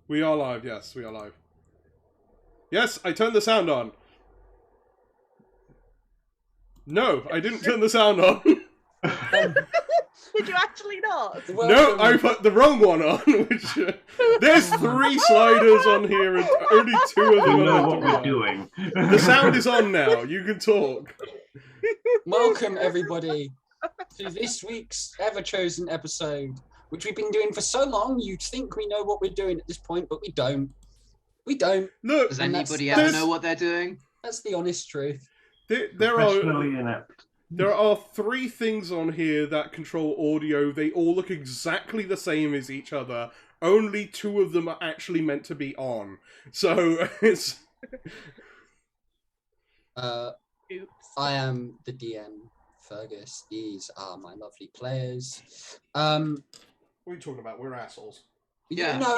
We are live, yes, we are live. Yes, I turned the sound on. No, I didn't turn the sound on. Did you actually not? No, I put the wrong one on. There's 3 sliders on here and only 2 of them We know are what we're doing. The sound is on now. You can talk. Welcome, everybody, to this week's Everchosen episode, which we've been doing for so long, you'd think we know what we're doing at this point, but we don't. We don't. Look, does anybody else know what they're doing? That's the honest truth. There are 3 things on here that control audio. They all look exactly the same as each other. Only 2 of them are actually meant to be on. So it's. Oops. I am the DM, Feargus. These are my lovely players. What are you talking about? We're assholes. Yeah. No,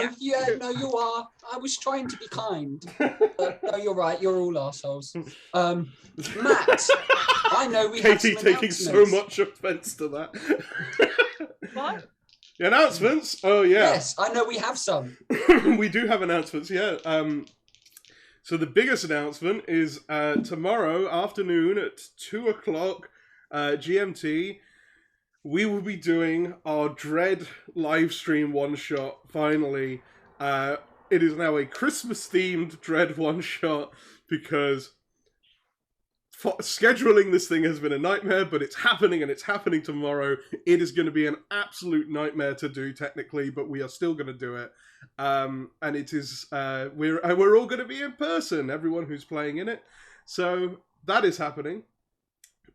you are. I was trying to be kind. No, you're right. You're all assholes. Matt, I know we have some Katie taking so announcements. much offence to that. What? Announcements? Oh, yeah. Yes, I know we have some. We do have announcements, yeah. So the biggest announcement is tomorrow afternoon at 2 o'clock GMT, we will be doing our Dread live stream one-shot, finally. It is now a Christmas-themed Dread one-shot, because scheduling this thing has been a nightmare, but it's happening, and it's happening tomorrow. It is going to be an absolute nightmare to do, technically, but we are still going to do it. And it is, we're all going to be in person, everyone who's playing in it. So that is happening.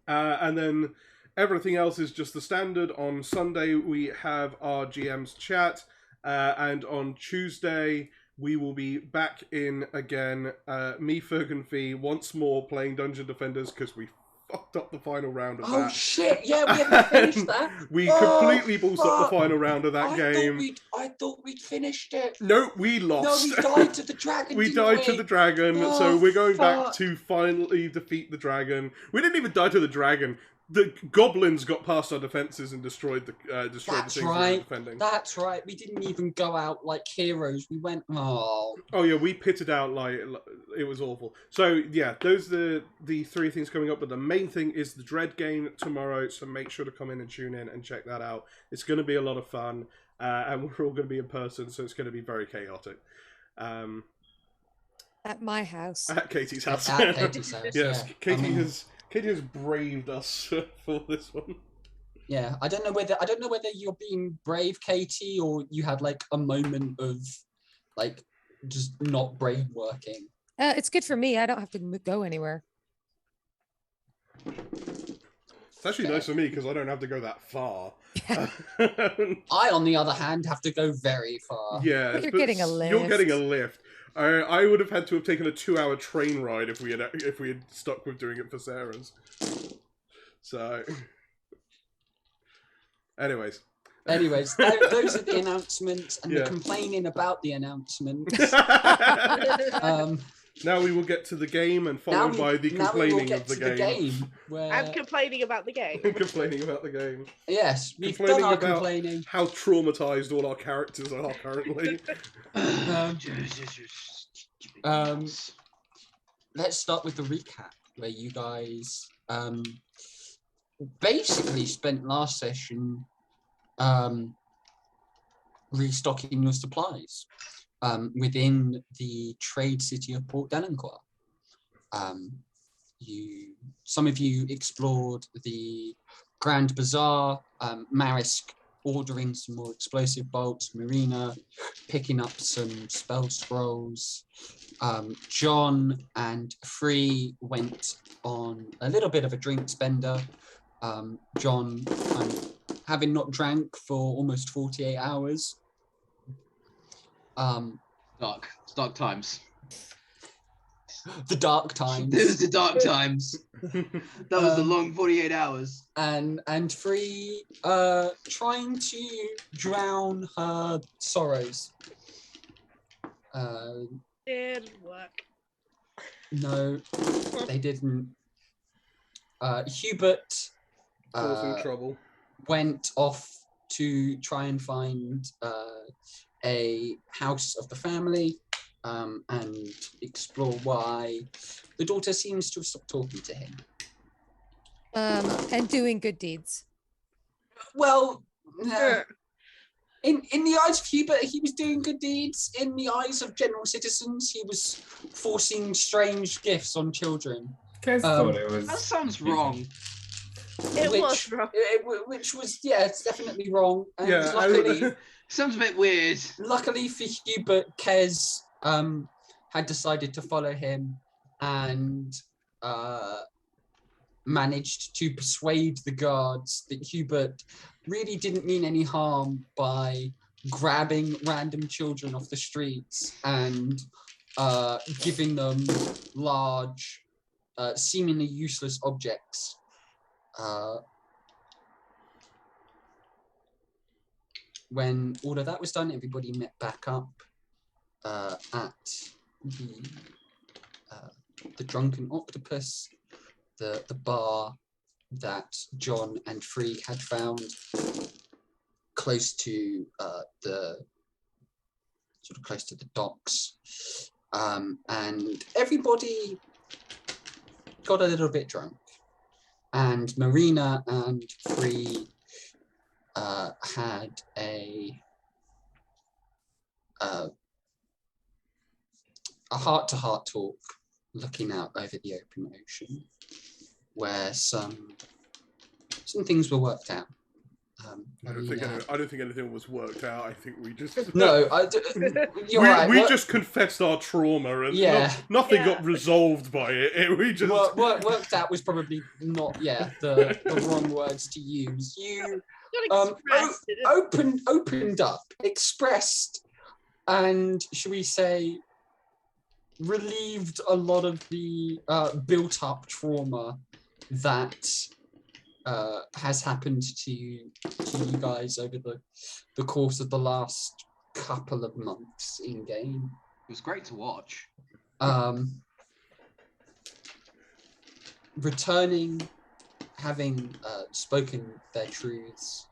And then everything else is just the standard. On Sunday, we have our GM's chat. And on Tuesday, we will be back in again. Me, Ferg, and Fee, once more playing Dungeon Defenders, because we fucked up the final round of that. Oh shit! Yeah, we haven't finished that. We completely ballsed up the final round of that game. I thought we'd finished it. No, we lost. No, we died to the dragon. We died to the dragon, Oh, so we're going back fuck. to finally defeat the dragon. We didn't even die to the dragon. The goblins got past our defenses and destroyed the things we were defending. That's right. We didn't even go out like heroes. We went. Oh yeah, we pitted out like it was awful. So yeah, those are the 3 things coming up. But the main thing is the Dread game tomorrow. So make sure to come in and tune in and check that out. It's going to be a lot of fun, and we're all going to be in person, so it's going to be very chaotic. At my house. At Katie's house. At Katie's house. Yes, Yeah. Katie has braved us for this one. Yeah, I don't know whether you're being brave, Katie, or you had like a moment of like just not brain working. It's good for me. I don't have to go anywhere. It's actually nice for me because I don't have to go that far. I, on the other hand, have to go very far. Yeah, But you're getting a lift. You're getting a lift. I would have had to have taken a 2-hour train ride if we had stuck with doing it for Sarah's. So, anyways, those are the announcements and the complaining about the announcements. Now we will get to the game, and followed by the complaining of the game. I'm complaining about the game. Complaining about the game. Yes, we've done our about complaining. How traumatized all our characters are currently. Let's start with the recap, where you guys basically spent last session restocking your supplies within the trade city of Port Delinquar. Some of you explored the Grand Bazaar, Marisk ordering some more explosive bolts, Marina picking up some spell scrolls. John and Free went on a little bit of a drink spender. John, having not drank for almost 48 hours. It's dark times. The dark times. It was the dark times. That was the long 48 hours. And Free trying to drown her sorrows. Didn't work. No, they didn't. Hubert Causing trouble. went off to try and find a house of the family and explore why the daughter seems to have stopped talking to him. And doing good deeds. Well, in the eyes of Hubert, he was doing good deeds. In the eyes of general citizens, he was forcing strange gifts on children. Kez thought it was. That sounds wrong. It was wrong. Which was, yeah, it's definitely wrong. And Yeah, luckily, Sounds a bit weird. luckily for Hubert, Kez had decided to follow him and managed to persuade the guards that Hubert really didn't mean any harm by grabbing random children off the streets and giving them large, seemingly useless objects. When all of that was done, everybody met back up at the Drunken Octopus, the bar that John and Frigg had found close to the docks, and everybody got a little bit drunk, and Marina and Frigg had a heart-to-heart talk looking out over the open ocean, where some things were worked out. I don't think anything was worked out. I think we just No, you're right. We just confessed our trauma, and nothing got resolved by it. We just worked out was probably not the wrong words to use. You opened up, expressed, and should we say, relieved a lot of the built-up trauma that has happened to you guys over the course of the last couple of months in game. It was great to watch. Returning, having spoken their truths,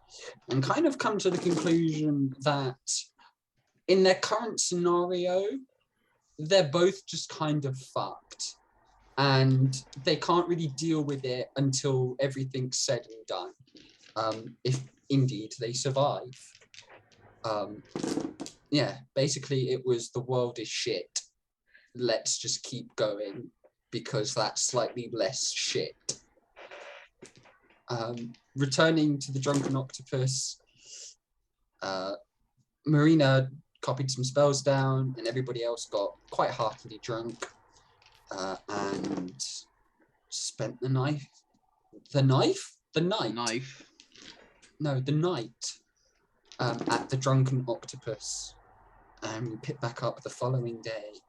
and kind of come to the conclusion that in their current scenario, they're both just kind of fucked. And they can't really deal with it until everything's said and done, if indeed they survive. Basically it was the world is shit. Let's just keep going because that's slightly less shit. Returning to the Drunken Octopus, Marina copied some spells down and everybody else got quite heartily drunk. And spent the night at the Drunken Octopus, and we picked back up the following day.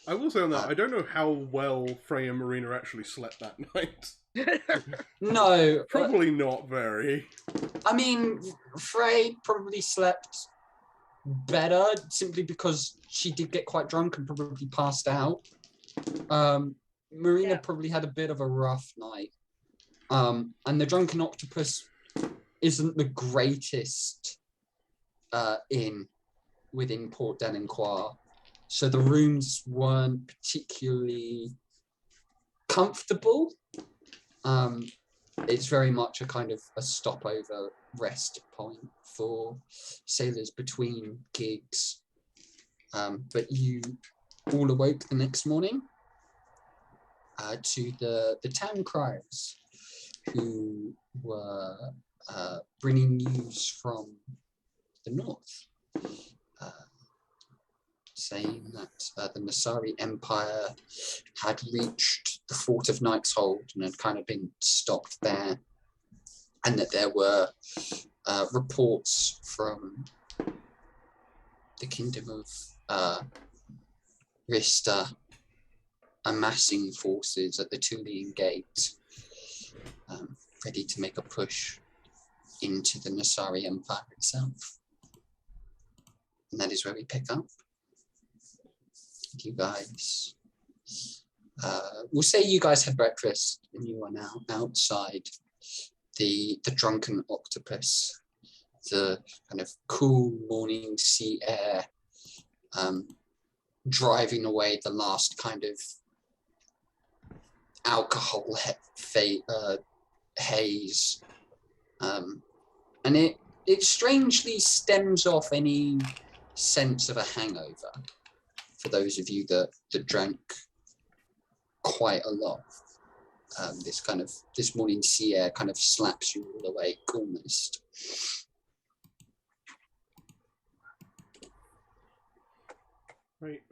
I will say on that, I don't know how well Frey and Marina actually slept that night. No, probably not very. I mean, Frey probably slept better simply because she did get quite drunk and probably passed out. Marina probably had a bit of a rough night. And the Drunken Octopus isn't the greatest inn within Port Delinquar. So the rooms weren't particularly comfortable. It's very much a kind of a stopover rest point for sailors between gigs. But you all awoke the next morning to the town criers, who were bringing news from the north, saying that the Nasari Empire had reached the fort of Knight's Hold and had kind of been stopped there, and that there were reports from the kingdom of Rista amassing forces at the Tulian Gate, ready to make a push into the Nasari Empire itself. And that is where we pick up. You guys, we'll say you guys had breakfast and you are now outside the Drunken Octopus. The kind of cool morning sea air driving away the last kind of alcohol haze. And it strangely stems off any sense of a hangover for those of you that drank quite a lot. This morning sea air kind of slaps you all awake almost. Right.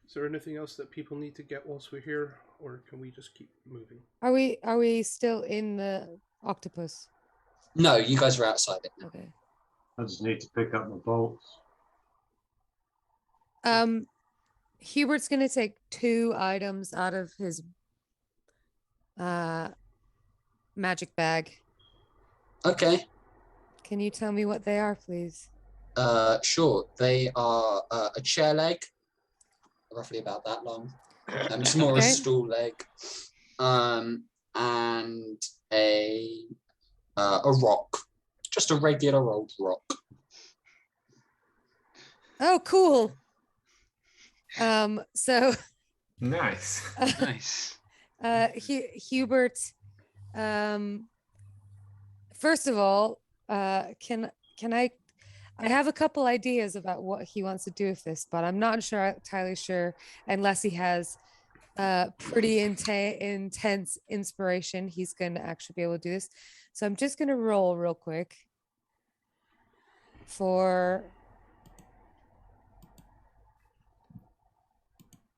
Is there anything else that people need to get whilst we're here, or can we just keep moving? Are we still in the octopus? No, you guys are outside it now. Okay. I just need to pick up my bolts. Hubert's gonna take 2 items out of his magic bag. Okay. Can you tell me what they are, please? Sure. They are a chair leg, roughly about that long. It's more a stool leg. And a rock. Just a regular old rock. Oh, cool. So Nice. Nice. Hubert, first of all, can I have a couple ideas about what he wants to do with this, but I'm not entirely sure unless he has pretty intense inspiration, he's going to actually be able to do this. So I'm just going to roll real quick for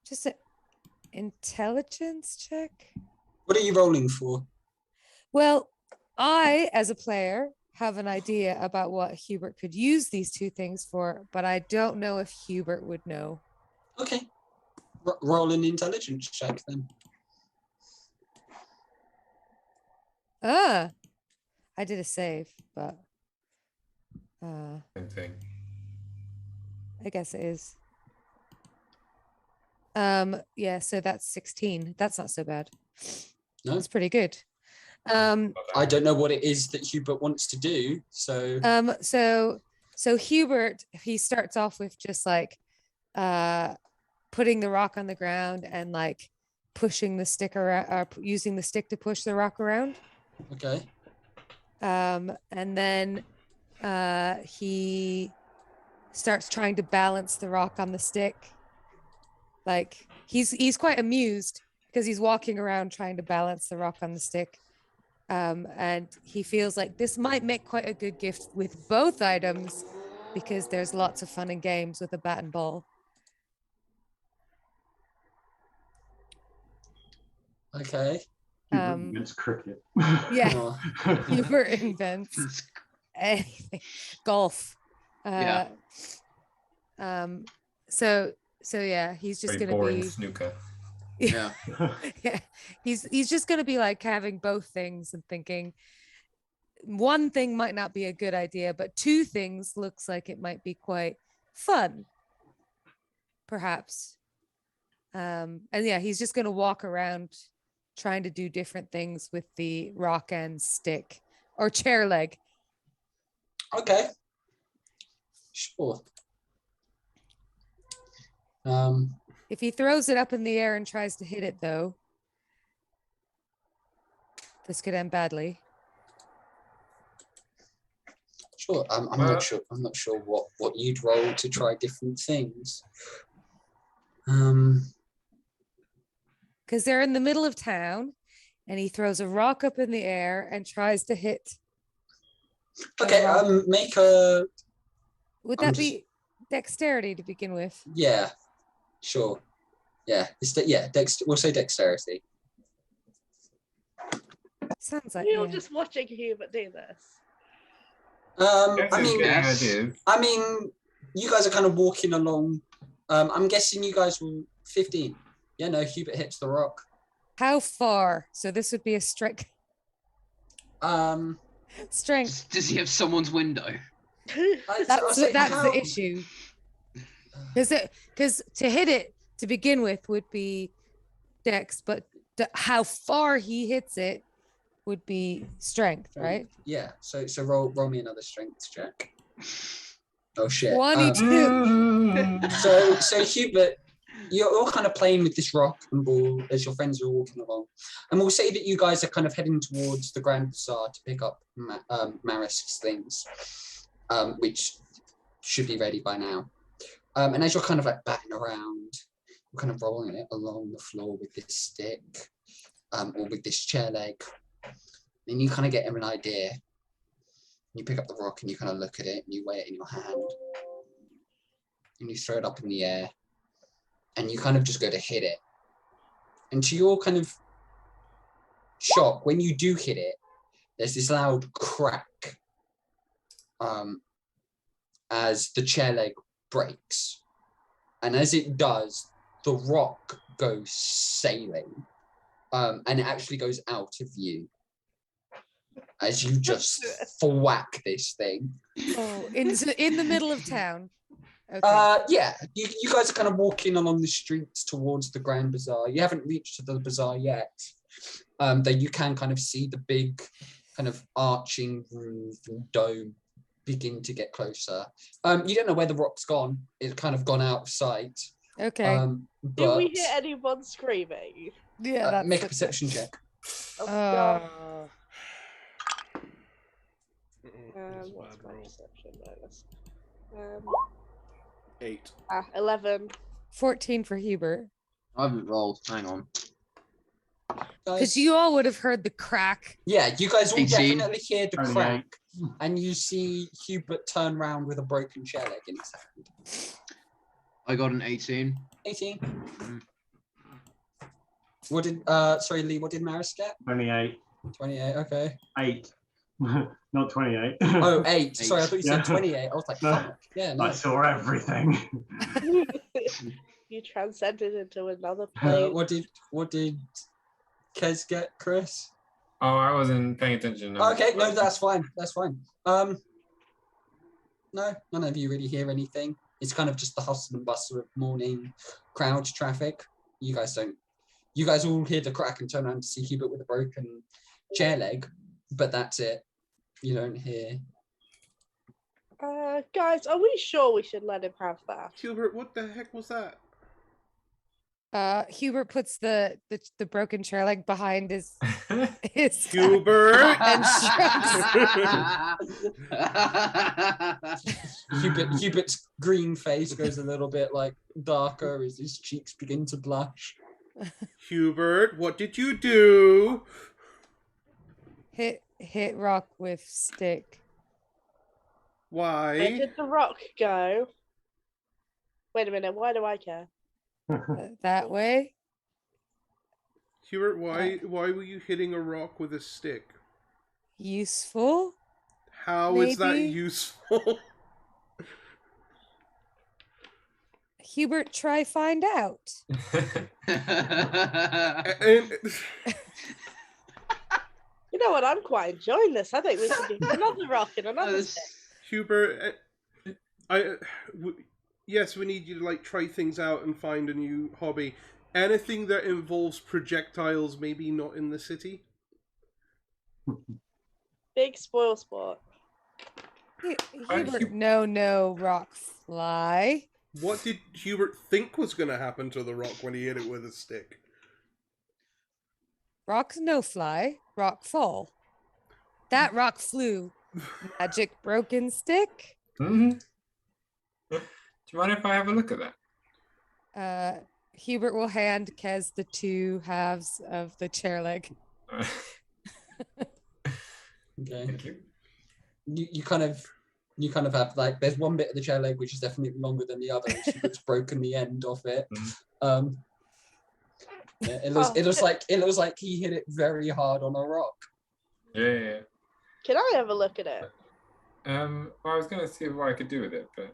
just an intelligence check. What are you rolling for? Well, I, as a player, have an idea about what Hubert could use these 2 things for, but I don't know if Hubert would know. Okay. Roll an intelligence check then. I did a save, but Same thing. I guess it is. Yeah, so that's 16. That's not so bad. No? That's pretty good. I don't know what it is that Hubert wants to do, so So Hubert, he starts off with just like putting the rock on the ground and like pushing the stick around, using the stick to push the rock around. okay. And then he starts trying to balance the rock on the stick. Like he's quite amused because he's walking around trying to balance the rock on the stick. And he feels like this might make quite a good gift with both items because there's lots of fun and games with a bat and ball. Okay. It's cricket. Yeah, Oh, Hubert invents anything. Golf. Yeah. So yeah, he's just Very gonna boring be snooker. Yeah. yeah, he's just gonna be like having both things and thinking one thing might not be a good idea, but 2 things looks like it might be quite fun, perhaps. And yeah, he's just gonna walk around trying to do different things with the rock and stick or chair leg. okay. Sure. If he throws it up in the air and tries to hit it, though, this could end badly. Sure. I'm not sure. I'm not sure what you'd roll to try different things. Because they're in the middle of town, and he throws a rock up in the air and tries to hit. Okay. Make a. Would I'm that be dexterity to begin with? Yeah. Sure. Yeah. We'll say dexterity. Sounds like You're yeah. just watching Hubert do this. I mean, yes. you guys are kind of walking along. I'm guessing you guys will 15. Yeah, no, Hubert hits the rock. How far? So this would be a strength. Strength. Does he have someone's window? That's the issue. Because to hit it to begin with would be dex, but how far he hits it would be strength, right? Yeah. So roll me another strength check. Oh shit. 22. So Hubert, you're all kind of playing with this rock and ball as your friends are walking along. And we'll say that you guys are kind of heading towards the Grand Bazaar to pick up Marisk's things, which should be ready by now. And as you're kind of like batting around, you're kind of rolling it along the floor with this stick, or with this chair leg, and you kind of get an idea. You pick up the rock and you kind of look at it and you weigh it in your hand and you throw it up in the air and you kind of just go to hit it. And to your kind of shock, when you do hit it, there's this loud crack as the chair leg breaks. And as it does, the rock goes sailing and it actually goes out of view. As you just thwack this thing. Oh, in the middle of town. Okay. Yeah, you guys are kind of walking along the streets towards the Grand Bazaar. You haven't reached the bazaar yet. Though you can kind of see the big kind of arching roof and dome begin to get closer. You don't know where the rock's gone. It's kind of gone out of sight. Okay. Do But we hear anyone screaming? Yeah, that's make a perception check. Oh, God. That's a What's bad my roll. perception bonus? 8. 11. 14 for Hubert. I haven't rolled. Hang on. Because you all would have heard the crack. Yeah, you guys all 18. definitely hear the 28. crack, and you see Hubert turn round with a broken chair leg in his hand. I got an 18. 18. What did sorry, Lee, what did Maris get? 28. 28, okay. 8. Not 28. Oh, 8. Sorry, I thought you said Yeah. 28. I was like, No. fuck. Yeah, no. I saw everything. You transcended into another plane. What did Kez get, Chris? Oh, I wasn't paying attention. No. Okay, no, that's fine. That's fine. No, none of you really hear anything. It's kind of just the hustle and bustle of morning crowd traffic. You guys don't. You guys all hear the crack and turn around to see Hubert with a broken chair leg, but that's it. You don't hear. Guys, are we sure we should let him have that? Hubert, what the heck was that? Hubert puts the broken chair leg behind his Hubert! and shrugs. Hubert's green face goes a little bit like darker as his cheeks begin to blush. Hubert, what did you do? Hit rock with stick. Where Why? did the rock go? Wait a minute, why do I care? That way. Hubert, why were you hitting a rock with a stick? Useful. How is that Maybe. useful? Hubert, try find out. And- You know what? I'm quite enjoying this. I think we should do another rock and another stick. Hubert, yes, we need you to like try things out and find a new hobby. Anything that involves projectiles, maybe not in the city. Big spoil sport. Hubert, no rock fly. What did Hubert think was going to happen to the rock when he hit it with a stick? Rock no fly. Rock fall. That rock flew. Magic broken stick. Mm-hmm. Do you mind if I have a look at that? Hubert will hand Kez the 2 halves of the chair leg. Okay. Thank you. You kind of have like there's one bit of the chair leg which is definitely longer than the other. It's broken the end off it. Yeah, it looks like he hit it very hard on a rock. Yeah. Can I have a look at it? Well, I was going to see what I could do with it, but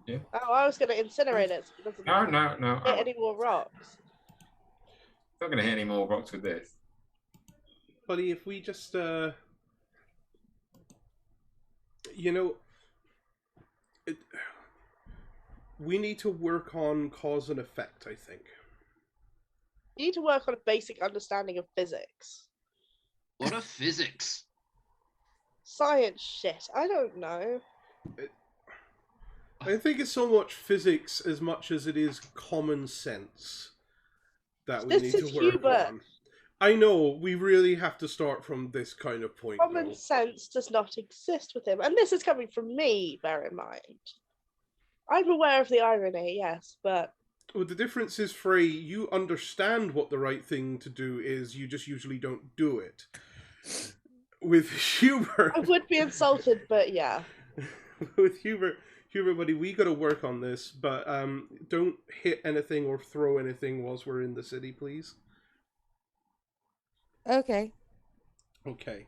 yeah. Oh, I was going to incinerate it so it doesn't No. hit I'm any more rocks. not going to hit any more rocks with this. Buddy, if we just, we need to work on cause and effect, I think. You need to work on a basic understanding of physics. What are physics? Science shit. I don't know. I think it's so much physics as much as it is common sense that we This need to is work Hubert. on. I know, we really have to start from this kind of point, Common though. sense does not exist with him. And this is coming from me, bear in mind. I'm aware of the irony, yes, but Well, the difference is, Frey, you understand what the right thing to do is, you just usually don't do it. With Hubert... I would be insulted, but yeah. with Hubert, buddy, we got to work on this, but don't hit anything or throw anything whilst we're in the city, please. Okay. Okay.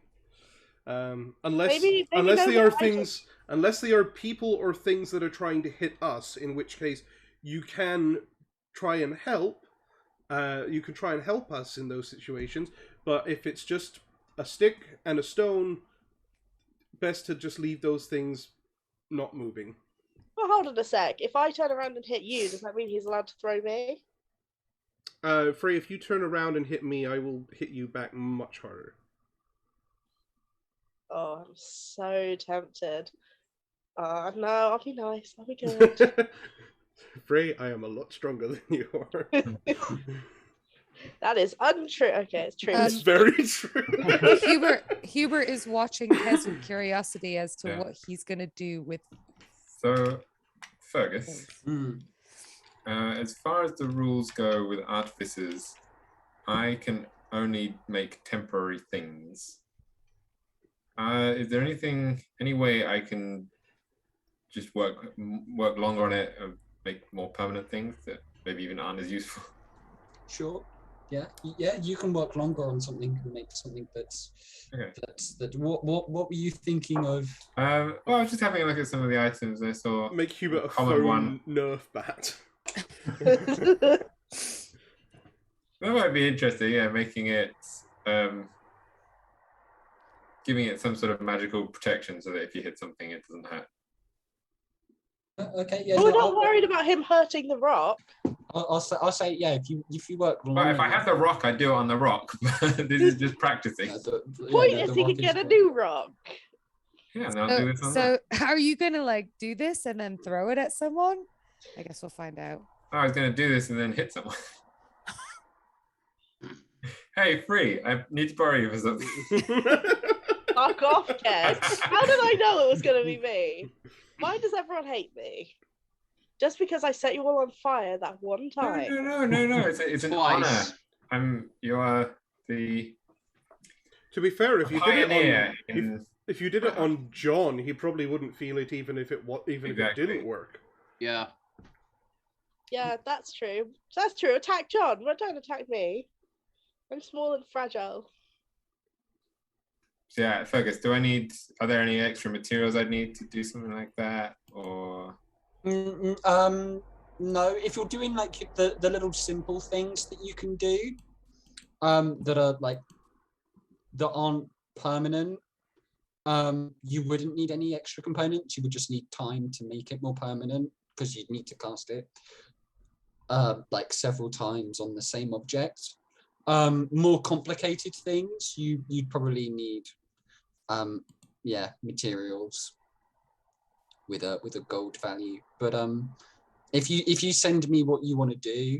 Unless Maybe unless no they are more things, unless they are people or things that are trying to hit us, in which case you can try and help. You can try and help us in those situations. But if it's just a stick and a stone, best to just leave those things not moving. Well, hold on a sec. If I turn around and hit you, does that mean he's allowed to throw me? Frey, if you turn around and hit me, I will hit you back much harder. Oh, I'm so tempted. No, I'll be nice. I'll be good. Frey, I am a lot stronger than you are. That is untrue. Okay, it's true. It's very true. Hubert is watching Kez with curiosity as to what he's gonna do with. So, Fergus, Mm. as far as the rules go with artificers, I can only make temporary things. Is there any way I can just work longer on it and make more permanent things that maybe even aren't as useful? Sure. Yeah. You can work longer on something and make something that's Okay. What were you thinking of? Well, I was just having a look at some of the items I saw. Make Hubert a Common foam one. Nerf bat. That might be interesting. Yeah, making it, giving it some sort of magical protection so that if you hit something, it doesn't hurt. Okay. Yeah. We're no, not worried about him hurting the rock. I'll say yeah. If you work long But if I enough- have the rock, I do it on the rock. This is just practicing. Yeah, Point the is, he rock could get a what- new rock. Yeah, and I'll do this on So that. are you gonna like do this and then throw it at someone? I guess we'll find out. I was going to do this and then hit someone. Hey, Free, I need to borrow you for something. Fuck off, Kez. How did I know it was going to be me? Why does everyone hate me? Just because I set you all on fire that one time. No. It's an honor. You are the To be fair, if you did it pioneer on in... if you did it on John, he probably wouldn't feel it even if it Exactly. didn't work. Yeah. Yeah, that's true. That's true. Attack John, but don't attack me. I'm small and fragile. So yeah, Fergus, are there any extra materials I'd need to do something like that? Or no, if you're doing like the little simple things that you can do, that are like that aren't permanent, you wouldn't need any extra components. You would just need time to make it more permanent because you'd need to cast it like several times on the same object. More complicated things, you'd probably need materials with a gold value. But if you send me what you want to do,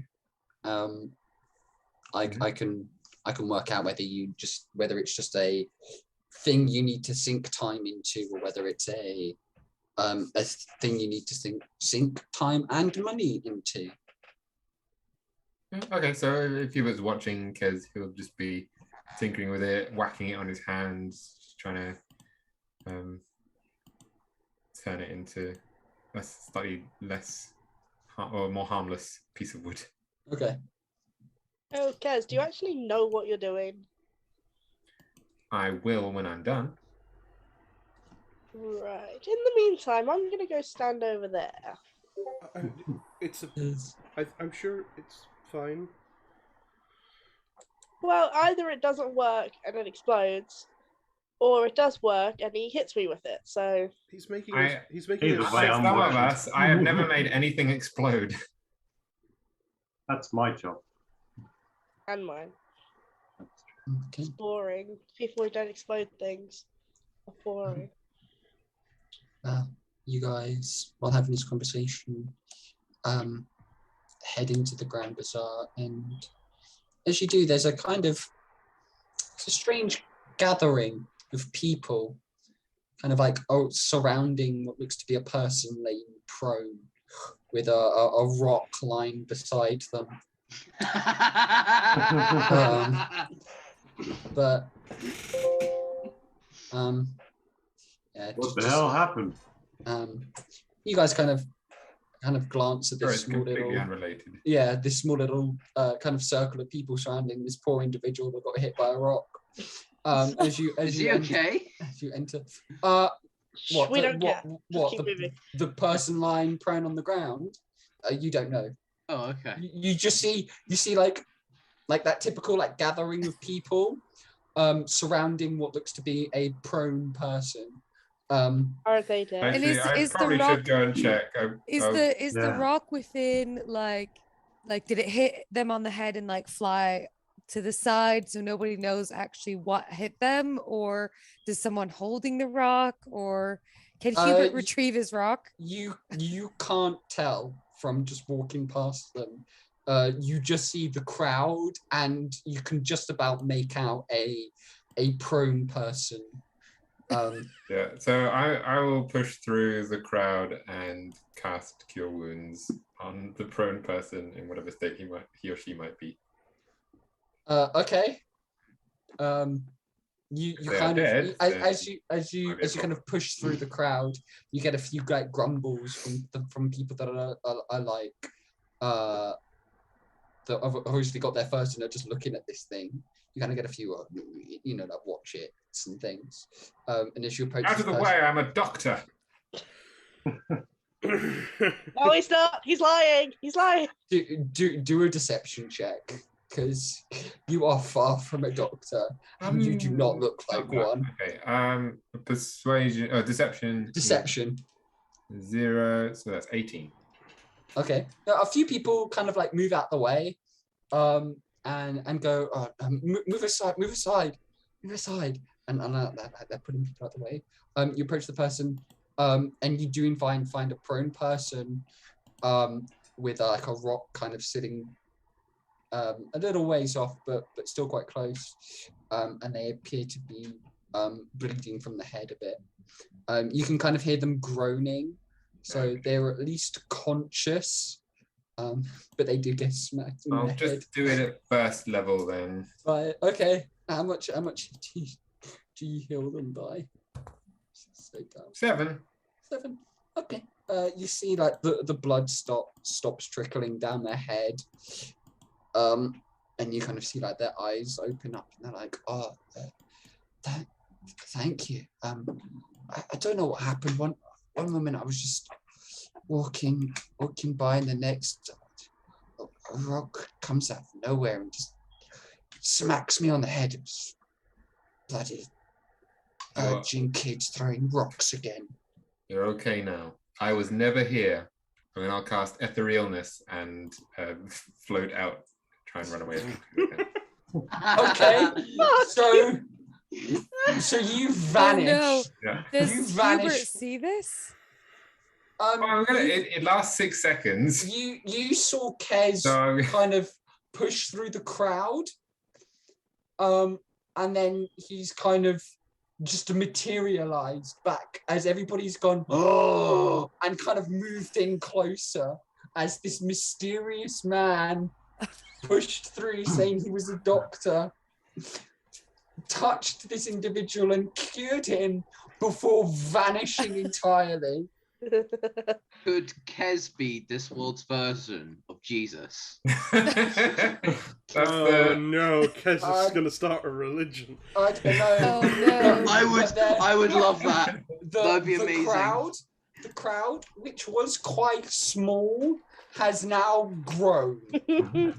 I can work out whether it's just a thing you need to sink time into, or whether it's a thing you need to sink time and money into. okay, so if he was watching Kez, he'll just be tinkering with it, whacking it on his hands, just trying to turn it into a slightly less or more harmless piece of wood. Okay. Oh, Kez, do you actually know what you're doing? I will when I'm done. Right. In the meantime, I'm going to go stand over there. I'm sure it's fine. Well, either it doesn't work and it explodes, or it does work and he hits me with it. So He's making Either us way, I'm some of working. us, I have never made anything explode. That's my job. and mine. Okay. It's boring. People who don't explode things are boring. you guys, while having this conversation, head into the Grand Bazaar, and as you do, there's a strange gathering of people, kind of like surrounding what looks to be a person laying prone, with a rock lying beside them. But yeah, What the hell happened? you guys kind of glance at Sorry, this it's small completely little, unrelated. this small little kind of circle of people surrounding this poor individual that got hit by a rock. As you Is he okay? as you enter, We don't care. Just keep moving. the person lying prone on the ground? You don't know. Oh, okay. You just see like that typical like gathering of people surrounding what looks to be a prone person. Are they dead? And Actually, is I the probably rock- should go and check. Is the Yeah. rock within like did it hit them on the head and like fly to the side so nobody knows actually what hit them, or does someone holding the rock, or can Hubert retrieve his rock? You can't tell from just walking past them. You just see the crowd, and you can just about make out a prone person. Yeah, so I will push through the crowd and cast Cure Wounds on the prone person in whatever state he or she might be. Okay. You They are kind of dead, as you might be a kind of push through the crowd, you get a few like grumbles from people that are like that have obviously got there first and are just looking at this thing. You kind of get a few like watch it and things. And as you approach, Out of the way! I'm a doctor. No, he's not. He's lying. He's lying. Do a deception check, because you are far from a doctor and you do not look like one. Okay. Persuasion. Deception. Deception. 0. So that's 18. Okay. Now, a few people kind of like move out the way, and go, move aside, and they're putting people out the way. You approach the person, and you do find a prone person, with like a rock kind of sitting, a little ways off, but still quite close, and they appear to be bleeding from the head a bit. You can kind of hear them groaning, so they're at least conscious, but they do get smacked in I'll the just head. do it at first level then. Right. Okay. How much do you heal them by? 7. 7. Okay. You see like the blood stops trickling down their head. And you kind of see like their eyes open up and they're like, oh, thank you. I don't know what happened. One moment I was just walking by, and the next a rock comes out of nowhere and just smacks me on the head. It was bloody urging kids throwing rocks again. You're okay now. I was never here. And then I'll cast Etherealness and float out, try and run away. Okay. So you vanish. Oh, no. Yeah. Does You Hubert vanish. see this? It lasts 6 seconds. You saw Kez So kind of push through the crowd, and then he's kind of just materialized back as everybody's gone, oh, and kind of moved in closer as this mysterious man pushed through saying he was a doctor, touched this individual and cured him before vanishing entirely. Could Kez be this world's version of Jesus? Oh no, Kez is going to start a religion. I don't know. Oh no. I would love that. That'd be amazing. The crowd, which was quite small, has now grown.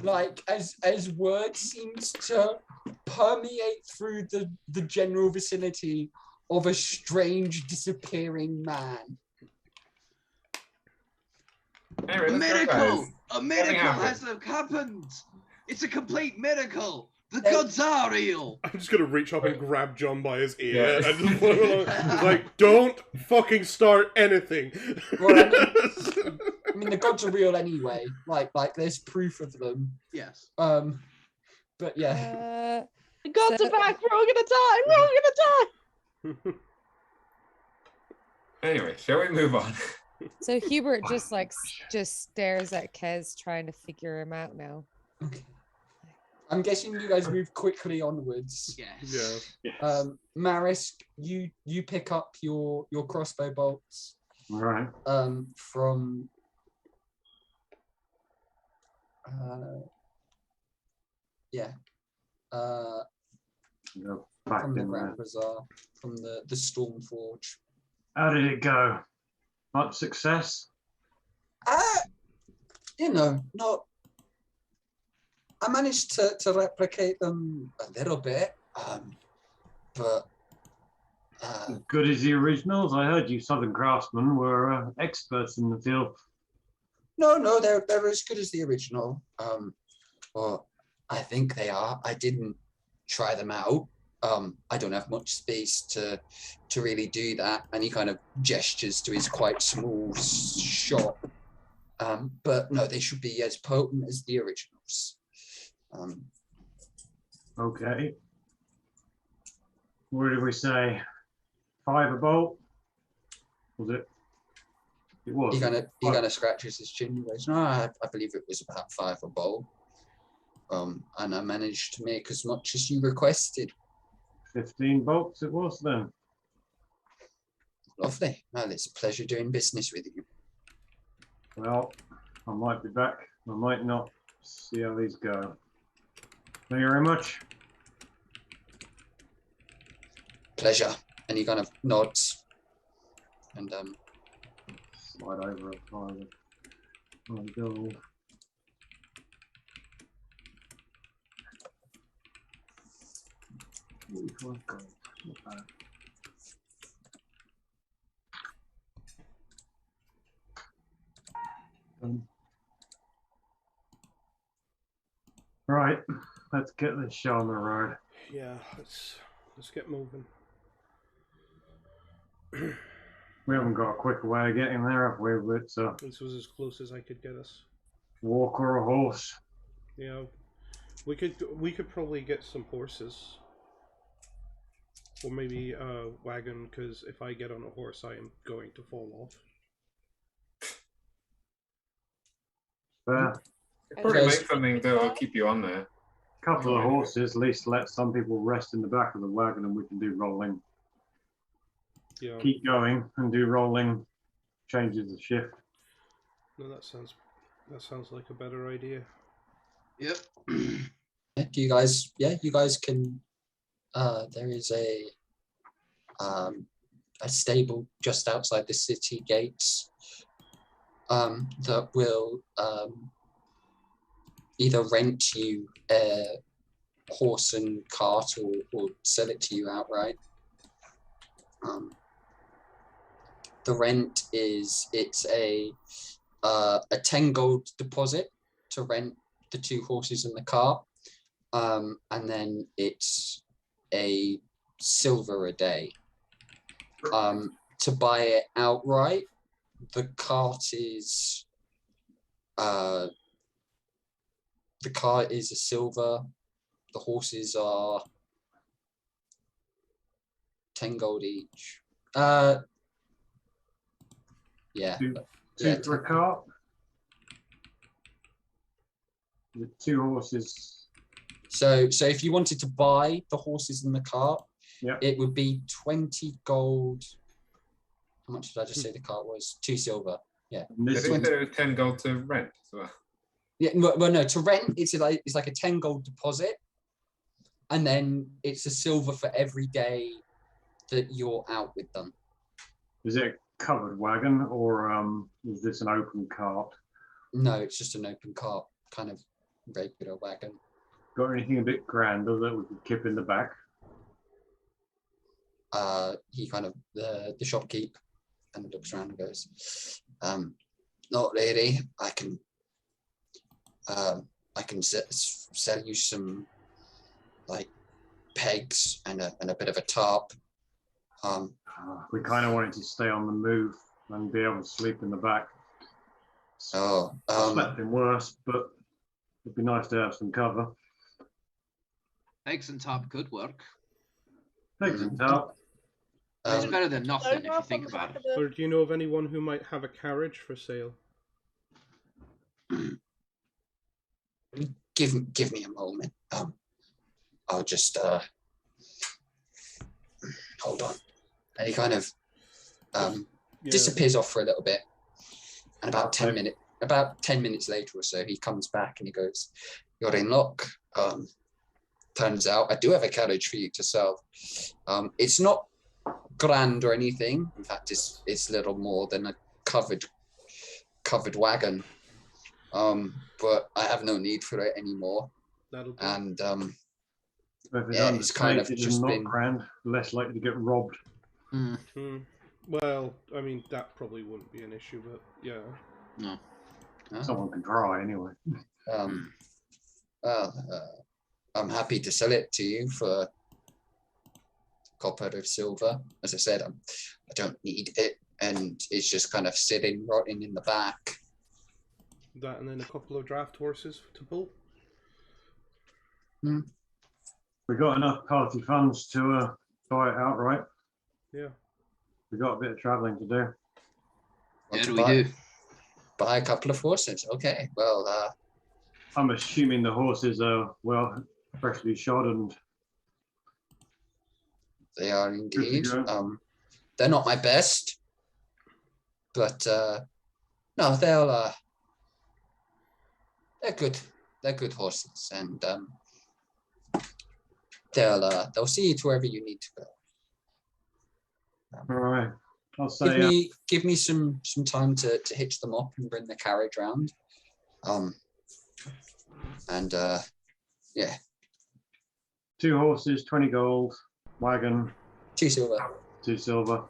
Like as word seems to permeate through the general vicinity of a strange disappearing man. Anyway, A let's go, miracle! guys. A miracle happened. has happened! It's a complete miracle! The gods are real. I'm just gonna reach up and grab John by his ear Yeah. and just it's like, don't fucking start anything. Well, I mean, the gods are real anyway. Like there's proof of them. Yes. But yeah. The gods So- are back. We're all gonna die. We're all gonna die. Anyway, shall we move on? So Hubert just just stares at Kez, trying to figure him out now. Okay. I'm guessing you guys move quickly onwards. Yes. Yeah. Yes. Marisk, you pick up your crossbow bolts All right. from Go back from the in there. Grand Bazaar, from the Storm Forge. How did it go? Much success? Not. I managed to replicate them a little bit, but As good as the originals? I heard you Southern craftsmen were experts in the field. no, they're as good as the original. Or I think they are. I didn't try them out. I don't have much space to really do that, and he kind of gestures to his quite small shop. But no, they should be as potent as the originals. Okay. What did we say? 5 a bolt? Was it? It was. He kind of scratches his chin. He goes, "No, I believe it was about 5 a bowl." And I managed to make as much as you requested. 15 bolts it was then. Lovely. Well, it's a pleasure doing business with you. Well, I might be back. I might not. See how these go. Thank you very much. Pleasure. And he kind of nods. And Slide over a pile of gold. Not bad. Right, let's get this show on the road. Yeah, let's get moving. We haven't got a quicker way of getting there, have we? It's a This was as close as I could get us. walk or a horse. Yeah, we could probably get some horses, or maybe a wagon. Because if I get on a horse, I am going to fall off. Fair. Probably Because- make something that'll keep you on there. Couple of horses, at least let some people rest in the back of the wagon and we can do rolling. Yeah, Keep going and do rolling, changes the shift. no, that sounds like a better idea. Yep. yeah, you guys can. There is a stable just outside the city gates that will either rent you a horse and cart or sell it to you outright. The rent it's a 10 gold deposit to rent the 2 horses and the cart, and then it's a silver a day. To buy it outright, the cart is a silver. The horses are 10 gold each. Yeah. Two Yeah, for a cart. The 2 horses. So if you wanted to buy the horses and the cart, Yeah. it would be 20 gold. How much did I just say the cart was? 2 silver. And I this think is there was 10 gold to rent as well. Yeah, well, no, to rent it's like a 10 gold deposit, and then it's a silver for every day that you're out with them. Is it a covered wagon or is this an open cart? No, it's just an open cart, kind of regular wagon. Got anything a bit grander that we could keep in the back? He kind of the shopkeep and looks around and goes, not really. I can sell you some like pegs and a bit of a tarp. We kind of wanted to stay on the move and be able to sleep in the back. I slept in worse, but it'd be nice to have some cover. Eggs and tarp could work. Eggs and tarp. It's better than nothing if you Don't think about it. Or do you know of anyone who might have a carriage for sale? Give me a moment. I'll just hold on. And he kind of disappears off for a little bit. And about 10 minutes later or so, he comes back and he goes, "You're in luck. Turns out I do have a carriage for you to sell. It's not grand or anything. In fact, it's little more than a covered wagon. But I have no need for it anymore. That'll do. And It's kind of just not been grand, less likely to get robbed. Well, I mean, that probably wouldn't be an issue, but yeah. No. Someone can try anyway. I'm happy to sell it to you for copper or silver. As I said, I don't need it, and it's just kind of sitting, rotting in the back. That and then a couple of draft horses to pull. We got enough party funds to buy it outright. Yeah. We got a bit of travelling to do. Yeah, we do. Buy a couple of horses. Okay, well, I'm assuming the horses are, well, freshly shod and... they are indeed. go. They're not my best, but no, they're good. They're good horses, and they'll see you to wherever you need to go. All right. I'll say... Give me some time to hitch them up and bring the carriage round. Yeah. 2 horses, 20 gold, wagon, 2 silver. 2 silver.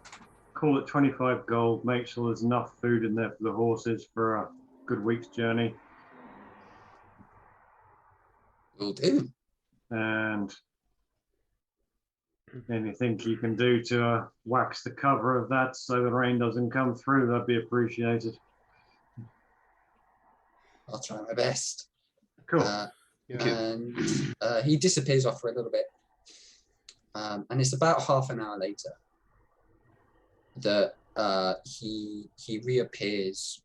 Call it 25 gold. Make sure there's enough food in there for the horses for a good week's journey. Will do. And anything you can do to wax the cover of that so the rain doesn't come through, that'd be appreciated. I'll try my best. Cool. And he disappears off for a little bit. And it's about half an hour later that he reappears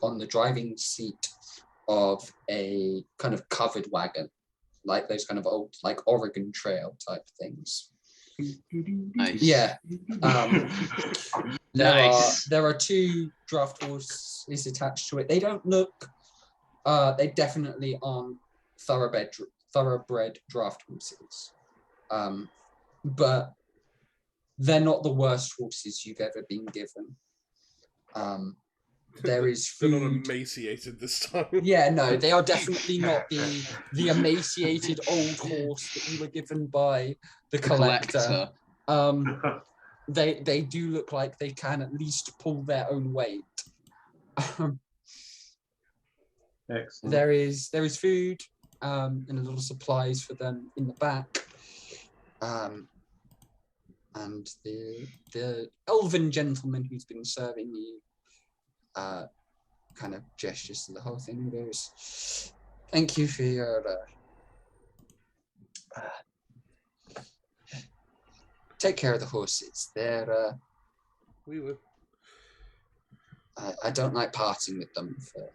on the driving seat of a kind of covered wagon, like those kind of old, like Oregon Trail type things. Nice. Yeah. Nice. There are 2 draft horses attached to it. They don't look. They definitely aren't thoroughbred draft horses. But they're not the worst horses you've ever been given. There is food. They're not emaciated this time. Yeah, no, they are definitely not the emaciated old horse that you were given by the collector. They do look like they can at least pull their own weight. Excellent. There is food and a little supplies for them in the back. And the elven gentleman who's been serving you kind of gestures to the whole thing and goes, "Thank you for your take care of the horses. They're We would. I don't like parting with them for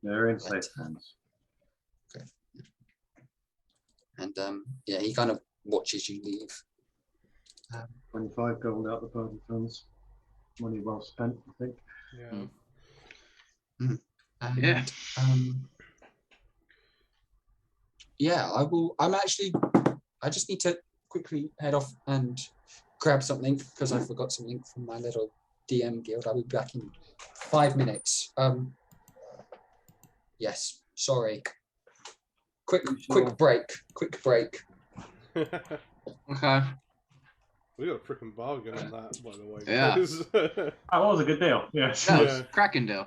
They're in safe hands. Okay. And yeah, he kind of watches you leave. 25 gold out the party funds. Money well spent, I think. Yeah. And, Yeah. Yeah, I just need to quickly head off and grab something because I forgot something from my little DM guild. I'll be back in 5 minutes. Yes, sorry. Quick break. Okay. We got a freaking bargain on that, by the way. Yeah. That was a good deal. Yes. That was Yeah. cracking deal.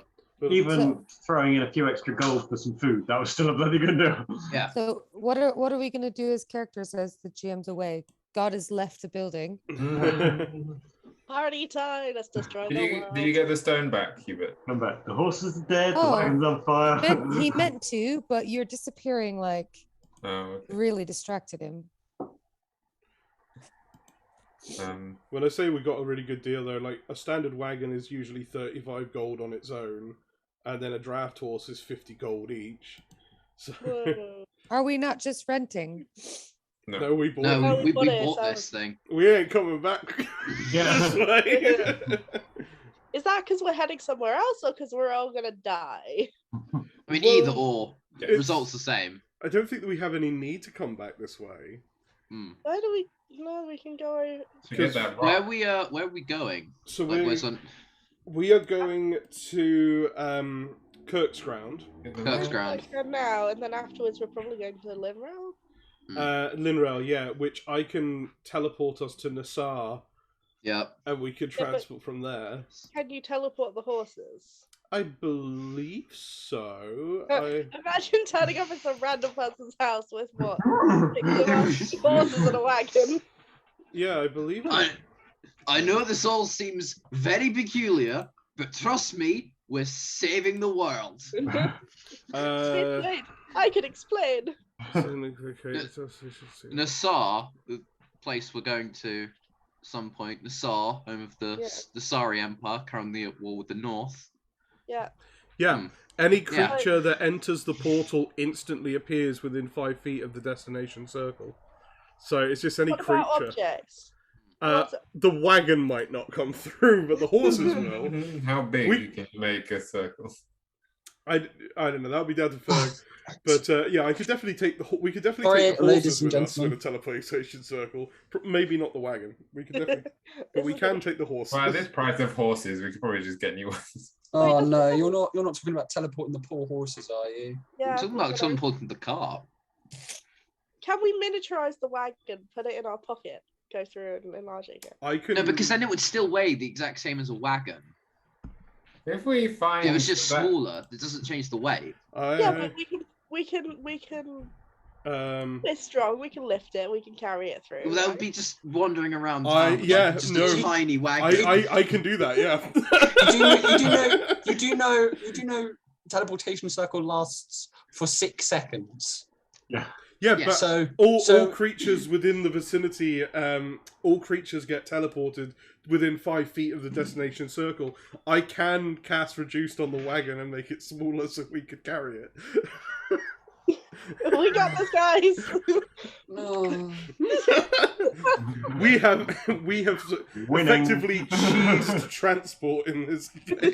Even throwing in a few extra gold for some food, that was still a bloody good deal. Yeah. So what are we gonna do as characters as the GM's away? God has left the building. Party time! Let's destroy the world. Did you get the stone back, Hubert? Come back. The horses are dead. The Oh. wagon's on fire. He meant to, but your disappearing Oh, okay. really distracted him. When I say we got a really good deal though, like a standard wagon is usually 35 gold on its own, and then a draft horse is 50 gold each. So Whoa. Are we not just renting? no, we bought No, it. we bought it, bought so- this thing. We ain't coming back. Yeah. This way. Is that because we're heading somewhere else, or because we're all gonna die? I mean, Well, either or. yeah. The result's the same. I don't think that we have any need to come back this way. Hmm. Why do we? No, we can go. To get that Where rock. are we going? So Like, where's on we are going to Kerksground. Kerksground? Go now, and then afterwards we're probably going to Linrail. Linrail, yeah, which I can teleport us to Nassar, Yep. and we could Yeah, but- transport from there. Can you teleport the horses? I believe so. Imagine turning up at some random person's house with what? 6 of us, horses and a wagon. Yeah, I believe it. I know this all seems very peculiar, but trust me, we're saving the world. I can explain. Nassar, the place we're going to at some point, Nassar, home of the Sari Empire, currently at war with the North. Yeah. Yeah, any Yeah. creature that enters the portal instantly appears within 5 feet of the destination circle. So it's just any What about creature. objects? The wagon might not come through, but the horses will. How big We- you can make a circle? I don't know. That would be down to Ferg. But yeah, I could definitely take the. We could definitely Sorry, take the ladies horses and with us with a gentlemen. teleportation circle. Maybe not the wagon. We could definitely, but we can take the horses. Well, at this price of horses, we could probably just get new ones. Oh no, you're not talking about teleporting the poor horses, are you? Yeah. I'm talking about teleporting the car. Can we miniaturize the wagon, put it in our pocket, go through and enlarging it? I could. No, because then it would still weigh the exact same as a wagon. If we find It was just that- smaller. It doesn't change the weight. Yeah, but we can. It's strong. We can lift it. We can carry it through. Well, that would right? be just wandering around I- town. yeah, like, just no. a tiny wagon. I can do that. Yeah. You do know teleportation circle lasts for 6 seconds. Yeah, Yeah. but So all creatures within the vicinity, all creatures get teleported within 5 feet of the destination circle. I can cast reduced on the wagon and make it smaller so we could carry it. We got this, guys. no. we have Winning. effectively cheesed transport in this game.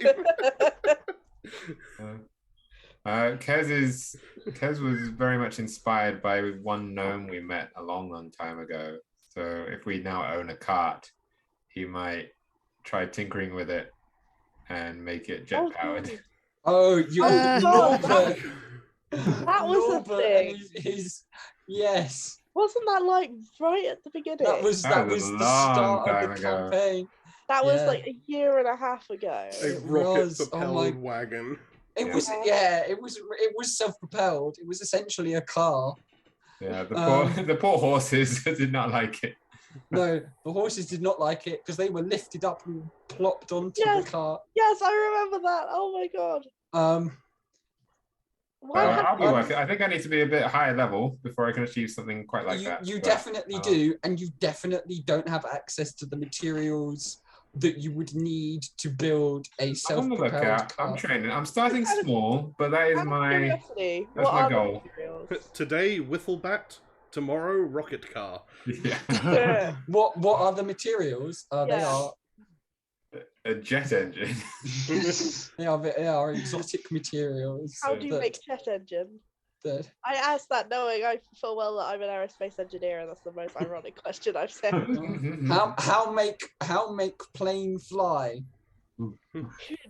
Kez was very much inspired by one gnome we met a long time ago. So if we now own a cart, he might try tinkering with it and make it jet powered. Oh, you Norbert. That was the Norbert thing. and his yes. Wasn't that like right at the beginning? That was That the was a long start of time the ago. campaign. That was yeah. like a year and a half ago. A It rocket was, oh propelled my- wagon. It Yeah. was it was self-propelled. It was essentially a car. Yeah, Um, the poor horses did not like it. No, the horses did not like it because they were lifted up and plopped onto Yes. the cart. Yes, I remember that. Oh my god. Why I'll have be worth it. I think I need to be a bit higher level before I can achieve something quite like that. You but, definitely do, and you definitely don't have access to the materials that you would need to build a I'm on the self-propelled lookout. I'm car. training. I'm starting small, but that is out of my curiosity, that's what my are the goal. materials? Today, Whifflebat. Tomorrow, rocket car. yeah. Yeah. What are the materials? They Yeah. are A jet engine. they are exotic materials. How do you that- make jet engine? that I asked that knowing I full well that I'm an aerospace engineer, and that's the most ironic question I've said. how make plane fly? Who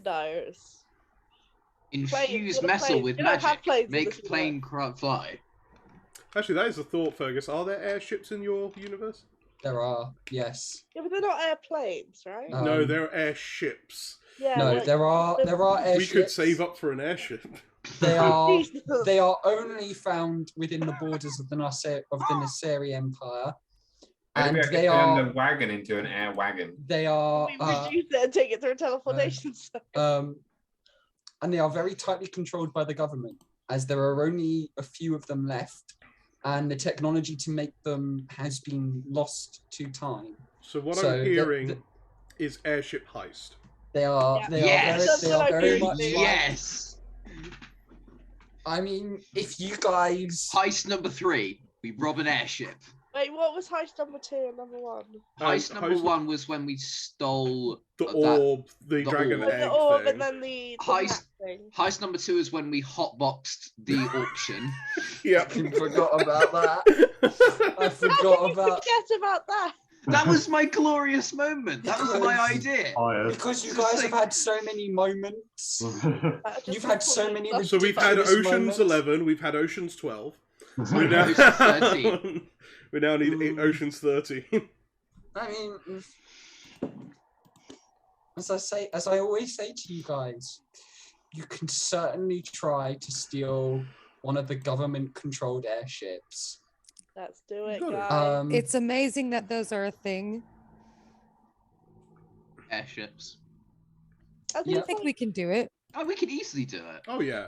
knows? Infuse Plane- metal with you don't have magic. planes in Make this plane fly. Actually, that is a thought, Fergus. Are there airships in your universe? There are, yes. Yeah, but they're not airplanes, right? Oh. No, Um, they're airships. Yeah. No, like, there are airships. We could save up for an airship. They are Jesus. they are only found within the borders of the Naseri Empire, and Maybe I could they turn are the wagon into an air wagon. they are We reduce it and take it through teleportation. and they are very tightly controlled by the government, as there are only a few of them left, and the technology to make them has been lost to time. So what So I'm hearing is Airship Heist. They are Yeah. they Yes! are very much like, Yes! I mean, if you guys Heist number 3. We rob an airship. Wait, what was heist number 2 and number 1? Heist number heist- 1 was when we stole The that. orb, the dragon orb. Oh, egg the orb thing. and then the Heist- hat thing. Heist number 2 is when we hotboxed the auction. Yeah. I forgot about that. I How forgot can you about forget about that? That was my glorious moment. That was my Because- idea. Tired. because you guys have had so many moments. You've had so many ridiculous. So we've had ridiculous Ocean's moments. 11, we've had Ocean's 12. We Ocean's now, 13. we now need Ocean's 13. I mean, as I always say to you guys, you can certainly try to steal one of the government-controlled airships. Let's do it, Got it. guys. It's amazing that those are a thing. Airships. I I think, think we can do it. Oh, we could easily do it. Oh, yeah.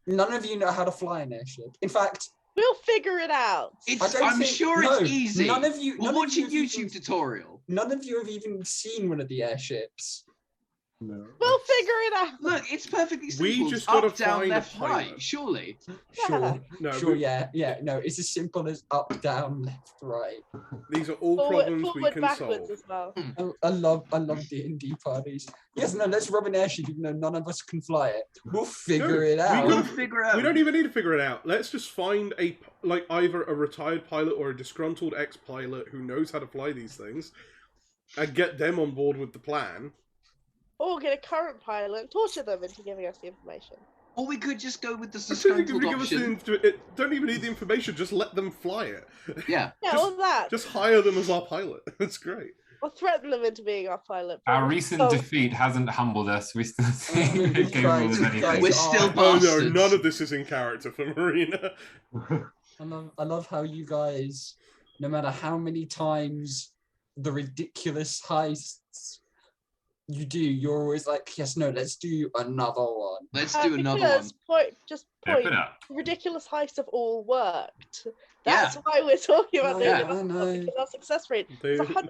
None of you know how to fly an airship. In fact, we'll figure it out. I'm sure it's easy. None of you. We'll none watch of a you have YouTube even- tutorial. None of you have even seen one of the airships. No. We'll figure it out. Look, it's perfectly simple. We just gotta up, down, find a left, right. pilot. Surely. Sure, No, sure, we- yeah. No, it's as simple as up, down, left, right. These are all problems we Forward, can backwards solve. as well. I love D&D parties. Yes, no, let's rob an airship even though none of us can fly it. We'll figure it out. We'll figure out. We don't even need to figure it out. Let's just find either a retired pilot or a disgruntled ex-pilot who knows how to fly these things, and get them on board with the plan. Or get a current pilot and torture them into giving us the information. Or we could just go with the I think disgruntled give us option. don't even need the information. Just let them fly it. Yeah. Yeah, Just- all that. Just hire them as our pilot. That's great. Or threaten them into being our pilot. Our recent Oh, defeat hasn't humbled us. We still think we we're capable tried of to- anything. We're still Oh no, bastards. none of this is in character for Marina. I love how you guys, no matter how many times the ridiculous heists you do, you're always like, yes, no, let's do another one. Let's do another because one. Just Step point. it up. Ridiculous heists have all worked. Yeah. That's why we're talking about Yeah, doing I another know. one, because our success rate They- is 100%.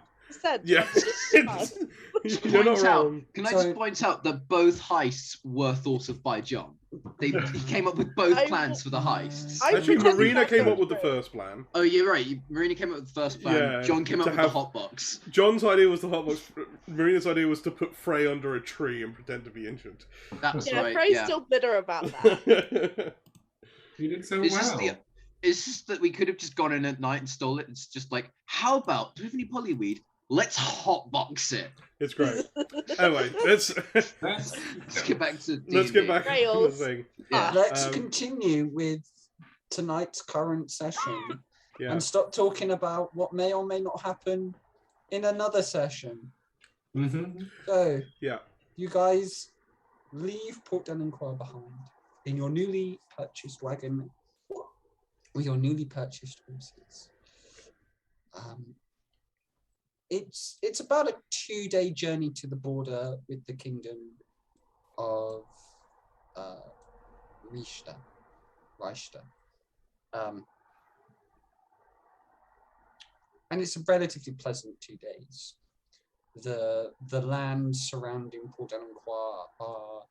Yeah, you're not Point out, wrong. can I So- just point out that both heists were thought of by John? He came up with both I plans for the heists. I Actually, think Marina that's came up with the great. first plan. Oh, you're right. Marina came up with the first plan. Yeah, John came up to with have- the hotbox. John's idea was the hotbox. Marina's idea was to put Frey under a tree and pretend to be injured. That's Yeah, right. Frey's Yeah. still bitter about that. You did so It's well. just it's just that we could have just gone in at night and stole it. It's just like, how about, do we have any polyweed? Let's hotbox it. It's great. Anyway, let's That's- Let's get back to let's get D&D. back to the Rails. thing. Yeah. Let's Um, continue with tonight's current session Yeah. and stop talking about what may or may not happen in another session. Mhm. So, Yeah. you guys leave Port Delinquar behind in your newly purchased wagon with your newly purchased horses. It's about a 2-day journey to the border with the kingdom of Reichster. And it's a relatively pleasant 2 days. The land surrounding Port Delinquar are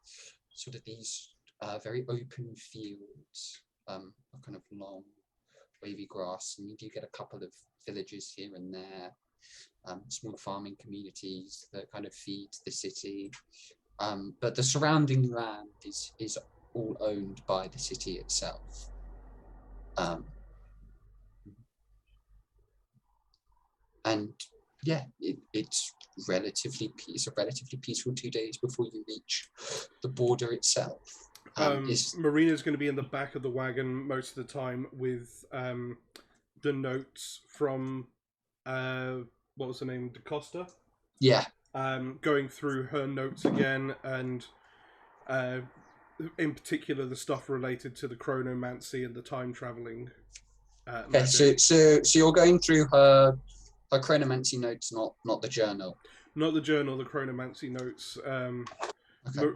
sort of these very open fields, kind of long, wavy grass, and you do get a couple of villages here and there, small farming communities that kind of feed the city. But the surrounding land is all owned by the city itself. And yeah, it's a relatively peaceful 2 days before you reach the border itself. Marina's going to be in the back of the wagon most of the time with the notes from what was her name, DaCosta? Yeah, going through her notes again, and in particular the stuff related to the chronomancy and the time traveling. Okay, so you're going through her chronomancy notes, not the journal. Not the journal, the chronomancy notes. Okay.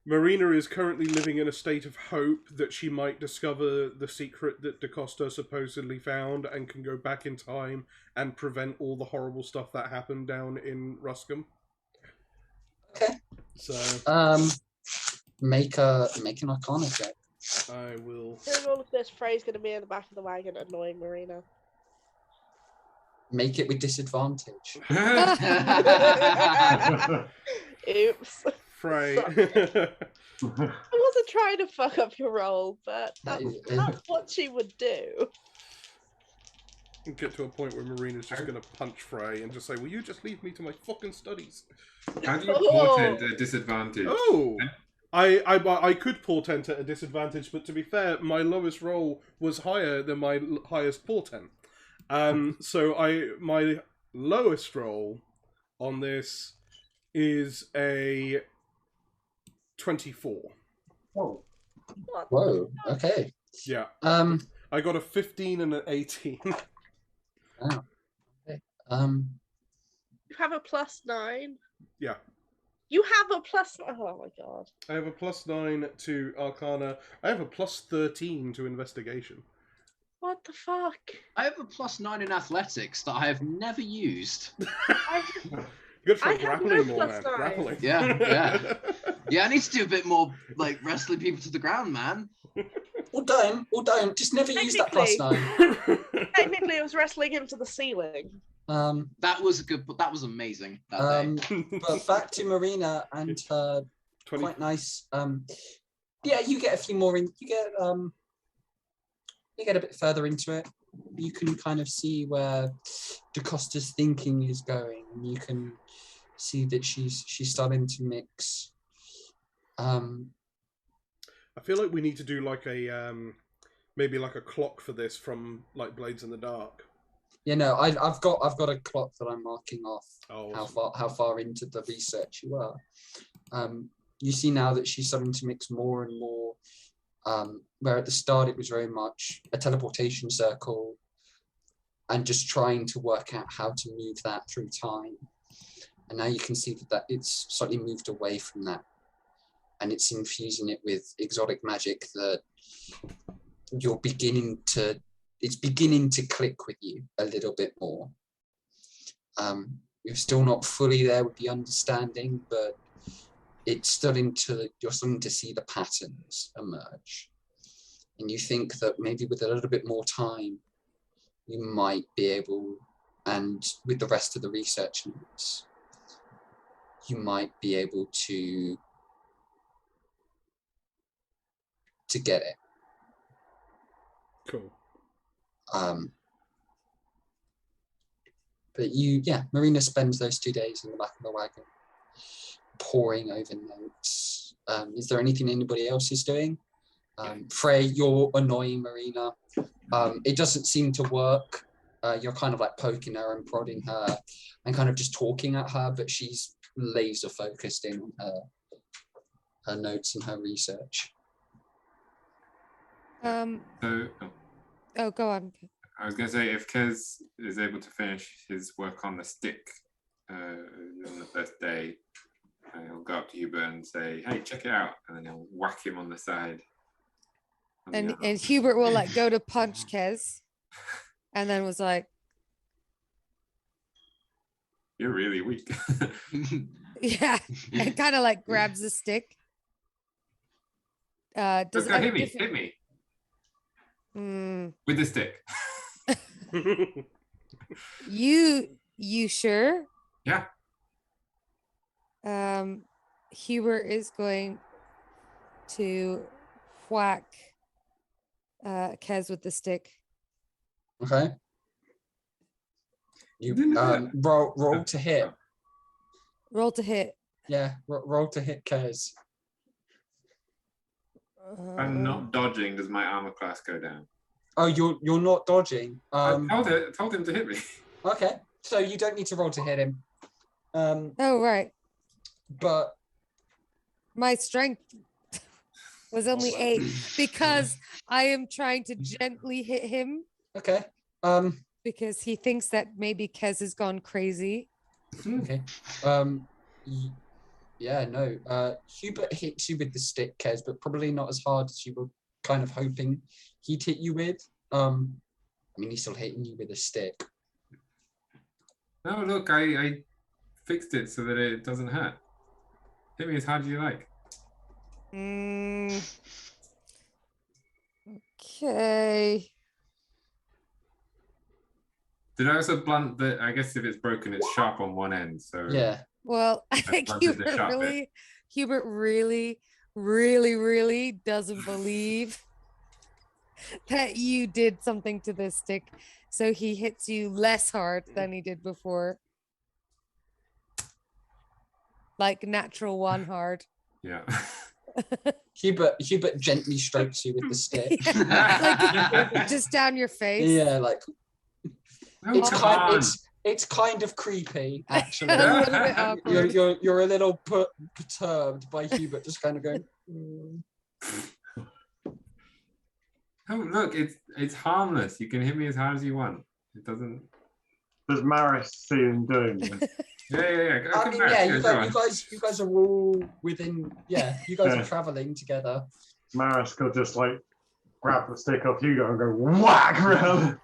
Marina is currently living in a state of hope that she might discover the secret that DaCosta supposedly found and can go back in time and prevent all the horrible stuff that happened down in Ruscombe. Okay. So make an Arcana check. I will. During all of this, Frey's going to be in the back of the wagon annoying Marina. Make it with disadvantage. Oops. Frey. I wasn't trying to fuck up your roll, but That that's what she would do. Get to a point where Marina's just going to punch Frey and just say, will you just leave me to my fucking studies? How do you portend a disadvantage? Oh! I could portent at a disadvantage, but to be fair, my lowest roll was higher than my highest portent. So my lowest roll on this is a 24. Whoa. What? Whoa. Okay. Yeah. I got a 15 and an 18. Wow. Okay. You have a +9. Yeah. You have a plus. Oh my god. I have a +9 to Arcana. I have a +13 to Investigation. What the fuck? I have a +9 in athletics that I have never used. Good for I have grappling no more, man. +9. Grappling. Yeah. Yeah, I need to do a bit more like wrestling people to the ground, man. Or don't. Just never use that +9. Technically, it was wrestling him to the ceiling. That was that was amazing. That day. But back to Marina and her 20. quite nice. Yeah, you get a few more in. You get a bit further into it. You can kind of see where DaCosta's thinking is going. You can see that she's starting to mix. I feel like we need to do like a maybe like a clock for this from like Blades in the Dark. Yeah, no, I've got a clock that I'm marking off Oh, how far into the research you are. You see now that she's starting to mix more and more. Where at the start it was very much a teleportation circle and just trying to work out how to move that through time. And now you can see that it's slightly moved away from that. And it's infusing it with exotic magic that it's beginning to click with you a little bit more. You're still not fully there with the understanding, but you're starting to see the patterns emerge. And you think that maybe with a little bit more time, you might be able, and with the rest of the research notes, you might be able to get it. cool. But Marina spends those 2 days in the back of the wagon, poring over notes. Is there anything anybody else is doing? Frey, you're annoying Marina. It doesn't seem to work. You're kind of like poking her and prodding her and kind of just talking at her, but she's laser focused in on her notes and her research. Oh, go on. I was going to say, if Kez is able to finish his work on the stick on the first day, he'll go up to Hubert and say, hey, check it out. And then he'll whack him on the side. And Hubert will like go to punch Kez and then was like, you're really weak. yeah, and kind of like grabs the stick. Does Hit me. With the stick. You sure? Yeah. Hubert is going to whack Kez with the stick. Okay. You roll to hit. Roll to hit. Yeah, roll to hit Kez. I'm not dodging. Does my armor class go down? Oh, you're not dodging. I told him to hit me. Okay, so you don't need to roll to hit him. Oh, right. But My strength was only 8 because I am trying to gently hit him okay. because he thinks that maybe Kez has gone crazy. Okay. Yeah, no. Hubert hits you with the stick, Kez, but probably not as hard as you were kind of hoping he'd hit you with. I mean, he's still hitting you with a stick. No, look, I fixed it so that it doesn't hurt. Hit me as hard as you like. Okay. Did I also blunt the? I guess if it's broken, it's sharp on one end. So Yeah. Well, I think blunted the sharp bit. Hubert really doesn't believe that you did something to this stick. So he hits you less hard than he did before. Like natural 1 hard. Yeah. Hubert gently strokes you with the stick. Like just down your face. Yeah, like Oh, it's come kind on. it's kind of creepy, actually. A little bit awkward. You're a little perturbed by Hubert just kind of going. Oh, look, it's harmless. You can hit me as hard as you want. It doesn't. Does Maris see him doing this? Yeah. Go, I come mean, back. yeah, Yeah, go on. you guys are all within. Yeah, you guys are traveling together. Maris could just like grab the stick off Hugo and go whack around.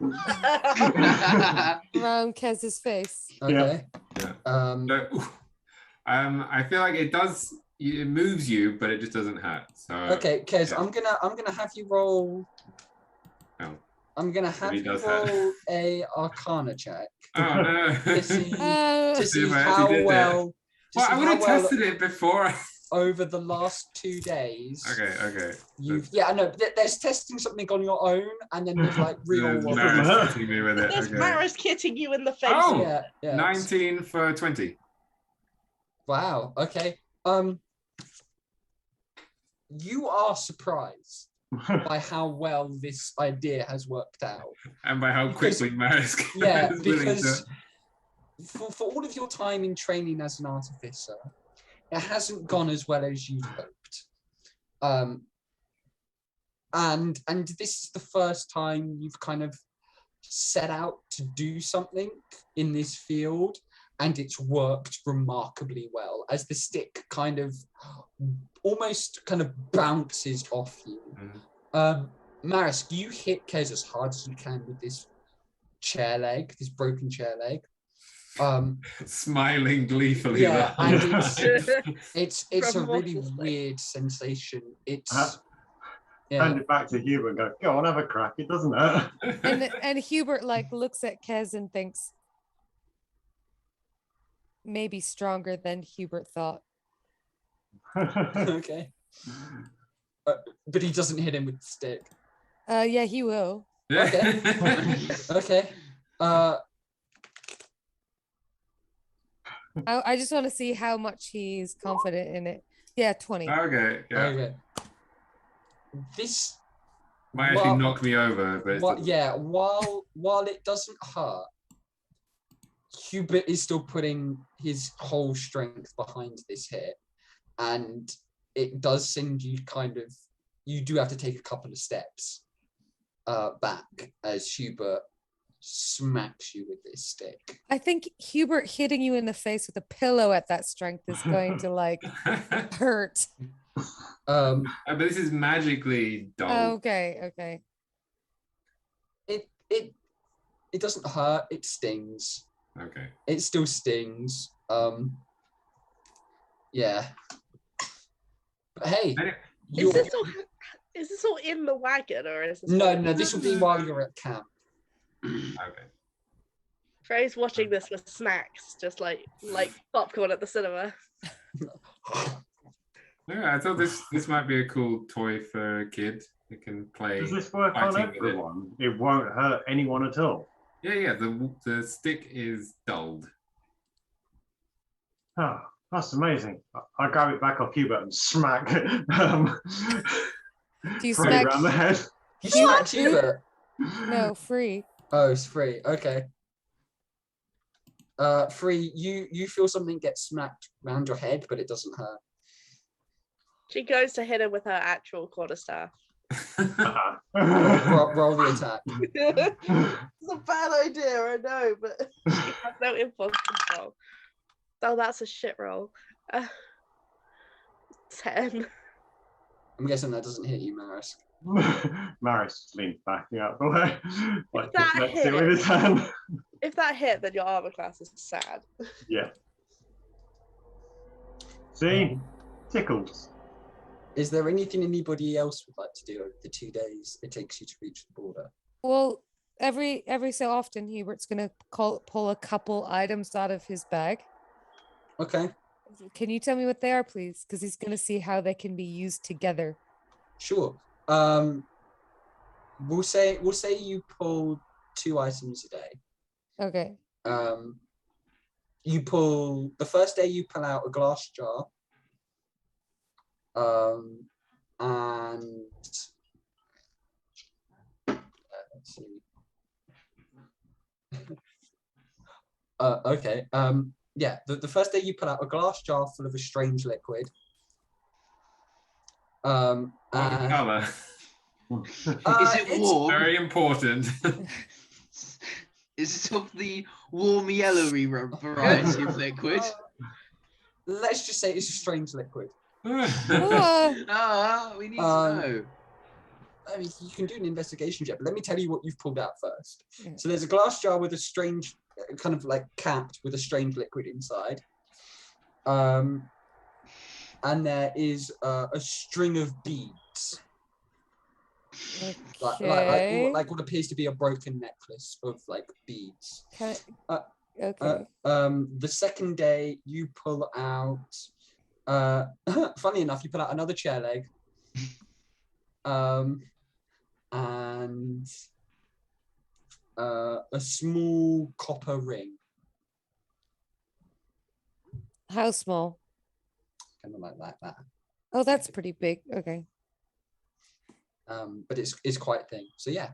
Around Kez's face. Okay. Yeah. Um. I feel like it does. It moves you, but it just doesn't hurt. So. Okay, Kez, yeah. I'm gonna have you roll. Oh. I'm gonna have It you does roll hurt. a Arcana check Oh no. to see, Oh, to See see if I how actually did that. well. to Well, see I would how have well tested it before. over the last 2 days. Okay. Yeah, I know. There's testing something on your own, and then there's like real There's ones. Maris hitting me with it. There's Okay. Maris hitting you in the face. Oh! Yeah. 19 for 20. Wow. Okay. You are surprised by how well this idea has worked out. And by how Because- quickly Maris Yeah, is willing because to. for all of your time in training as an artificer, it hasn't gone as well as you'd hoped. And this is the first time you've kind of set out to do something in this field, and it's worked remarkably well as the stick kind of almost kind of bounces off you. Maris, you hit Kez as hard as you can with this chair leg, this broken chair leg. Smiling gleefully. Yeah, the whole and time. it's a really Remorselessly. weird sensation. It's Hand yeah. it back to Hubert and go, go on, have a crack. It doesn't hurt. and Hubert like looks at Kez and thinks maybe stronger than Hubert thought. Okay. But he doesn't hit him with the stick. Yeah, he will. Okay. Okay. I just want to see how much he's confident in it. Yeah, 20. Okay, yeah. Okay. This Might actually Well- knock me over, but it's yeah, while it doesn't hurt, Hubert is still putting his whole strength behind this hit, and it does send you you do have to take a couple of steps back as Hubert smacks you with this stick. I think Hubert hitting you in the face with a pillow at that strength is going to like hurt. Um, But this is magically dull. Oh, okay. it doesn't hurt, it stings. Okay. It still stings. Yeah. But hey, Anyway, you're, Is this all in the wagon, or is this? no, this will be while you're at camp. Okay. Frey's watching this with snacks, just like popcorn at the cinema. Yeah, I thought this might be a cool toy for a kid who can play. Does this work on fighting with it. everyone? It won't hurt anyone at all. Yeah. The stick is dulled. Oh, that's amazing. I grab it back off Hubert and smack Do you Free smack? around the head. You smacked Hubert. No, free. Oh, it's free. Okay. Free, you feel something get smacked round your head, but it doesn't hurt. She goes to hit him with her actual quarterstaff. Roll the attack. It's a bad idea, I know, but she has no impulse control. Oh, that's a shit roll. 10. I'm guessing that doesn't hit you, Maris. Maris leans back out the way, like that deflects it with his hit- hand. If that hit, then your armor class is sad. Yeah. See? Tickles. Is there anything anybody else would like to do over the 2 days it takes you to reach the border? Well, every so often, Hubert's gonna pull a couple items out of his bag. Okay, Can you tell me what they are, please? Because he's gonna see how they can be used together. sure. We'll say you pull 2 items a day. Okay. You pull the first day you pull out a glass jar. And let's see. Okay. Yeah, the first day you pull out a glass jar full of a strange liquid. What And, colour? Is it it's- warm? Very important. Is it of the warm yellowy variety of liquid? Let's just say it's a strange liquid. Ah, We need to Um, know. I mean, you can do an investigation check, but let me tell you what you've pulled out first. Yeah. So there's a glass jar with a strange, kind of like capped with a strange liquid inside. And there is a string of beads, okay. like what appears to be a broken necklace of like beads. Can I- okay. The second day you pull out, funny enough, you pull out another chair leg, and a small copper ring, How small? kind of like that. Oh, that's pretty big. Okay. But it's quite thin. So yeah.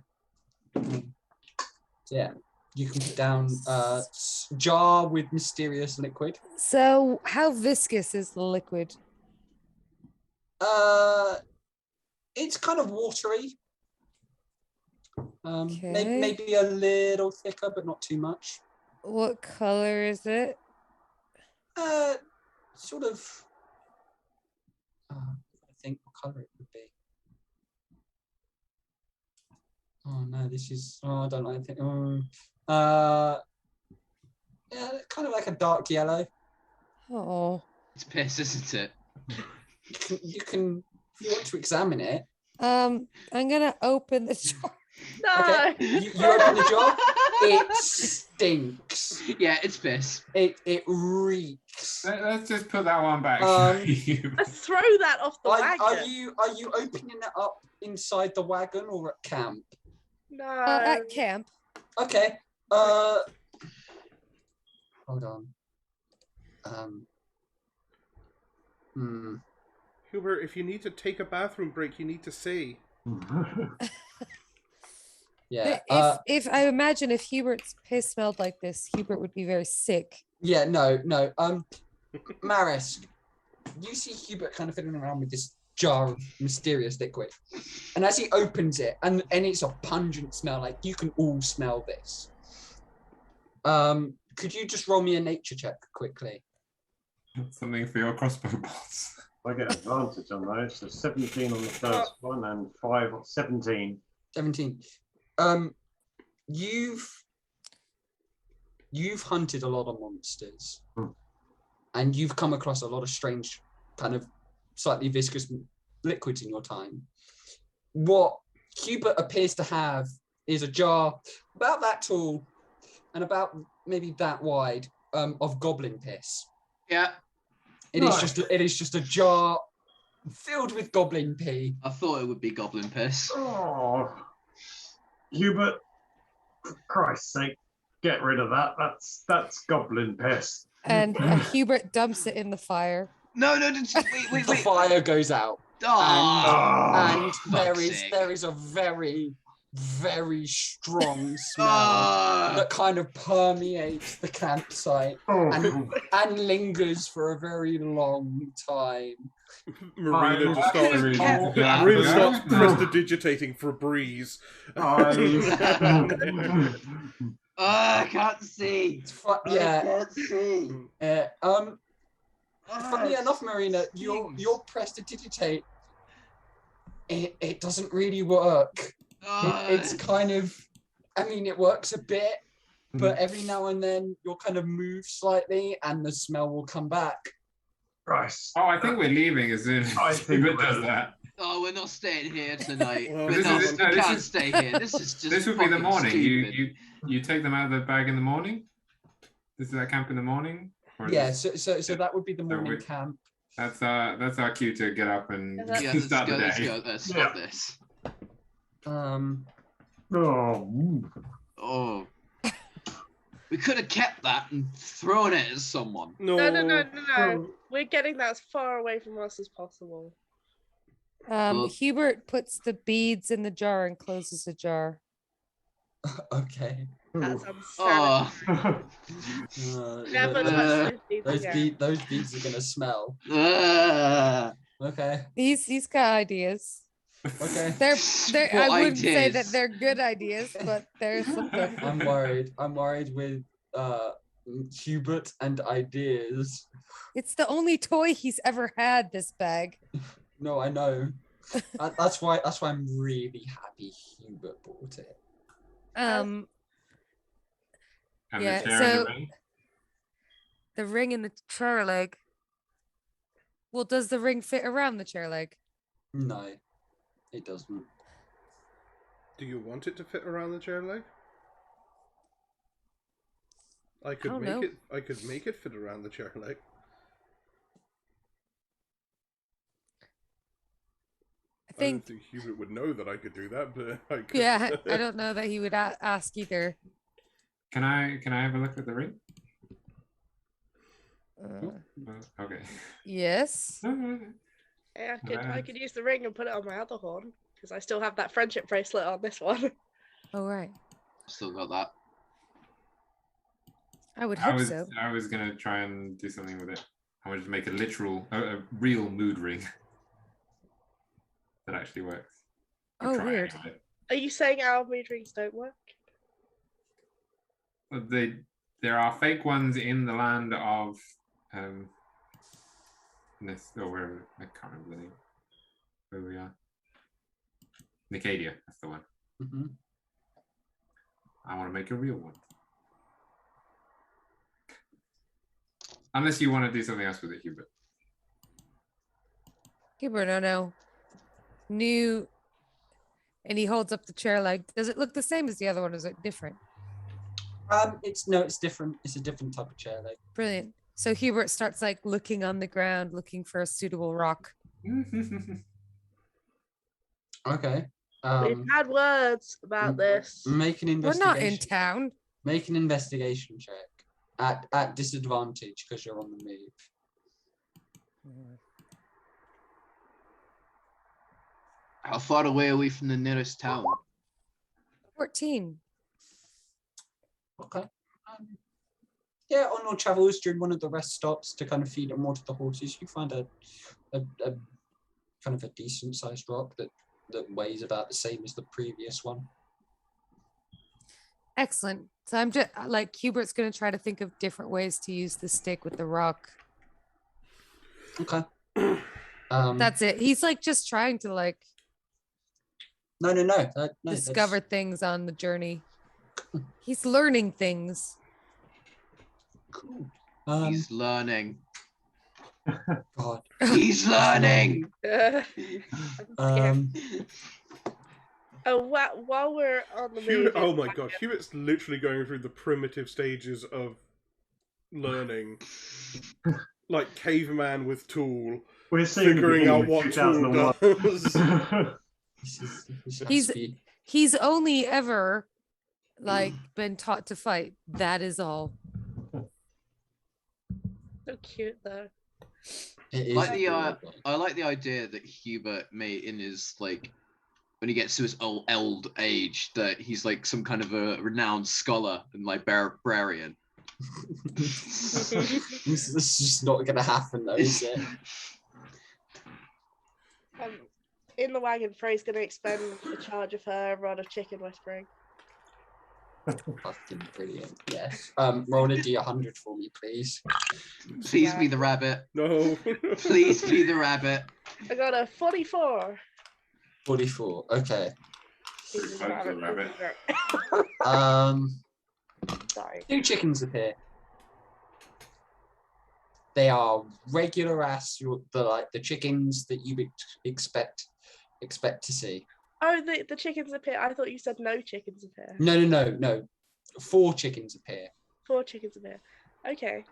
So yeah, you can put down jar with mysterious liquid. So, how viscous is the liquid? It's kind of watery. Okay. Maybe a little thicker, but not too much. What color is it? Sort of. I think what color it would be. Oh no, this is. Oh, I don't know. I think. Yeah, kind of like a dark yellow. Oh. It's piss, isn't it? You can if you want to examine it. I'm gonna open the jar. No. Okay, you open the jar. It stinks. Yeah, it's piss. It reeks. Let's just put that one back. Let's throw that off the wagon. Are you opening it up inside the wagon or at camp? No. At camp. Okay. Hold on. Hubert, if you need to take a bathroom break, you need to say. Yeah. If I imagine if Hubert's piss smelled like this, Hubert would be very sick. Yeah. No. Maris, you see Hubert kind of fiddling around with this jar of mysterious liquid, and as he opens it, and it's a pungent smell. Like you can all smell this. Could you just roll me a nature check quickly? Something for your crossbow bolts. I get advantage on those. So 17 on the first one and 5 on 17. 17. You've hunted a lot of monsters, and you've come across a lot of strange, kind of slightly viscous liquids in your time. What Hubert appears to have is a jar about that tall and about maybe that wide of goblin piss. Yeah, It is just a jar filled with goblin pee. I thought it would be goblin piss. Oh, Hubert, for Christ's sake, get rid of that. That's goblin piss. And Hubert dumps it in the fire. No, wait. The wait. fire goes out, Oh, and fuck's sake. there is a very very strong smell Ah! that kind of permeates the campsite and lingers for a very long time. Marina just I- starts. I- Marina I- starts prestidigitating for a breeze. I can't see. Yeah. can't see. Funny enough, Marina, your prestidigitate, it doesn't really work. It's kind of, I mean, it works a bit, but every now and then you'll kind of move slightly and the smell will come back. Christ. Oh, I think we're leaving as soon I as think Hubert we're- does that. Oh, we're not staying here tonight. Well, we this is- no, this can't is- stay here. This is just This would be the fucking morning. stupid. You take them out of the bag in the morning. This is our camp in the morning. Or is Yeah, this- so that would be the morning we- camp. that's our cue to get up and Yeah, let's start go. the Let's day. go. Let's stop this. Oh. Oh. We could have kept that and thrown it at someone. No. No. We're getting that as far away from us as possible. Well- Hubert puts the beads in the jar and closes the jar. Okay. That's Oh. Never those, touch those beads again. those beads are gonna smell. Ah. Okay. He's got ideas. Okay. They're I What wouldn't say that ideas? they're good ideas, but there's something. I'm worried with Hubert and ideas. It's the only toy he's ever had, this bag. No, I know. That's why I'm really happy Hubert bought it. And Yeah, the chair so- and the ring. The ring and the chair leg. Well, does the ring fit around the chair leg? No, it doesn't. Do you want it to fit around the chair leg? I could don't make know. it. I could make it fit around the chair leg. I I don't think. think Hubert would know that I could do that, but I could. Yeah, I don't know that he would ask either. Can I have a look at the ring? Okay. Yes. Yeah, I could use the ring and put it on my other horn because I still have that friendship bracelet on this one. Oh right. Still got that. I would I hope was so. I was gonna try and do something with it. I wanted to make a real mood ring that actually works. I'll Oh, try weird. anyway. Are you saying our mood rings don't work? But there are fake ones in the land of this or wherever, I can't remember the name. Where we are. Nicadia, that's the one. Mm-hmm. I want to make a real one. Unless you want to do something else with it, Hubert. Hubert, no. New. And he holds up the chair leg. Does it look the same as the other one? Or is it different? It's different. It's a different type of chair leg. Brilliant. So Hubert starts like looking on the ground, looking for a suitable rock. Okay. We've had words about this. Make an We're investigation. not in town. Make an investigation check at disadvantage because you're on the move. How far away are we from the nearest town? 14. Okay. Yeah, on your travels during one of the rest stops to kind of feed more to the horses, you find a kind of a decent sized rock that weighs about the same as the previous one. Excellent. So I'm just like Hubert's going to try to think of different ways to use the stick with the rock. Okay. That's it. He's like just trying to like No. discover things on the journey. He's learning things. Cool. He's learning. God. He's learning. While we're on the move, Hubert, oh my god, Hubert's literally going through the primitive stages of learning. Like caveman with tool, We're seeing figuring the out beginning what of tool does. 2001. He's only ever like been taught to fight. That is all. so cute though. It is Like the adorable. I like the idea that Hubert may in his like when he gets to his old age that he's like some kind of a renowned scholar and librarian. This is just not going to happen, though, is it? In the wagon, Frey's going to expend a charge of her rod of chicken whispering. Fucking brilliant. Yes. Roll a d100 for me, please. Please be the rabbit. No. Please be the rabbit. I got a 44. 44. Okay. Jesus, Hope the rabbit. Sorry. 2 chickens appear. They are regular ass, the chickens that you would expect to see. Oh, the chickens appear. I thought you said no chickens appear. No. 4 chickens appear. 4 chickens appear. Okay.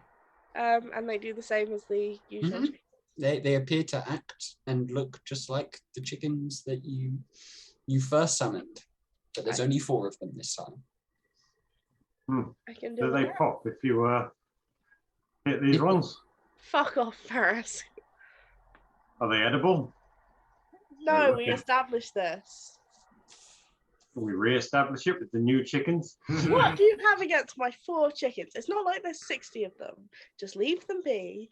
And they do the same as the usual chickens. They appear to act and look just like the chickens that you first summoned. But there's only 4 of them this time. I can do Do they that. pop if you hit these ones? Fuck off, Ferris. Are they edible? No, we Okay. established this. Can we re-establish it with the new chickens? What do you have against my 4 chickens? It's not like there's 60 of them. Just leave them be.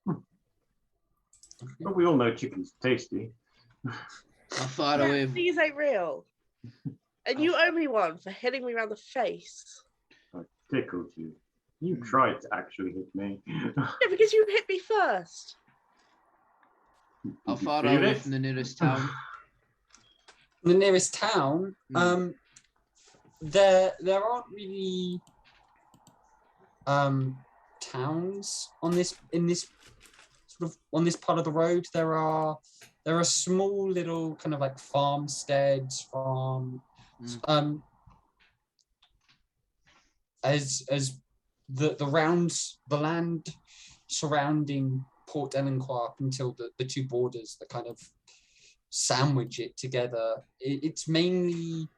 But we all know chicken's tasty. I thought Yeah, I these ain't real. And you owe me one for hitting me around the face. I tickled you. You tried to actually hit me. Yeah, because you hit me first. How Did you far feel are we it? from the nearest town? The nearest town, there aren't really towns on this on this part of the road. There are small little kind of like farmsteads, as the land surrounding Port Delinquar up until the 2 borders that kind of sandwich it together. It's mainly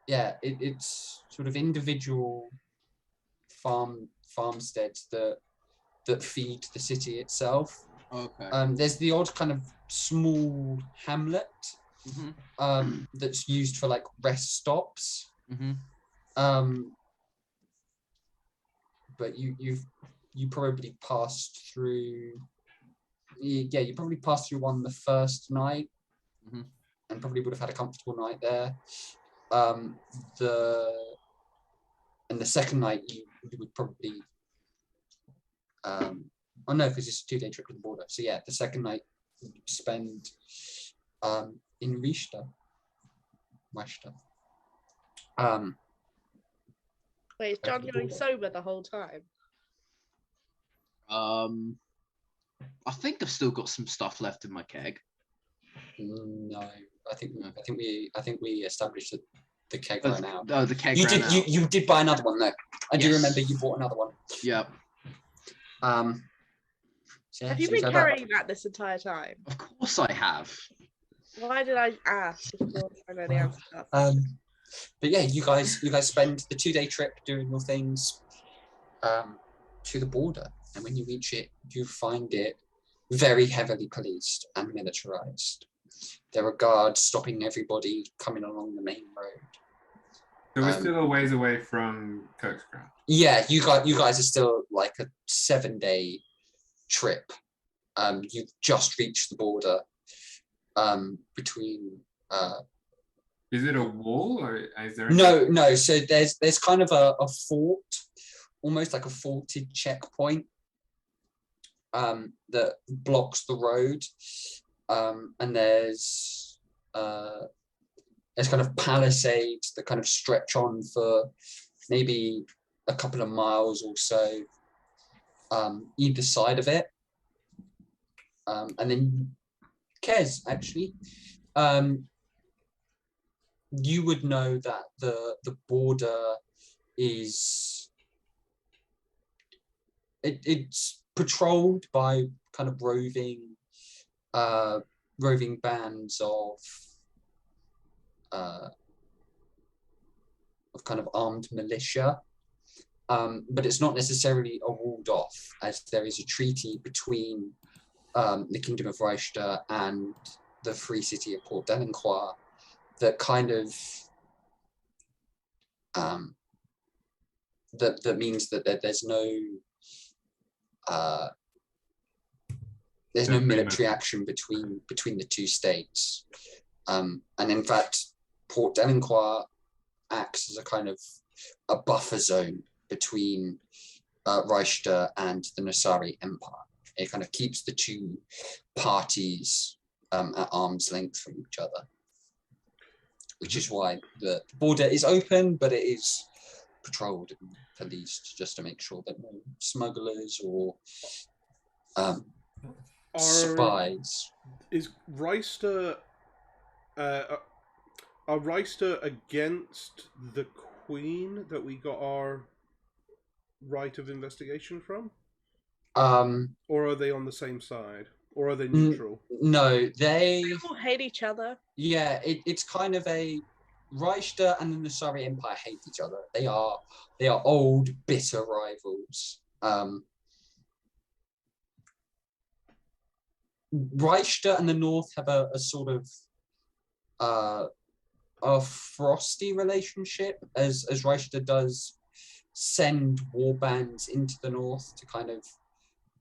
it's sort of individual farmsteads that feed the city itself. Okay. There's the odd kind of small hamlet that's used for like rest stops. But you probably passed through. Yeah, you probably passed through one the first night, and probably would have had a comfortable night there. The second night you would probably. Oh no, because it's a 2-day trip to the border. So yeah, the second night you spend in Rishta. Wait, is John going sober the whole time? I think I've still got some stuff left in my keg. No, I think we established that the keg ran out. Oh, the keg You ran did out. you did buy another one though. I do Yes. remember you bought another one. Yep. So yeah, Have you so been that- carrying that this entire time? Of course I have. Why did I ask? Of course, I know the answer to that. But yeah, you guys spend the 2-day trip doing your things to the border, and when you reach it, you find it very heavily policed and militarized. There are guards stopping everybody coming along the main road. So we're still a ways away from Kerksground. Yeah, you guys are still like a 7-day trip. You've just reached the border between. Is it a wall or is there? No. So there's kind of a fort, almost like a forted checkpoint that blocks the road, and there's kind of palisades that kind of stretch on for maybe a couple of miles or so either side of it, and then Kez actually. You would know that the border is it's patrolled by kind of roving bands of kind of armed militia, but it's not necessarily a walled off, as there is a treaty between the Kingdom of Reichster and the free city of Port Delinquar that kind of that means that there's no military action between the two states, and in fact, Port Delinquar acts as a kind of a buffer zone between Reichster and the Nasari Empire. It kind of keeps the two parties at arm's length from each other, which is why the border is open, but it is patrolled and policed just to make sure that no smugglers or spies. Is Reichster are Reichster against the Queen that we got our right of investigation from? Or are they on the same side? Or are they neutral? No, they all hate each other. Yeah, it's kind of a Reichster and the Nasari Empire hate each other. They are old, bitter rivals. Reichster and the North have a sort of a frosty relationship, as Reichster does send war bands into the North to kind of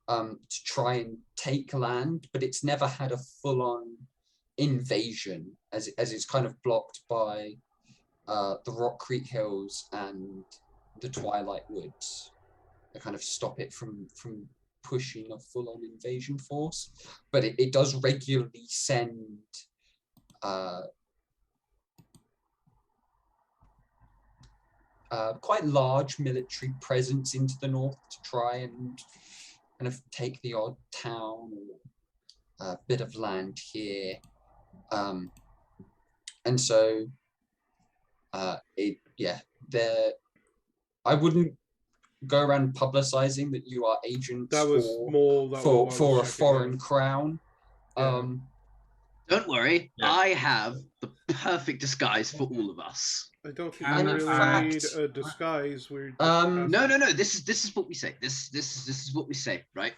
to try and take land, but it's never had a full-on invasion, as it's kind of blocked by the Rock Creek Hills and the Twilight Woods. They kind of stop it from pushing a full-on invasion force, but it does regularly send quite large military presence into the North to try and kind of take the odd town or a bit of land here. And so I wouldn't go around publicizing that you are agents for a foreign crown. Yeah. Don't worry, Yeah. I have the perfect disguise for all of us. I don't think And we in really fact- need a disguise. We're No. This is what we say. This is what we say, right?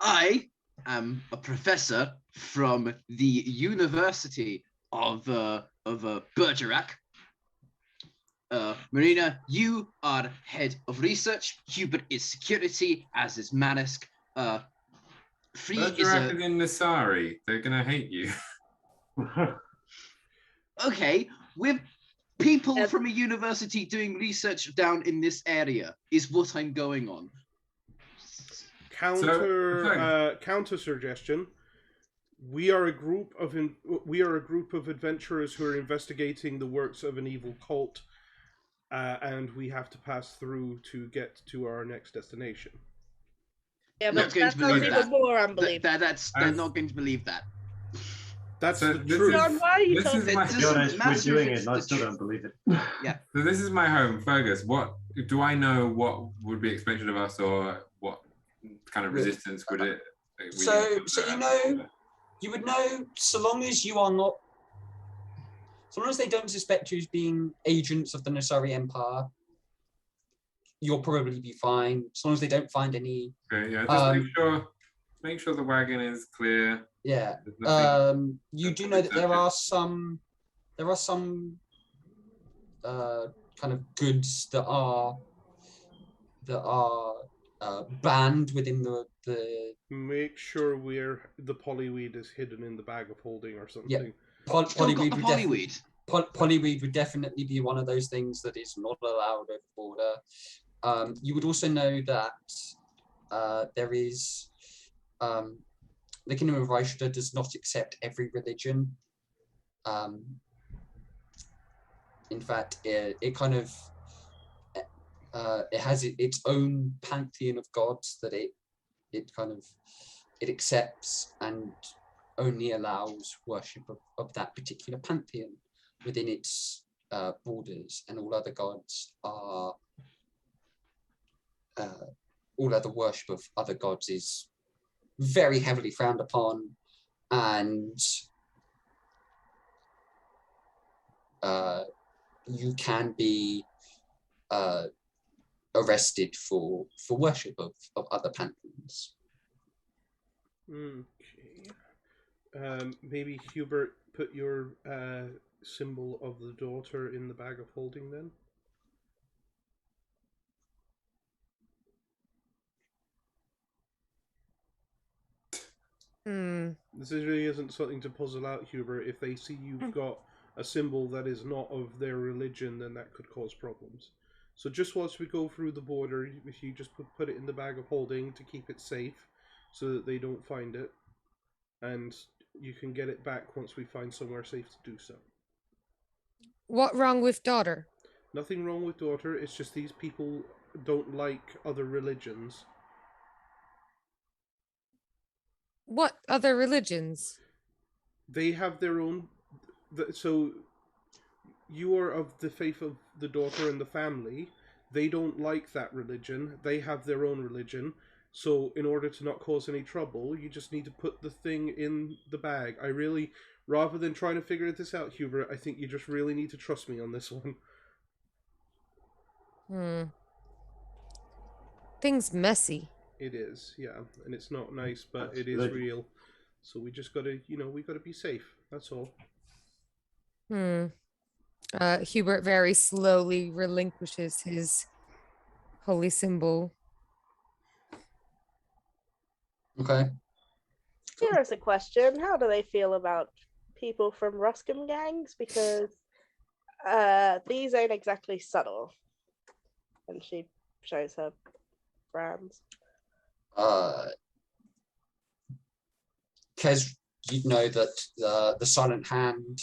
I am a professor from the University of Bergerac. Marina, you are head of research. Hubert is security, as is Manisk. Free is Bergerac is in Nasari. They're gonna hate you. okay. We're people from a university doing research down in this area. Is what I'm going on. Counter suggestion. We are a group of adventurers who are investigating the works of an evil cult, and we have to pass through to get to our next destination. Yeah, Not but going that to believe sounds that. even more unbelievable. They're not going to believe that. That's So the this truth. John, why are you This is talking? my- To be honest, we're matter doing if it, it's and I the still truth. don't believe it. So this is my home, Fergus. What do I know? What would be expected of us, or what kind of resistance would it? So you would know, so long as they don't suspect you as being agents of the Nasari Empire, you'll probably be fine. As long as they don't find any. Okay, yeah, just make sure the wagon is clear. Yeah. There's nothing- You do know that there are some kind of goods that are banned within the. Make sure the polyweed is hidden in the bag of holding or something. Yeah. Still got the polyweed. Polyweed would definitely be one of those things that is not allowed over border. You would also know that there is the Kingdom of Reichster does not accept every religion. In fact, it kind of it has its own pantheon of gods that it accepts and only allows worship of that particular pantheon within its borders, and all other gods are all other worship of other gods is very heavily frowned upon, and you can be arrested for worship of other pantheons. Okay. Maybe Hubert, put your symbol of the daughter in the bag of holding then. This really isn't something to puzzle out, Hubert. If they see you've got a symbol that is not of their religion, then that could cause problems. So just once we go through the border, if you just put it in the bag of holding to keep it safe, so that they don't find it, and you can get it back once we find somewhere safe to do so. What wrong with daughter? Nothing wrong with daughter, it's just these people don't like other religions. What other religions? They have their own... So, you are of the faith of the daughter and the family. They don't like that religion. They have their own religion. So, in order to not cause any trouble, you just need to put the thing in the bag. I really... Rather than trying to figure this out, Hubert, I think you just really need to trust me on this one. Thing's messy. It is, yeah. And it's not nice, but That's it is good. real. So we just gotta, we gotta be safe. That's all. Hubert very slowly relinquishes his holy symbol. Okay. Here is a question. How do they feel about people from Ruscum gangs? Because these ain't exactly subtle. And she shows her brands. Kez, you know that the Silent Hand,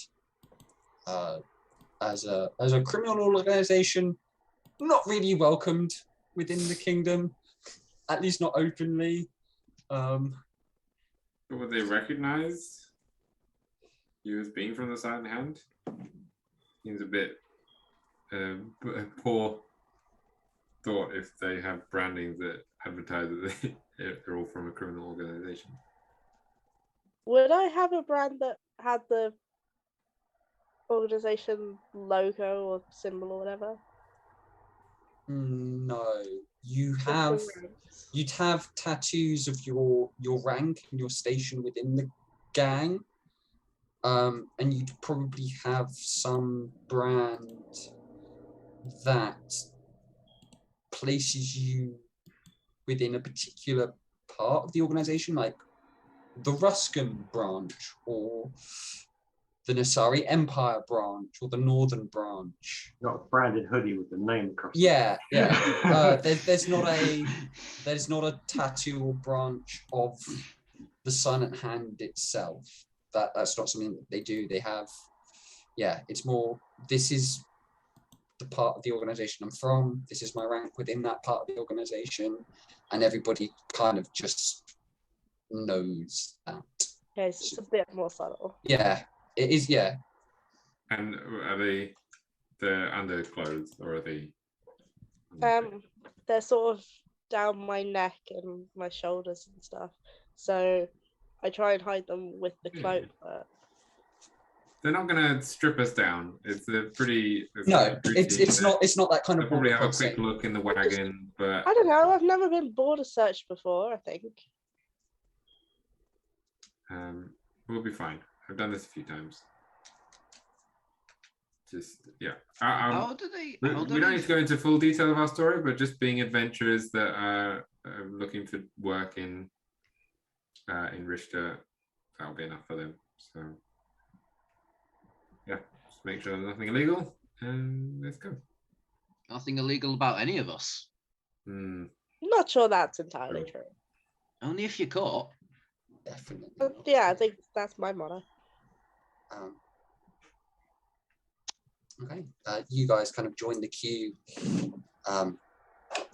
as a criminal organization, not really welcomed within the kingdom, at least not openly. Would they recognize you as being from the Silent Hand? Seems a bit a poor thought if they have branding that advertise that they're all from a criminal organization. Would I have a brand that had the organization logo or symbol or whatever? No, you'd have tattoos of your rank and your station within the gang, and you'd probably have some brand that places you within a particular part of the organization, like the Ruscum branch or the Nasari Empire branch or the Northern branch. Not a branded hoodie with the name across. Yeah. There's not a tattoo or branch of the Silent Hand itself. That's not something that they do. They have, it's more, this is the part of the organization I'm from. This is my rank within that part of the organization, and everybody kind of just knows that. Okay, so it's a bit more subtle. Yeah, it is. Yeah. And are they the underclothes, or are they? They're sort of down my neck and my shoulders and stuff. So I try and hide them with the cloak, but They're not gonna strip us down. It's a pretty. No, it's not that kind They'll of. probably have a quick look in the wagon, but I don't know. I've never been border searched before, I think. we'll be fine. I've done this a few times. Just How do they? we don't need to go into full detail of our story, but just being adventurers that are looking for work in Richter, that'll be enough for them. So yeah, just make sure there's nothing illegal, and let's go. Nothing illegal about any of us. I'm not sure that's entirely true. Only if you're caught. Definitely. But yeah, I think that's my motto. Okay, you guys kind of join the queue.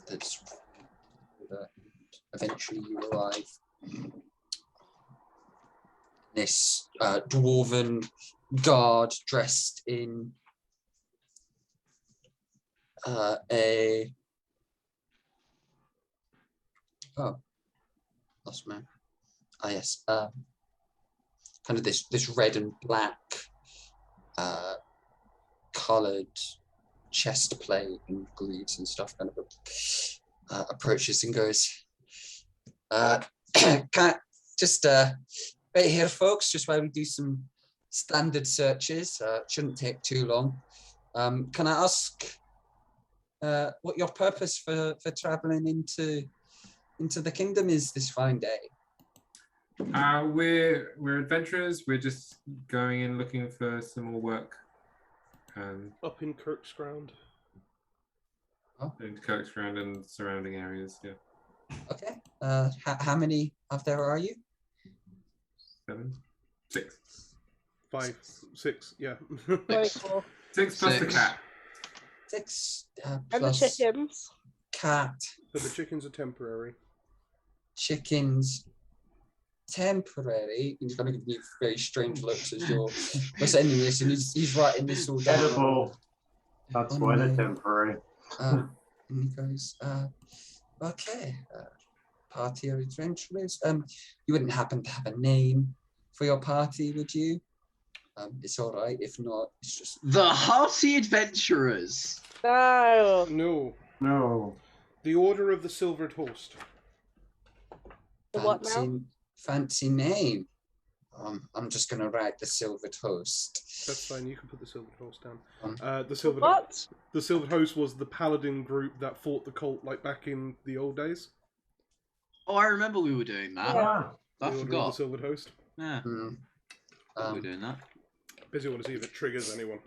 That's eventually you arrive. This dwarven guard dressed in lost man. Yes, kind of this red and black coloured chest plate and greaves and stuff kind of approaches and goes, can Just right here, folks. Just while we do some standard searches, shouldn't take too long. Can I ask what your purpose for traveling into the kingdom is this fine day? We're adventurers. We're just going in looking for some more work. Up in Kerksground. In Kerksground and surrounding areas. Yeah. Okay. How many of there are you? 7, 6. 5, 6, yeah. Very cool. 6 plus the 6. cat. 6 And the plus chickens. cat, But the chickens are temporary. chickens, temporary. He's going to give you very strange looks as you're sending this, and he's writing this all down. Edible. That's Oh, why they're no. temporary. And he goes, okay, party of adventurers. You wouldn't happen to have a name for your party, would you? It's all right. If not, it's just The Hearty Adventurers. No. No. No. The Order of the Silvered Host. The what now? fancy name. I'm just gonna write the Silver Toast. That's fine, you can put the Silvered Host down. Um, The Silvered What? The Silvered Host was the paladin group that fought the cult like back in the old days. Oh, I remember we were doing that. Ah, The I Order of the forgot. Silvered Host. Yeah, hmm, we were doing that. Busy want to see if it triggers anyone.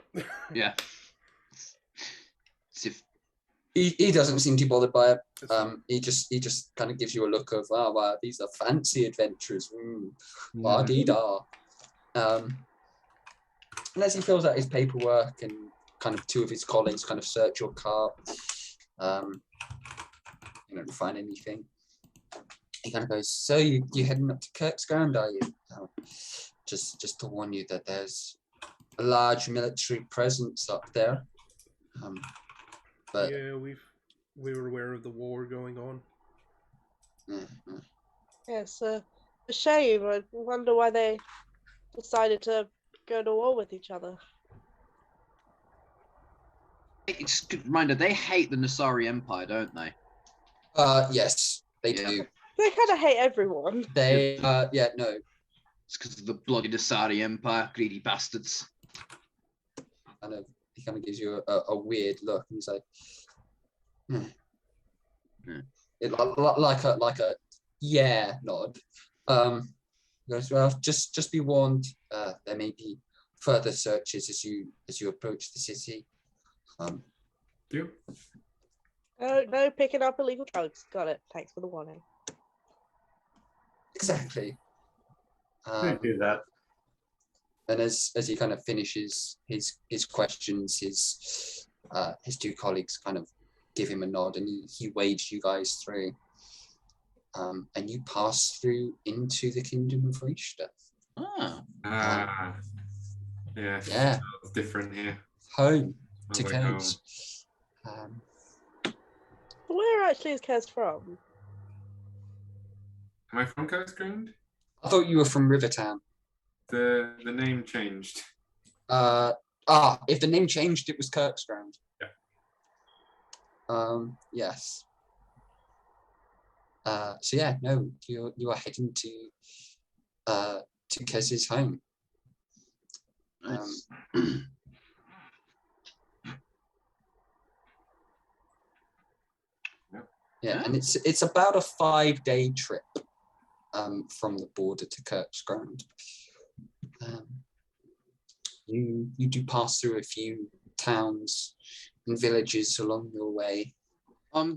Yeah. See if he doesn't seem too bothered by it. It's fine. He just kind of gives you a look of, oh wow, these are fancy adventures. La dee da. And as he fills out his paperwork and kind of 2 of his colleagues kind of search your car, you don't find anything. He kind of goes, so you heading up to Kerksground, are you? Just to warn you that there's a large military presence up there. But Yeah, we were aware of the war going on. Yes, a shame. I wonder why they decided to go to war with each other. it's good reminder. They hate the Nasari Empire, don't they? yes, they Yeah. do. They kind of hate everyone. They yeah, no. It's because of the bloody Nasari Empire, greedy bastards. He kind of gives you a weird look, and he's like, like a yeah nod. He goes, well, just be warned. There may be further searches as you approach the city. You? No picking up illegal drugs. Got it. Thanks for the warning. Exactly. they do that. And as he kind of finishes his questions, his 2 colleagues kind of give him a nod, and he wades you guys through. And you pass through into the kingdom of Richter. Ah, Yeah. Yeah. It's different here. Home to Sounds like home. Kez. Where actually is Kez from? Am I from Kerksground? I thought you were from Rivertown. The name changed. If the name changed, it was Kerksground. Yeah. Yes. So yeah, no, you are heading to Kez's home. nice. Yeah, and it's about a 5-day trip from the border to Kerksground. You do pass through a few towns and villages along your way.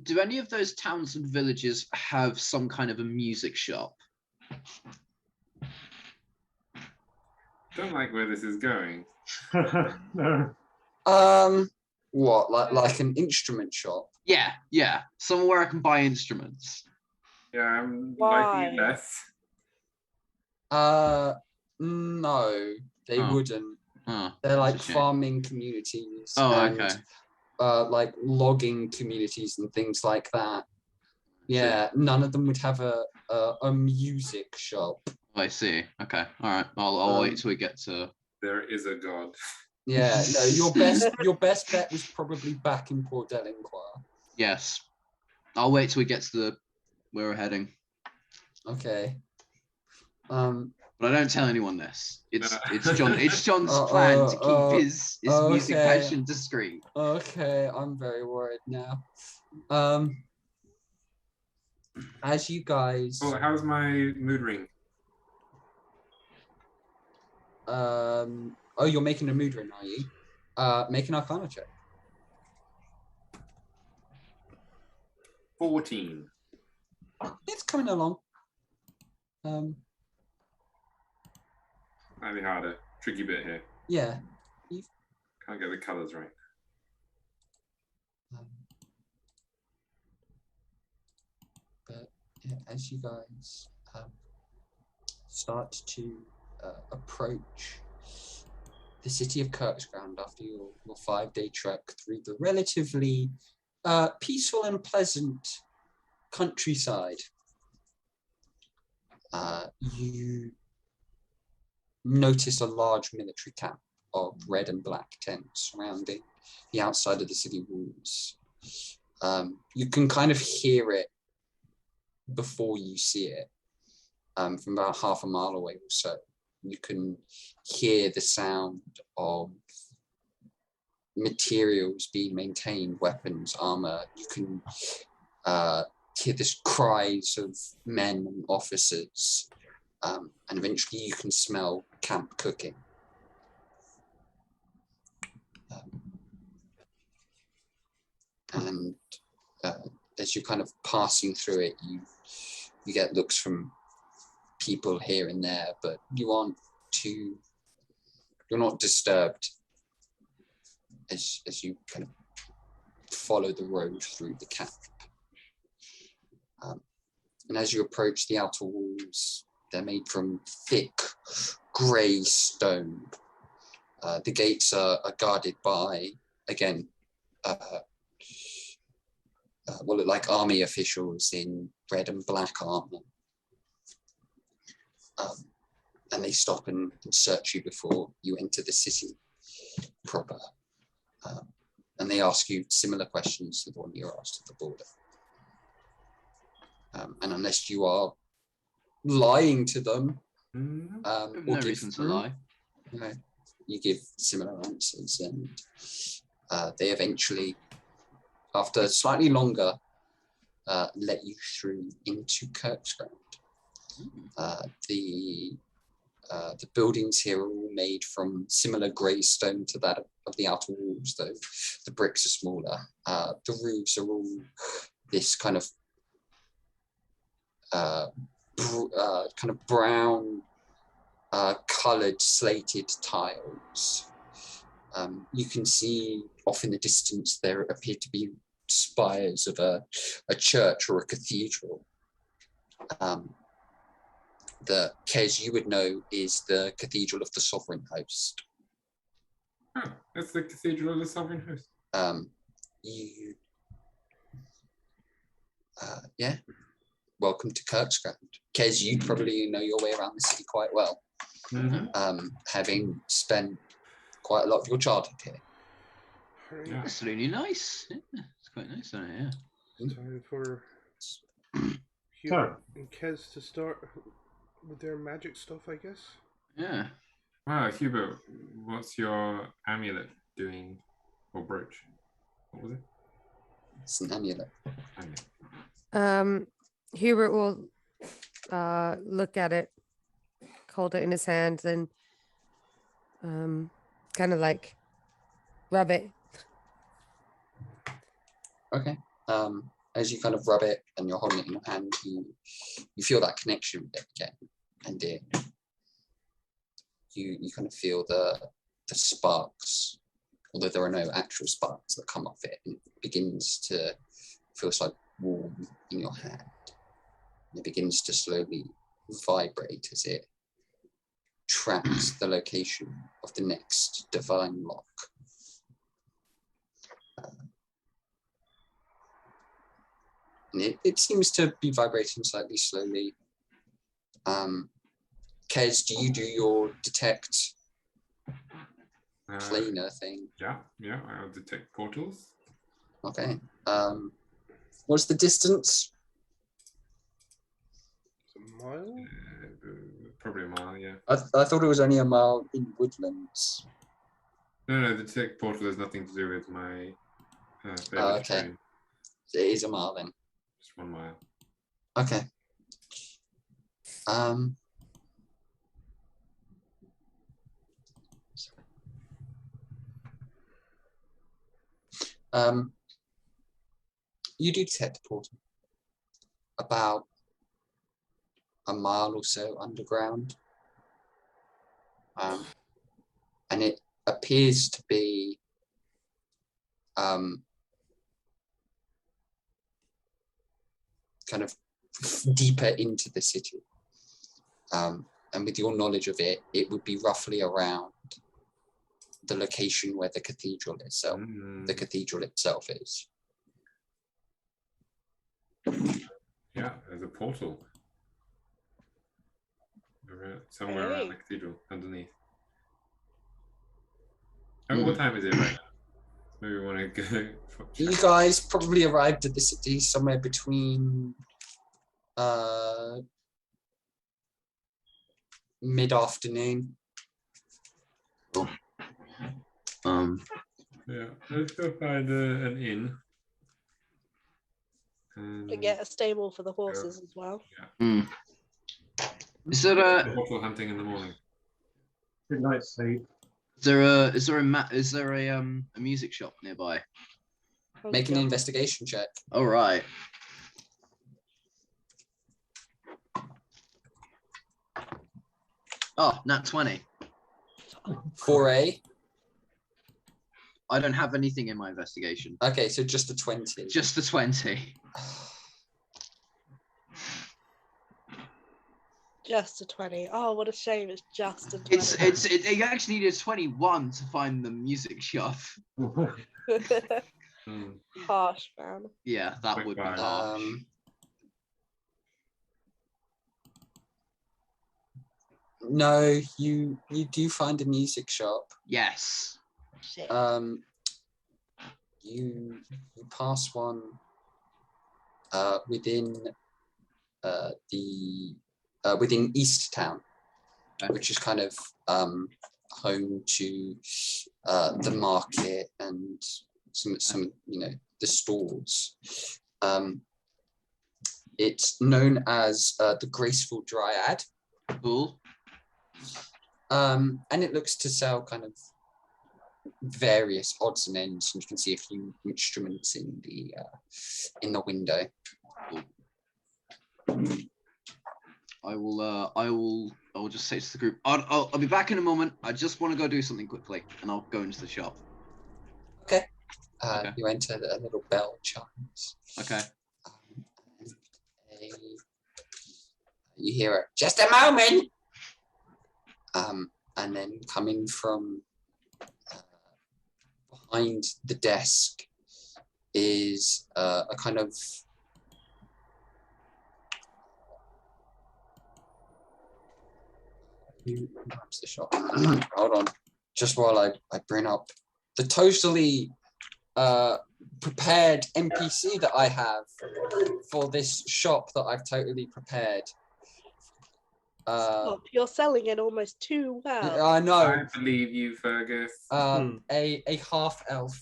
Do any of those towns and villages have some kind of a music shop? Don't like where this is going. No. What, like an instrument shop? Yeah. Somewhere I can buy instruments. Yeah, I'm Why? liking less. No, they Oh. wouldn't. Oh, They're like that's a shame. farming communities. Oh, and, okay. like logging communities and things like that. Yeah, none of them would have a music shop. I see. Okay. All right. I'll wait till we get to. There is a god. Yeah, no, your best bet was probably back in Port Delinquar. Yes. I'll wait till we get to where we're heading. Okay. But I don't tell anyone this. It's John's Oh, plan to keep oh, his music okay. passion discreet. Okay, I'm very worried now. As you guys, Oh, how's my mood ring? oh, you're making a mood ring, are you? Make an Arcana check. 14. It's coming along. Might be harder. Tricky bit here. Yeah. Can't get the colours right. But yeah, as you guys start to approach the city of Kerksground after your 5-day trek through the relatively peaceful and pleasant countryside, you notice a large military camp of red and black tents surrounding the outside of the city walls. You can kind of hear it before you see it, from about half a mile away or so. You can hear the sound of materials being maintained, weapons, armor. You can hear the cries of men and officers, and eventually you can smell camp cooking. And as you're kind of passing through it, you get looks from people here and there, but you're not disturbed as you kind of follow the road through the camp. And as you approach the outer walls, they're made from thick grey stone. The gates are guarded by, again, what look like army officials in red and black armor. And they stop and search you before you enter the city proper. And they ask you similar questions to the one you're asked at the border. And unless you are lying to them, or No reason to lie. You give similar answers, and they eventually, after slightly longer, let you through into Kerksground. The buildings here are all made from similar grey stone to that of the outer walls, though the bricks are smaller. The roofs are all this kind of brown coloured slated tiles. You can see off in the distance there appear to be spires of a church or a cathedral. The Kez you would know is the Cathedral of the Sovereign Host. Oh, that's the Cathedral of the Sovereign Host. Yeah. Welcome to Kerksground. Kez, you probably know your way around the city quite well, having spent quite a lot of your childhood here. Yeah. It's really nice. Yeah, it's quite nice down here. Time for Hubert and Kez to start with their magic stuff, I guess. Yeah. Wow, Hubert, what's your amulet doing, or brooch? What was it? It's an amulet. Hubert will look at it, hold it in his hand, and kind of like rub it. Okay. As you kind of rub it and you're holding it in your hand, you feel that connection with it again, and you kind of feel the sparks, although there are no actual sparks that come off it, and it begins to feel like warm in your hand. And it begins to slowly vibrate as it tracks the location of the next divine lock. And it seems to be vibrating slightly slowly. Kez, do you do your detect planar thing? Yeah, I'll detect portals. Okay. What's the distance? It's a mile? probably a mile. Yeah. I thought it was only a mile in woodlands. No, the detect portal has nothing to do with my favorite okay. train. So it is a mile then. Just 1 mile. Okay. You do detect the portal about a mile or so underground, and it appears to be kind of deeper into the city. And with your knowledge of it, it would be roughly around the location where the cathedral itself, the cathedral itself is. Yeah, there's a portal. Somewhere around the cathedral, underneath. What time is it right now? Maybe we want to go. You guys probably arrived at the city somewhere between mid-afternoon. Yeah, let's go find an inn. To get a stable for the horses as well. Yeah. Is there a bottle hunting in the morning? Good night's sleep. is there a music shop nearby? Make an investigation check. All right. Oh, nat 20. 4A. I don't have anything in my investigation. Okay, so just a 20. Just a 20. Just a 20. Oh, what a shame! It's just a 20. You actually need a 21 to find the music shop. Harsh, man. Yeah, that would be harsh. No, you do find a music shop. Yes. Shit. You pass one within within East Town, which is kind of home to the market and some the stores. It's known as the Graceful Triad. Cool. And it looks to sell kind of various odds and ends, and you can see a few instruments in the window. I will just say to the group, I'll be back in a moment. I just want to go do something quickly, and I'll go into the shop. Okay. Okay. You enter, a little bell chimes. Okay. You hear it, just a moment. And then coming from behind the desk is a kind of who runs the shop? Hold on, just while I bring up the totally prepared NPC that I have for this shop that I've totally prepared. Stop, you're selling it almost too well. I know. I believe you, Feargus. A half elf.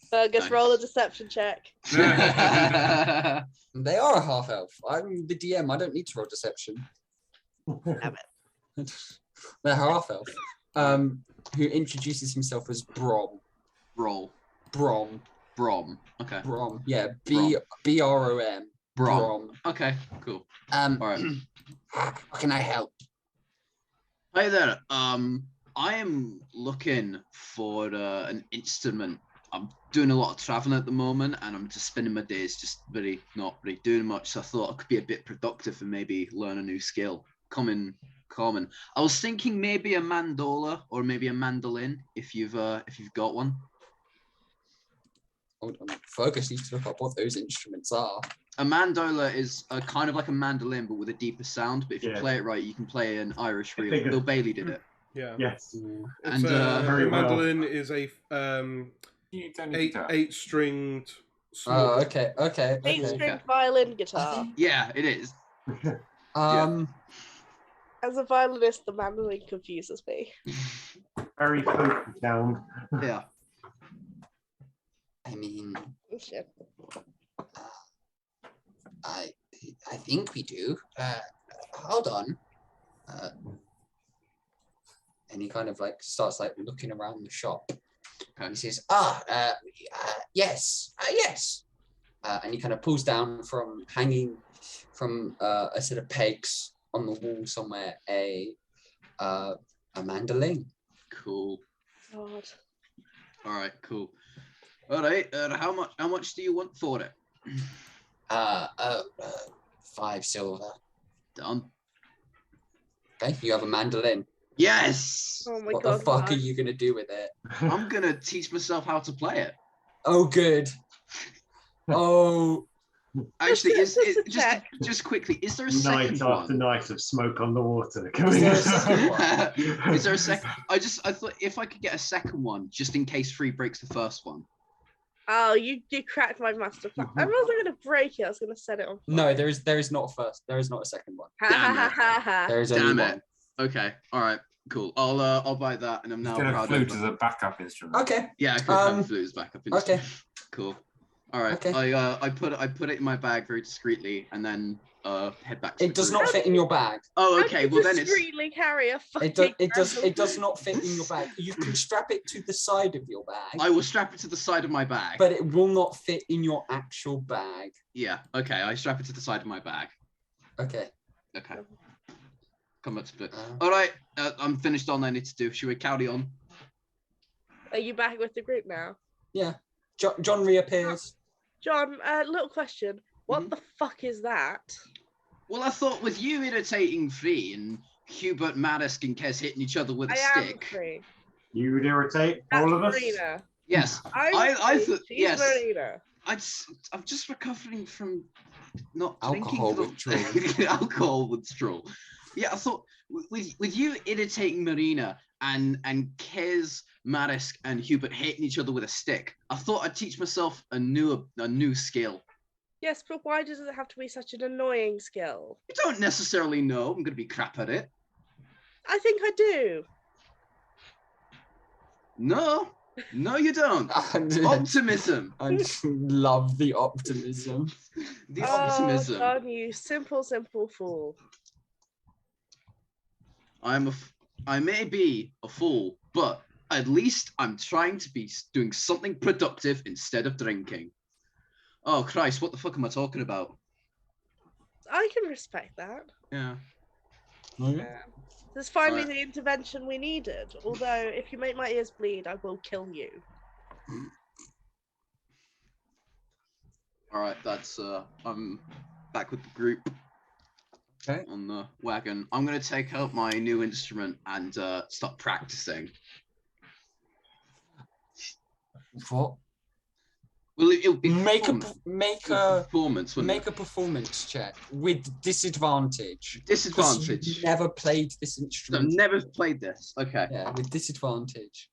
Fergus, Nice. roll a deception check. They are a half elf. I'm the DM. I don't need to roll deception. Damn it. They're half elf. Who introduces himself as Brom. Roll. Brom. Okay. Brom. Yeah. Brom. BROM. Brom. Okay. Cool. All right. How can I help? Hi there. I am looking for an instrument. I'm doing a lot of traveling at the moment, and I'm just spending my days just not really doing much. So I thought I could be a bit productive and maybe learn a new skill. Common. I was thinking maybe a mandola or maybe a mandolin if you've got one. Hold on. Fergus needs to look up what those instruments are. A mandola is kind of like a mandolin, but with a deeper sound. But if you play it right, you can play an Irish reel. Bill Bailey did it. Yeah. Yes. It's, And very well. mandolin is a eight-stringed. Oh, okay. 8-string violin guitar. Yeah, it is. As a violinist, the mandolin confuses me. Very folk sound. Yeah. I mean, Shit. I think we do. Hold on. And he kind of like starts like looking around the shop. And he says, yes, yes. And he kind of pulls down from hanging from a set of pegs on the wall somewhere a mandolin. Cool. God. All right. Cool. All right. How much do you want for it? 5 silver. Done. Okay, you have a mandolin. Yes. Oh my What God. the fuck Mark. are you gonna do with it? I'm gonna teach myself how to play it. Oh, good. Oh, Actually, Just a check. just quickly, is there a second Night after one? night of smoke on the water. Is there a second one? Is there a second? I thought if I could get a second one, just in case 3 breaks the first one. Oh, you cracked my master plan. I wasn't gonna break it. I was gonna set it on fire. no, there is not a first. There is not a second one. Ha Damn ha it. ha ha. There is only Damn one. it. Okay. All right. Cool. I'll buy that, and I'm now Instead of proud flute of. as a backup instrument. Okay. Yeah, I could have flute as backup. Okay. Cool. All right. Okay. I put it in my bag very discreetly, and then head back to It the does group. not fit in your bag. Oh, How okay. do you Well, then it's. discreetly carry a fucking It candle? does not fit in your bag. You can strap it to the side of your bag, I will strap it to the side of my bag. but it will not fit in your actual bag. Yeah. Okay. I strap it to the side of my bag. Okay. Okay. Come back to the. Uh, All right. I'm finished all I need to do. Should we carry on? Are you back with the group now? Yeah. John reappears. John, little question. What Mhm. the fuck is that? Well, I thought with you irritating Free and Hubert, Marisk, and Kez hitting each other with a I am stick. free. You would irritate That's all of us. Marina. Yes. I'm I free, thought she's yes. Marina. I'm just recovering from not Alcohol drinking alcohol withdrawal. Yeah, I thought with you irritating Marina and Kez, Marisk, and Hubert hitting each other with a stick, I thought I'd teach myself a new skill. Yes, but why does it have to be such an annoying skill? You don't necessarily know I'm gonna be crap at it. I think I do. No, you don't. I Optimism. love the optimism. The optimism. Oh, John, you simple fool. I may be a fool, but at least I'm trying to be doing something productive instead of drinking. Oh Christ, what the fuck am I talking about? I can respect that. Yeah. This is finally Alright. the intervention we needed. Although, if you make my ears bleed, I will kill you. All right, that's I'm back with the group. Okay. On the wagon. I'm gonna take out my new instrument and start practicing. What? Well, it'll be Make performance, wouldn't make it? a performance check with disadvantage. 'Cause Disadvantage. you've never played this I've instrument. never played this. Okay. Yeah, with disadvantage.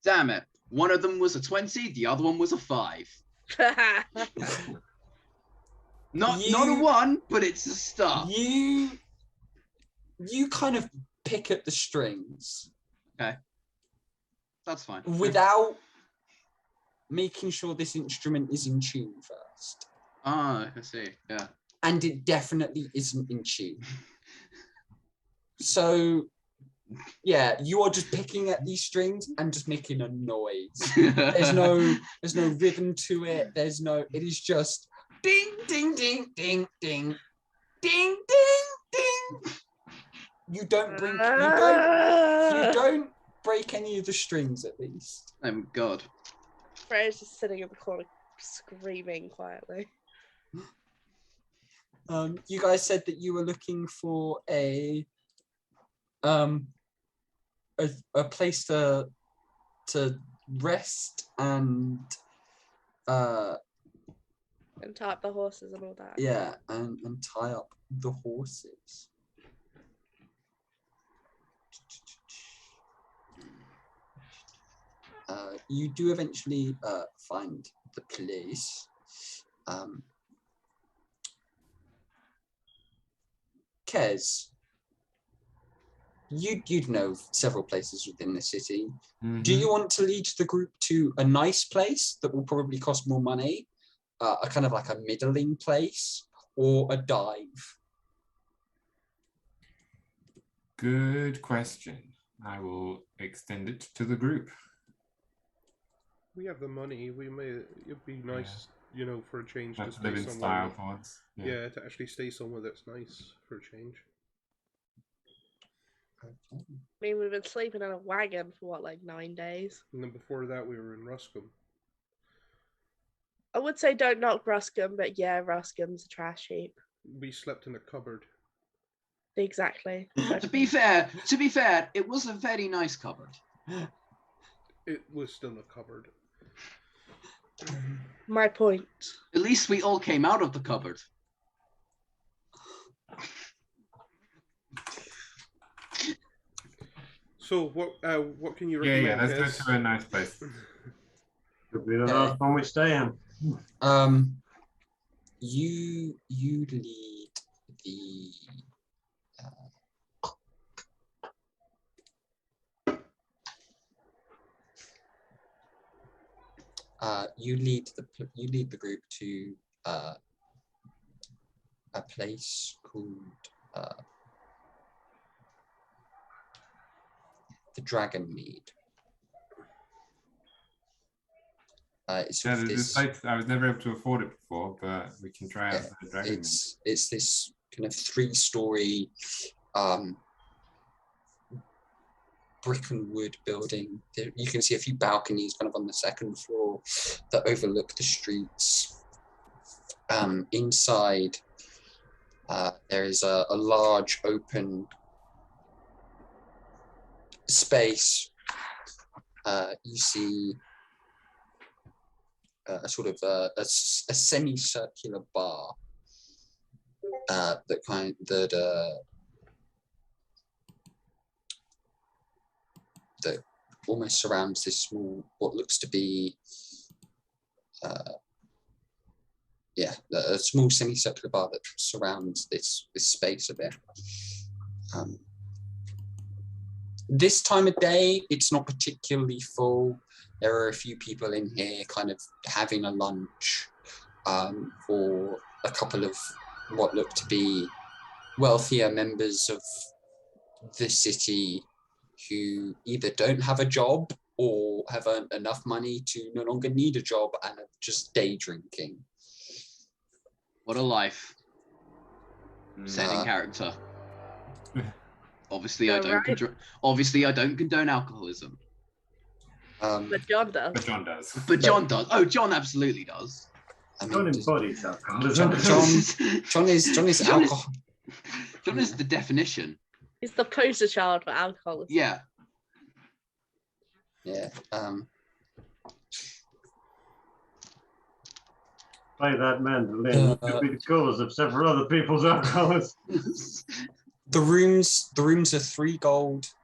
Damn it. One of them was a 20, the other one was a 5. Not a 1, but it's a start. You kind of pick at the strings That's fine. without making sure this instrument is in tune first. Ah, I see. Yeah. And it definitely isn't in tune. So, yeah, you are just picking at these strings and just making a noise. There's no rhythm to it. It is just ding, ding, ding, ding, ding, ding, ding, ding. You don't break any of the strings at least. Oh God. Freya's just sitting in the corner screaming quietly. You guys said that you were looking for a place to rest and tie up the horses and all that. yeah, and tie up the horses. You do eventually find the place. Kez, you'd know several places within the city. Do Mhm. you want to lead the group to a nice place that will probably cost more money, a kind of like a middling place, or a dive? Good question. I will extend it to the group. We have the money. It'd be nice, for a change to Let's stay live in somewhere. style for once. Yeah, to actually stay somewhere that's nice for a change. I mean, we've been sleeping in a wagon for what, like 9 days? And then before that, we were in Ruscombe. I would say don't knock Ruscombe, but yeah, Ruscombe's a trash heap. We slept in a cupboard. Exactly. To be fair, it was a very nice cupboard. It was still a cupboard. My point. At least we all came out of the cupboard. So what can you Yeah, recommend? let's go to a nice place. Could be the last one we stay in. You lead the you lead the group to a place called the Dragon Mead. It's sort of The this. site, I was never able to afford it before, but we can try out Yeah, the Dragon Mead. it's this kind of 3-story brick and wood building. You can see a few balconies kind of on the second floor that overlook the streets. Inside, there is a large open space. You see a sort of a semicircular bar that almost surrounds this small, what looks to be, a small semicircular bar that surrounds this space a bit. This time of day, it's not particularly full. There are a few people in here kind of having a lunch, or a couple of what look to be wealthier members of the city who either don't have a job or have earned enough money to no longer need a job and are just day drinking. What a life. Set in Uh, character. Obviously, You're right. Obviously, I don't condone alcoholism. But John does. But John does. But John does. Oh, John absolutely does. I John mean, embodies alcoholism. John is alcohol. John is the definition. He's the poster child for alcoholism. Yeah. Yeah. Play that mandolin. Could be the cause of several other people's alcoholism. The rooms are 3 gold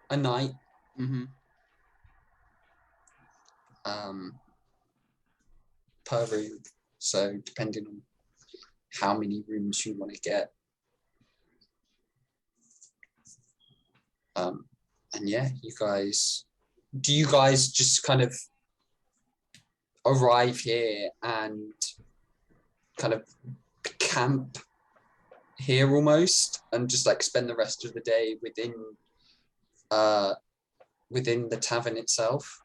a night. Mm-hmm. Per room. So depending on how many rooms you want to get. And yeah, do you guys just kind of arrive here and kind of camp here almost and just like spend the rest of the day within the tavern itself?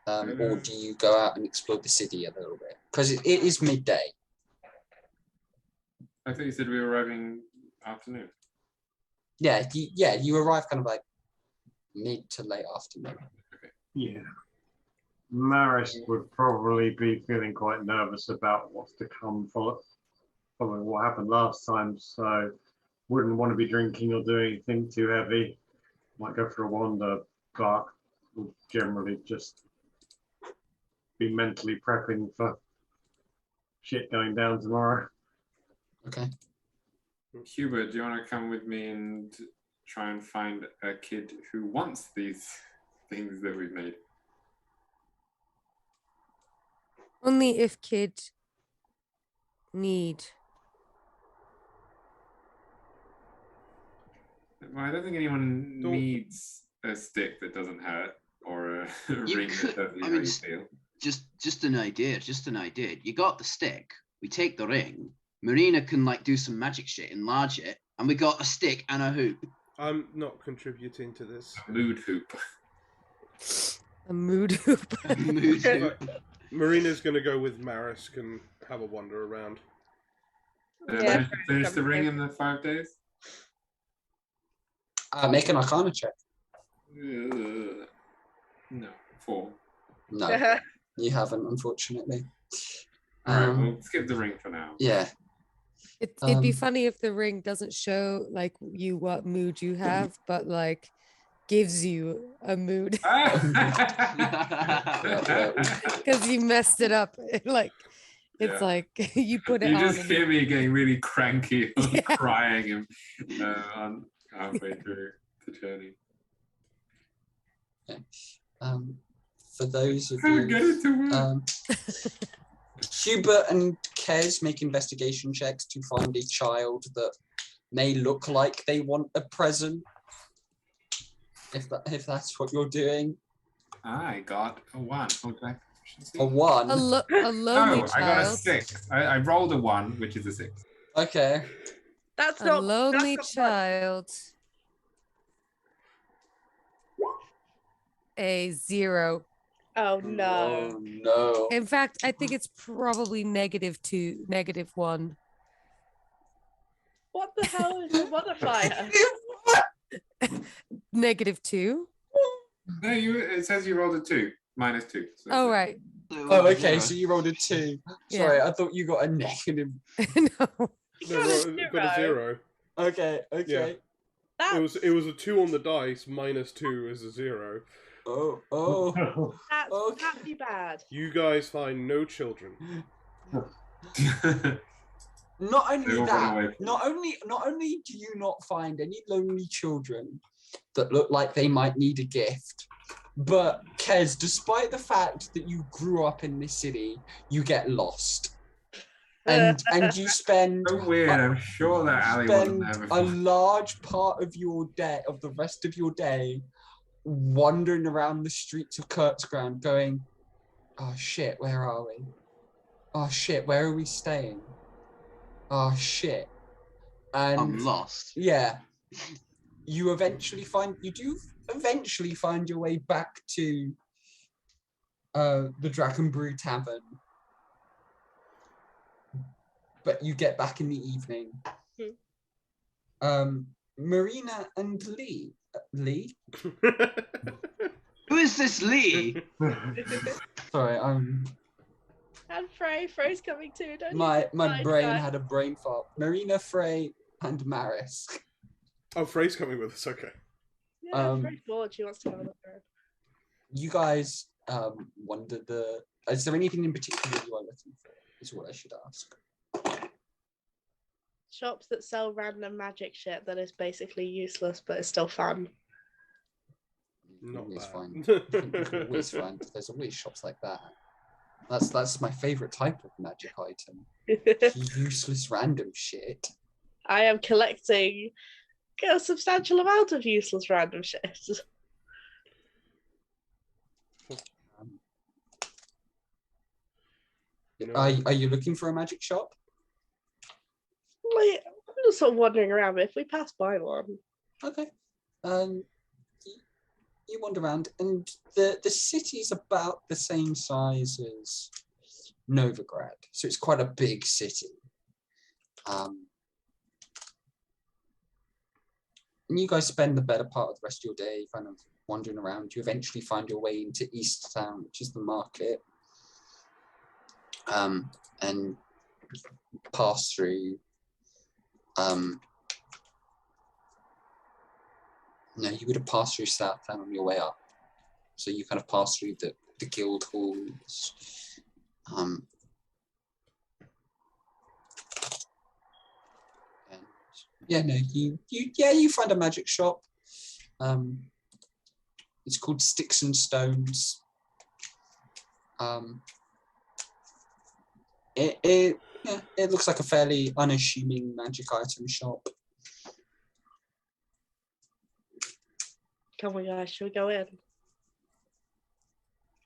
Or do you go out and explore the city a little bit? Because it is midday. I thought you said we were arriving afternoon. Yeah, you arrive kind of like mid to late afternoon. Yeah. Maris would probably be feeling quite nervous about what's to come following what happened last time, so wouldn't want to be drinking or doing anything too heavy. Might go for a wander, but would generally just be mentally prepping for shit going down tomorrow. Okay. Hubert, do you want to come with me and try and find a kid who wants these things that we've made? Only if kid need. Well, I don't think anyone Don't- needs a stick that doesn't hurt or a You ring could- that doesn't I how mean, you feel. Just an idea. You got the stick. We take the ring. Marina can like do some magic shit, enlarge it, and we got a stick and a hoop. I'm not contributing to this. A mood hoop. A mood hoop. Mood hoop. Marina's going to go with Marisk and have a wander around. Did I Yeah, manage to finish the come ring here. in the 5 days? Make an Arcana check. No, 4. No, you haven't, unfortunately. Alright, we'll skip the ring for now. Yeah. It'd be Um, funny if the ring doesn't show like you what mood you have, but like gives you a mood because you messed it up. Like it's Yeah. like you put it You on. just and hear me getting really cranky and Yeah. crying and on halfway through the journey. for those of Can't get you, it to work. Hubert and Kez make investigation checks to find a child that may look like they want a present. If that's what you're doing. I got a 1. Okay. A 1. a lonely No, I got a child. 6. I rolled a 1, which is a 6. Okay. That's A not lonely that's not much. child. A 0. Oh no. Oh no. In fact, I think it's probably -2, -1. What the hell is the modifier? -2. No, it says you rolled a 2, -2. So Oh right. Oh, okay. So you rolled a 2. Yeah. Sorry, I thought you got a negative. No. No, got a 0. Okay. Okay. That's, It was a 2 on the dice, -2 is a 0. Oh. Oh. that's okay. pretty bad. You guys find no children. Not They only all run that, away from not only do you not find any lonely children that look like they might need a gift, but Kez, despite the fact that you grew up in this city, you get lost. And you spend So weird. I'm sure that alley wasn't there a before. large part of your day, of the rest of your day, wandering around the streets of Kerksground going, oh shit, where are we? Oh shit, where are we staying? Oh shit. And I'm lost. yeah, you do eventually find your way back to the Dragon Brew Tavern. But you get back in the evening. Marina and Lee. Who is this Lee? Sorry, And Frey's coming too, don't my you? brain had a brain fart. Marina, Frey, and Marisk. Oh, Frey's coming with us, okay. Yeah, Frey's bored. She wants to go on the road. You guys wondered is there anything in particular you are looking for? Is what I should ask. Shops that sell random magic shit that is basically useless but is still fun. Not always bad. find. Always find. There's always shops like that. That's my favorite type of magic item. Useless random shit. I am collecting a substantial amount of useless random shit. Are you looking for a magic shop? Like, I'm just sort of wandering around, but if we pass by one. Okay. You wander around, and the city's about the same size as Novigrad, so it's quite a big city. And you guys spend the better part of the rest of your day kind of wandering around. You eventually find your way into East Town, which is the market, and pass through. No, you would have passed through South Town on your way up. So you kind of pass through the guild halls. And yeah, no, you find a magic shop. It's called Sticks and Stones. It looks like a fairly unassuming magic item shop. Come on, guys, should we go in?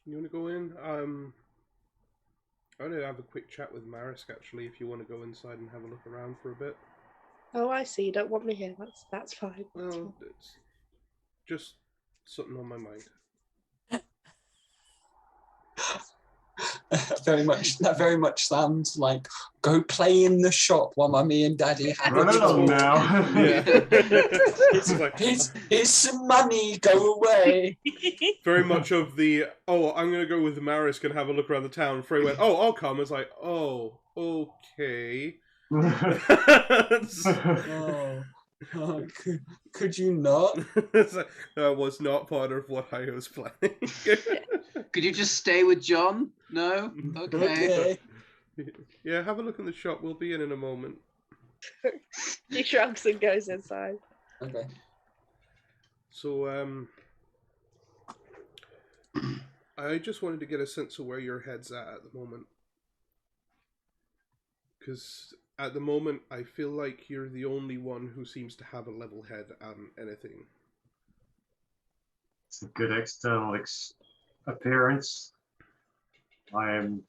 You want to go in? I want to have a quick chat with Marisk, actually, if you want to go inside and have a look around for a bit. Oh, I see. You don't want me here. That's fine. That's Well, fine. it's just something on my mind. That very much sounds like go play in the shop while Mummy and Daddy have Run a along talk. now. Yeah. It's like, Here's some money, go away. very much of the, oh, I'm going to go with Marisk and have a look around the town. Frey went, oh, I'll come. It's like, oh, okay. Oh, could you not? That was not part of what I was planning. Could you just stay with John? No? Okay. Yeah, have a look in the shop. We'll be in a moment. He shrugs and goes inside. Okay. So, I just wanted to get a sense of where your head's at the moment. Because at the moment, I feel like you're the only one who seems to have a level head on anything. It's a good external appearance. I am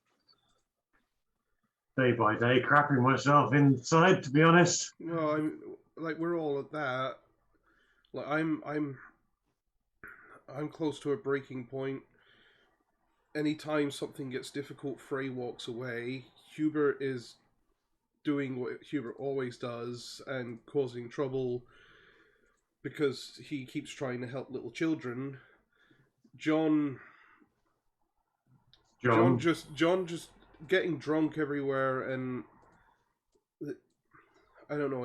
day by day crapping myself inside, to be honest. Well, I'm like, we're all at that. Like, I'm close to a breaking point. Anytime something gets difficult, Frey walks away. Hubert is doing what Hubert always does and causing trouble because he keeps trying to help little children. John just getting drunk everywhere, and I don't know.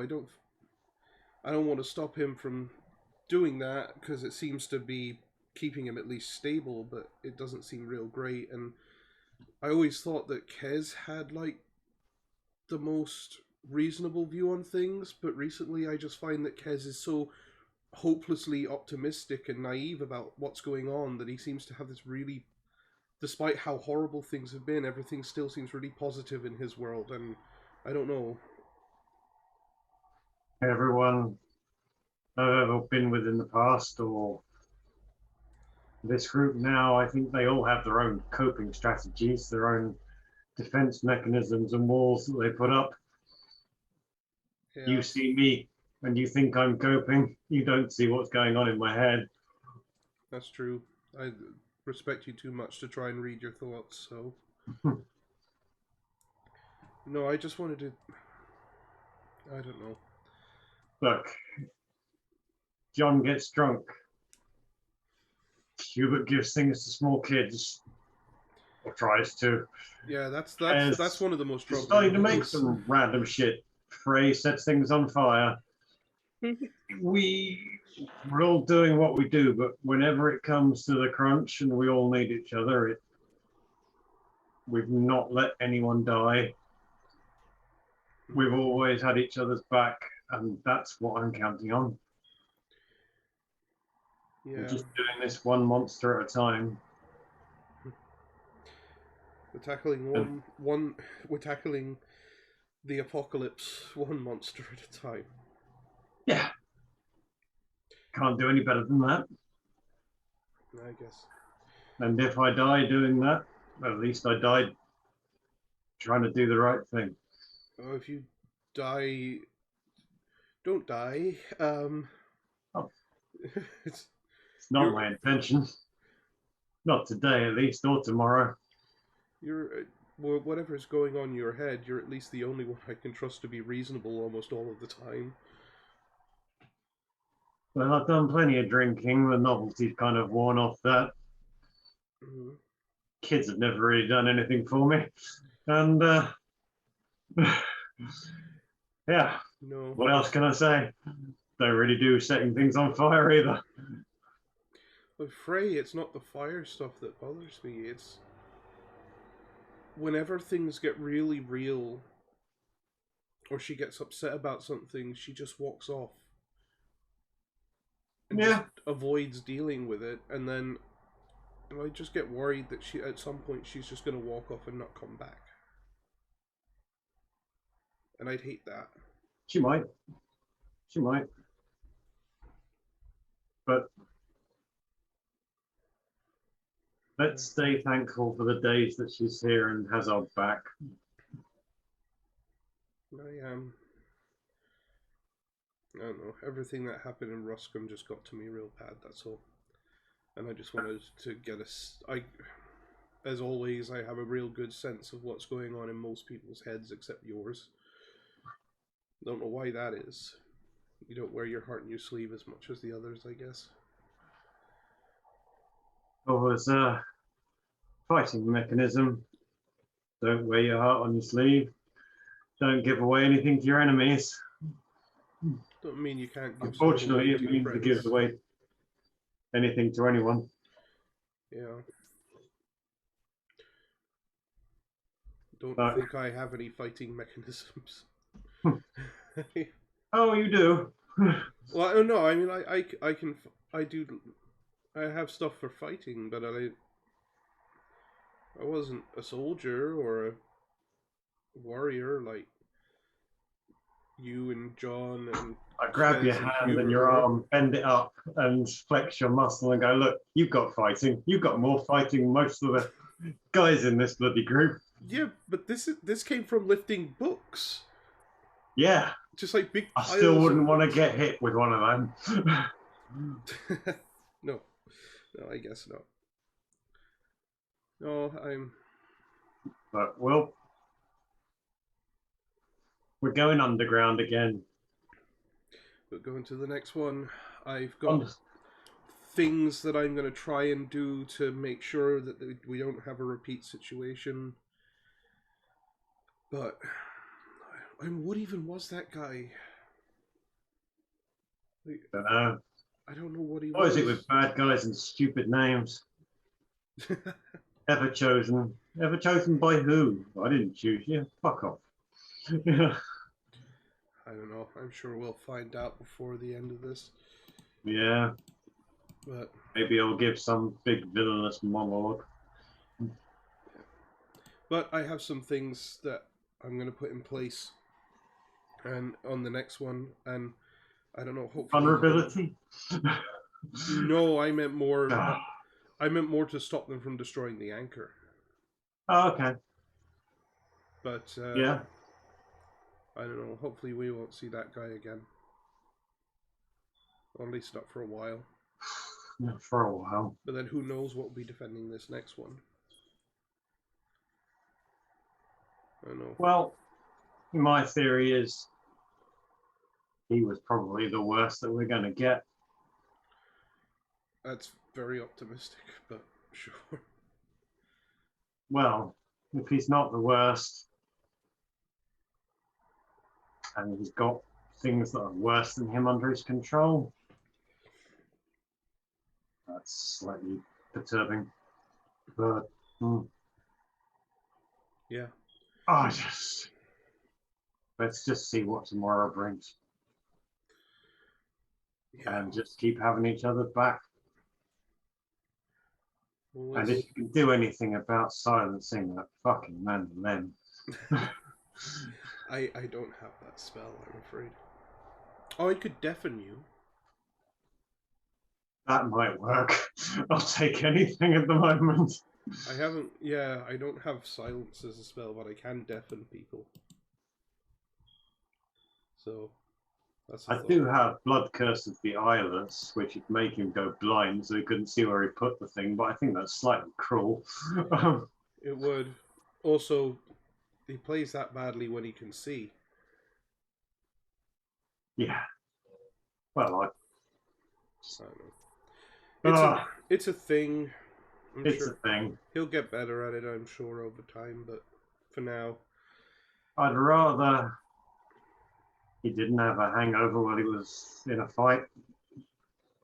I don't want to stop him from doing that because it seems to be keeping him at least stable, but it doesn't seem real great. And I always thought that Kez had like the most reasonable view on things, but recently I just find that Kez is so hopelessly optimistic and naive about what's going on that he seems to have this really, despite how horrible things have been, everything still seems really positive in his world, and I don't know. Everyone I've ever been with in the past, or this group now, I think they all have their own coping strategies, their own defense mechanisms and walls that they put up. Yeah, You see me and you think I'm coping. You don't see what's going on in my head. that's true. I respect you too much to try and read your thoughts, so... No, I just wanted to... I don't know. Look, John gets drunk. Hubert gives things to small kids, or tries to. Yeah, that's As one of the most He's troubling starting to make things. some random shit. Frey sets things on fire. We're all doing what we do, but whenever it comes to the crunch and we all need each other, we've not let anyone die. We've always had each other's back, and that's what I'm counting on. Yeah. We're just doing this one monster at a time. We're tackling we're tackling the apocalypse one monster at a time. Yeah. Can't do any better than that. I guess. And if I die doing that, at least I died trying to do the right thing. Oh, if you die, don't die. Oh. It's Not You're- my intention. Not today, at least, or tomorrow. you're well, whatever's going on in your head, you're at least the only one I can trust to be reasonable almost all of the time. Well, I've done plenty of drinking. The novelty's kind of worn off that. Mhm. Kids have never really done anything for me. And, yeah, No. what else can I say? Don't really do setting things on fire either. With Frey, it's not the fire stuff that bothers me. It's whenever things get really real, or she gets upset about something, she just walks off. And Yeah. just avoids dealing with it, and then I just get worried that at some point she's just going to walk off and not come back. And I'd hate that. She might. She might. But Let's stay thankful for the days that she's here and has our back. I don't know. Everything that happened in Ruscombe just got to me real bad. That's all. And I just wanted to get as always, I have a real good sense of what's going on in most people's heads except yours. Don't know why that is. You don't wear your heart in your sleeve as much as the others, I guess. Oh, there's a fighting mechanism. Don't wear your heart on your sleeve. Don't give away anything to your enemies. Don't mean you can't give Unfortunately, stuff it away to means your to give friends. away anything to anyone. Yeah. Don't But- think I have any fighting mechanisms. Oh, you do? Well, I don't know. I mean, I have stuff for fighting, but I wasn't a soldier or a warrior like you and John and I grab your Fez and hand and Hubert your were. arm, bend it up and flex your muscle and go, look, you've got fighting. You've got more fighting than most of the guys in this bloody group. Yeah, but this came from lifting books. Yeah, Just like big I piles still of wouldn't want to books. get hit with one of them. No, I guess not. No, But, well, we're going underground again. But going to the next one, I've got things that I'm going to try and do to make sure that we don't have a repeat situation. But what even was that guy? Don't know. I don't know what he What was. is it with bad guys and stupid names? Everchosen. Everchosen by who? I didn't choose you. Fuck off. I don't know. I'm sure we'll find out before the end of this. Yeah. But Maybe I'll give some big villainous monologue. But I have some things that I'm going to put in place, and on the next one, and I don't know. Hopefully, Vulnerability? No, I meant more. Ah. I meant more to stop them from destroying the anchor. Oh, okay. But Yeah. I don't know. Hopefully, we won't see that guy again. Or at least not for a while. Not for a while. But then who knows what will be defending this next one? I don't know. Well, my theory is he was probably the worst that we're going to get. That's very optimistic, but sure. Well, if he's not the worst, and he's got things that are worse than him under his control, that's slightly perturbing. But Yeah. Let's just see what tomorrow brings, Yeah. and just keep having each other's back. Well, And if you can do anything about silencing that fucking mandolin, I don't have that spell, I'm afraid. Oh, I could deafen you. that might work. I'll take anything at the moment. I haven't. Yeah, I don't have silence as a spell, but I can deafen people. So that's. I do have Blood Curse of the Eyeless, which would make him go blind so he couldn't see where he put the thing, but I think that's slightly cruel. It would. Also, he plays that badly when he can see. Yeah. Well, I don't know. It's a thing. I'm it's sure a thing. he'll get better at it, I'm sure, over time. But for now, I'd rather he didn't have a hangover while he was in a fight.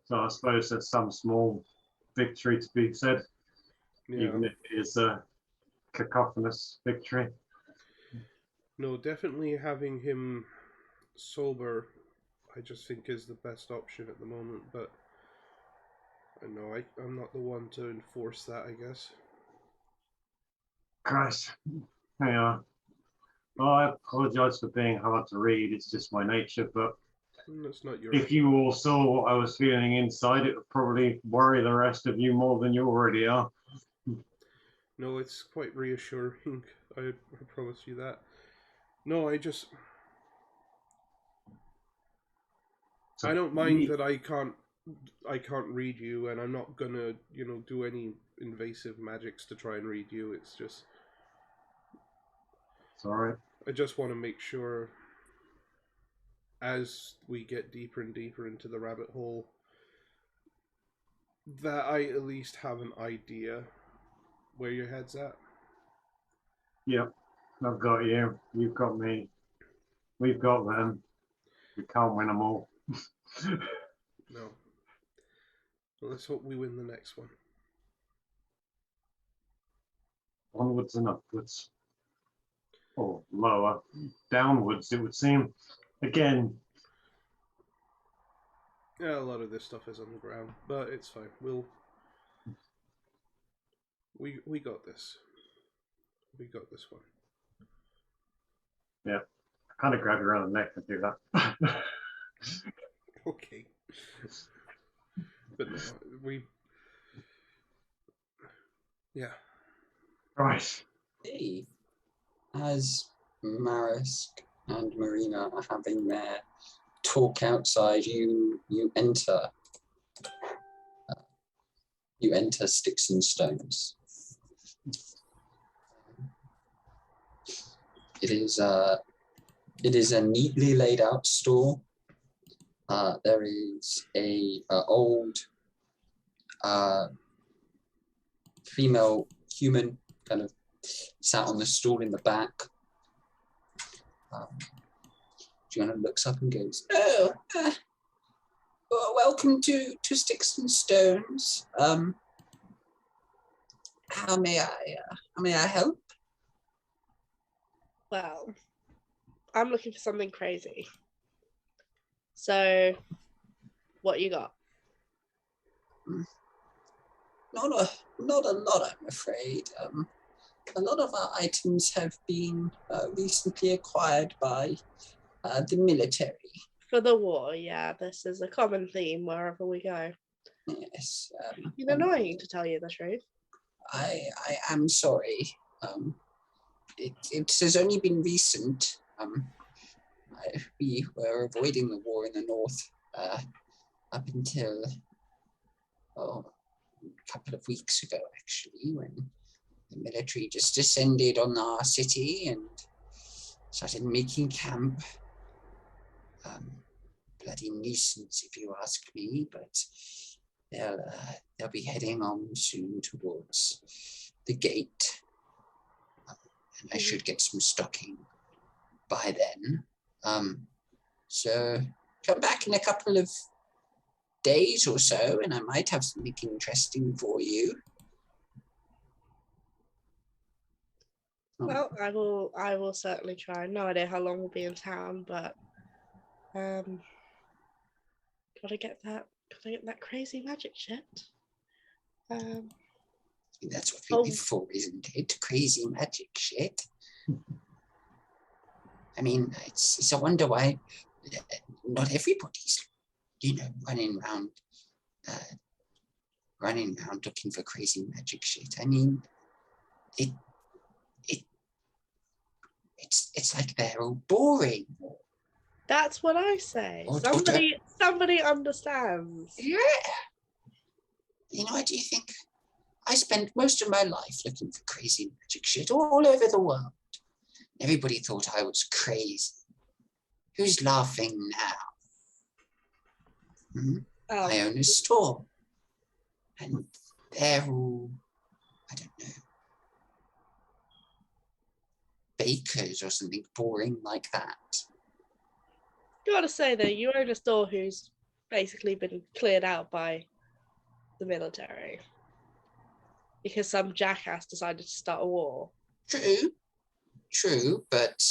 So I suppose there's some small victory to be said, yeah. even if it is a cacophonous victory. No, definitely having him sober, I just think is the best option at the moment. But I know I'm not the one to enforce that, I guess. Christ. Yeah. Well, I apologise for being hard to read. It's just my nature. But That's not your. if you all saw what I was feeling inside, it would probably worry the rest of you more than you already are. No, it's quite reassuring. I promise you that. No, I don't mind that I can't read you, and I'm not gonna, do any invasive magics to try and read you. It's just, It's alright. I just want to make sure, as we get deeper and deeper into the rabbit hole, that I at least have an idea where your head's at. Yep. I've got you. You've got me. We've got them. We can't win them all. No. Well, let's hope we win the next one. Onwards and upwards. Or lower. Downwards, it would seem. Again. Yeah, a lot of this stuff is on the ground, but it's fine. We got this. We got this one. Yeah. I kind of grab you around the neck and do that. Okay. But no, yeah. Right. Hey, as Marisk and Marina are having their talk outside, you enter. You enter Sticks and Stones. It is a neatly laid out store. There is a old female human kind of sat on the stool in the back. Gianna looks up and goes, "Oh, welcome to Sticks and Stones. How may I help?" Well, I'm looking for something crazy. So, what you got? Not a lot, I'm afraid. A lot of our items have been recently acquired by the military. For the war, yeah. This is a common theme wherever we go. Yes. It's annoying to tell you the truth. I am sorry. It has only been recent. We were avoiding the war in the north up until a couple of weeks ago, actually, when the military just descended on our city and started making camp. Bloody nuisance, if you ask me, but they'll be heading on soon towards the gate. And I should get some stocking by then. So come back in a couple of days or so, and I might have something interesting for you. Well, I will certainly try. No idea how long we'll be in town, but gotta get that crazy magic shit. That's what we live for, isn't it? Crazy magic shit. I mean, it's a wonder why not everybody's, running around looking for crazy magic shit. I mean, it's like they're all boring. That's what I say. Somebody understands. Yeah. What do you think? I spent most of my life looking for crazy magic shit all over the world. Everybody thought I was crazy. Who's laughing now? I own a store. And they're all, I don't know, bakers or something boring like that. Gotta say though, you own a store who's basically been cleared out by the military because some jackass decided to start a war. True, but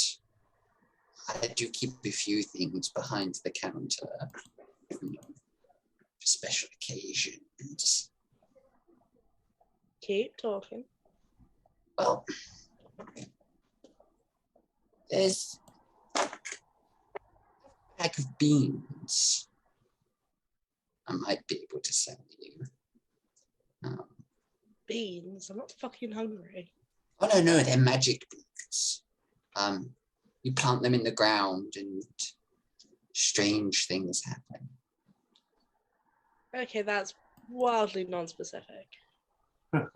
I do keep a few things behind the counter for special occasions. Keep talking. Well, there's a bag of beans I might be able to sell you. beans. I'm not fucking hungry. Oh no, they're magic beans. You plant them in the ground and strange things happen. Okay, that's wildly non-specific. I'm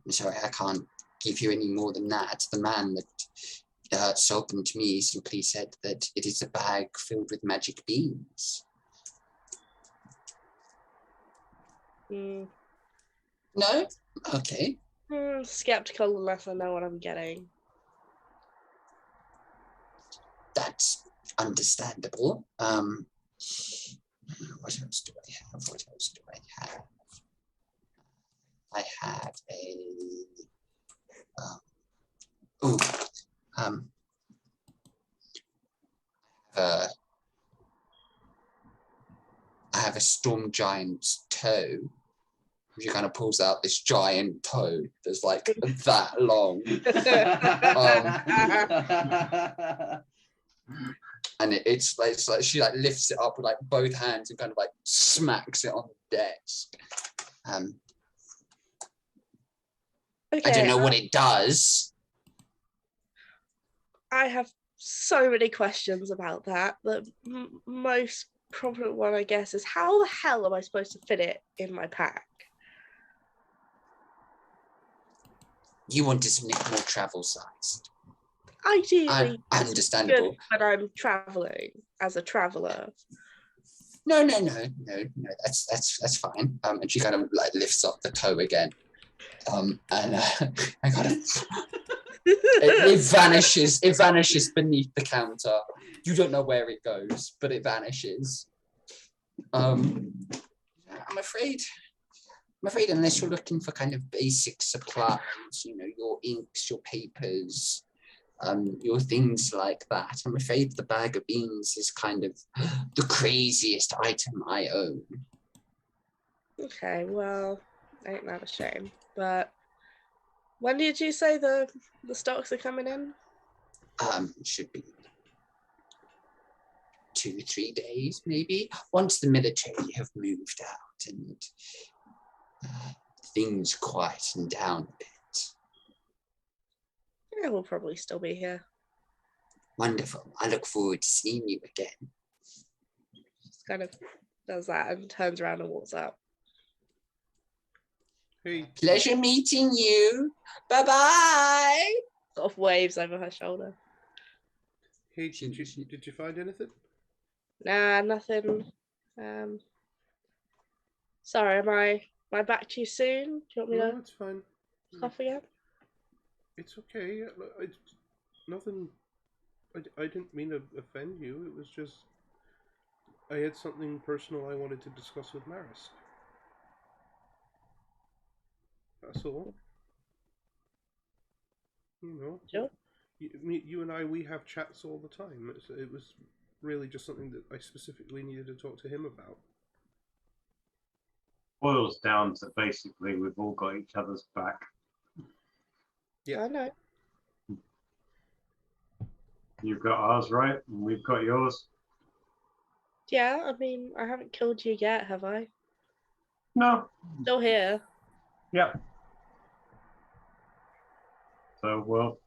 sorry, I can't give you any more than that. The man that sold them to me simply said that it is a bag filled with magic beans. Mm, No? Okay. skeptical unless I know what I'm getting. That's understandable. What else do I have? I have I have a storm giant's toe. She kind of pulls out this giant toe that's like that long. And it's like she like lifts it up with like both hands and kind of like smacks it on the desk. Okay, I don't know what it does. I have so many questions about that. The most prominent one, I guess, is how the hell am I supposed to fit it in my pack? You wanted something more travel sized. Ideally, Understandable. But I'm traveling as a traveler. No. That's fine. And she kind of like lifts up the toe again. And I kind of it vanishes beneath the counter. You don't know where it goes, but it vanishes. I'm afraid unless you're looking for kind of basic supplies, your inks, your papers, your things like that, I'm afraid the bag of beans is kind of the craziest item I own. Okay, well, ain't that a shame. But when did you say the stocks are coming in? Should be 2-3 days, maybe, once the military have moved out and things quieten down a bit. Yeah, we'll probably still be here. Wonderful. I look forward to seeing you again. Just kind of does that and turns around and walks out. Hey, Pleasure meeting you. Bye-bye. Sort of waves over her shoulder. hey, did you find anything? Nah, nothing. Sorry, am I back too soon? Do you want me No, to it's fine. cough again? It's okay. Nothing. I didn't mean to offend you. It was just I had something personal I wanted to discuss with Marisk. That's all. Sure. You and I, we have chats all the time. It was really just something that I specifically needed to talk to him about. Boils down to basically we've all got each other's back. Yeah. I know. You've got ours, right? And we've got yours. Yeah, I mean, I haven't killed you yet, have I? No. Still here. Yep. So, well,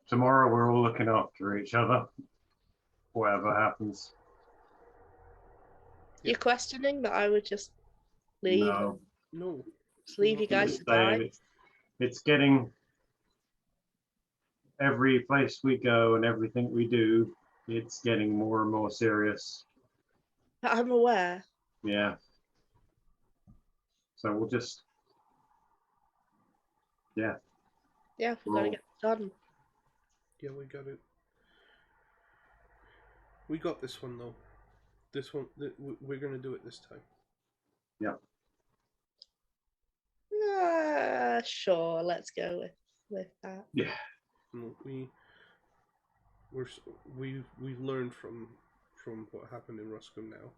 tomorrow we're all looking after each other. Whatever happens. You're questioning that I would just leave No. No. just leave you guys to die? It's getting every place we go and everything we do, it's getting more and more serious. I'm aware. Yeah. So we'll just, yeah. Yeah, we've got to get it done. Yeah, we got it. We got this one though. This one, we're gonna do it this time. Yeah. Sure, let's go with that. Yeah. We've learned from what happened in Ruscombe now.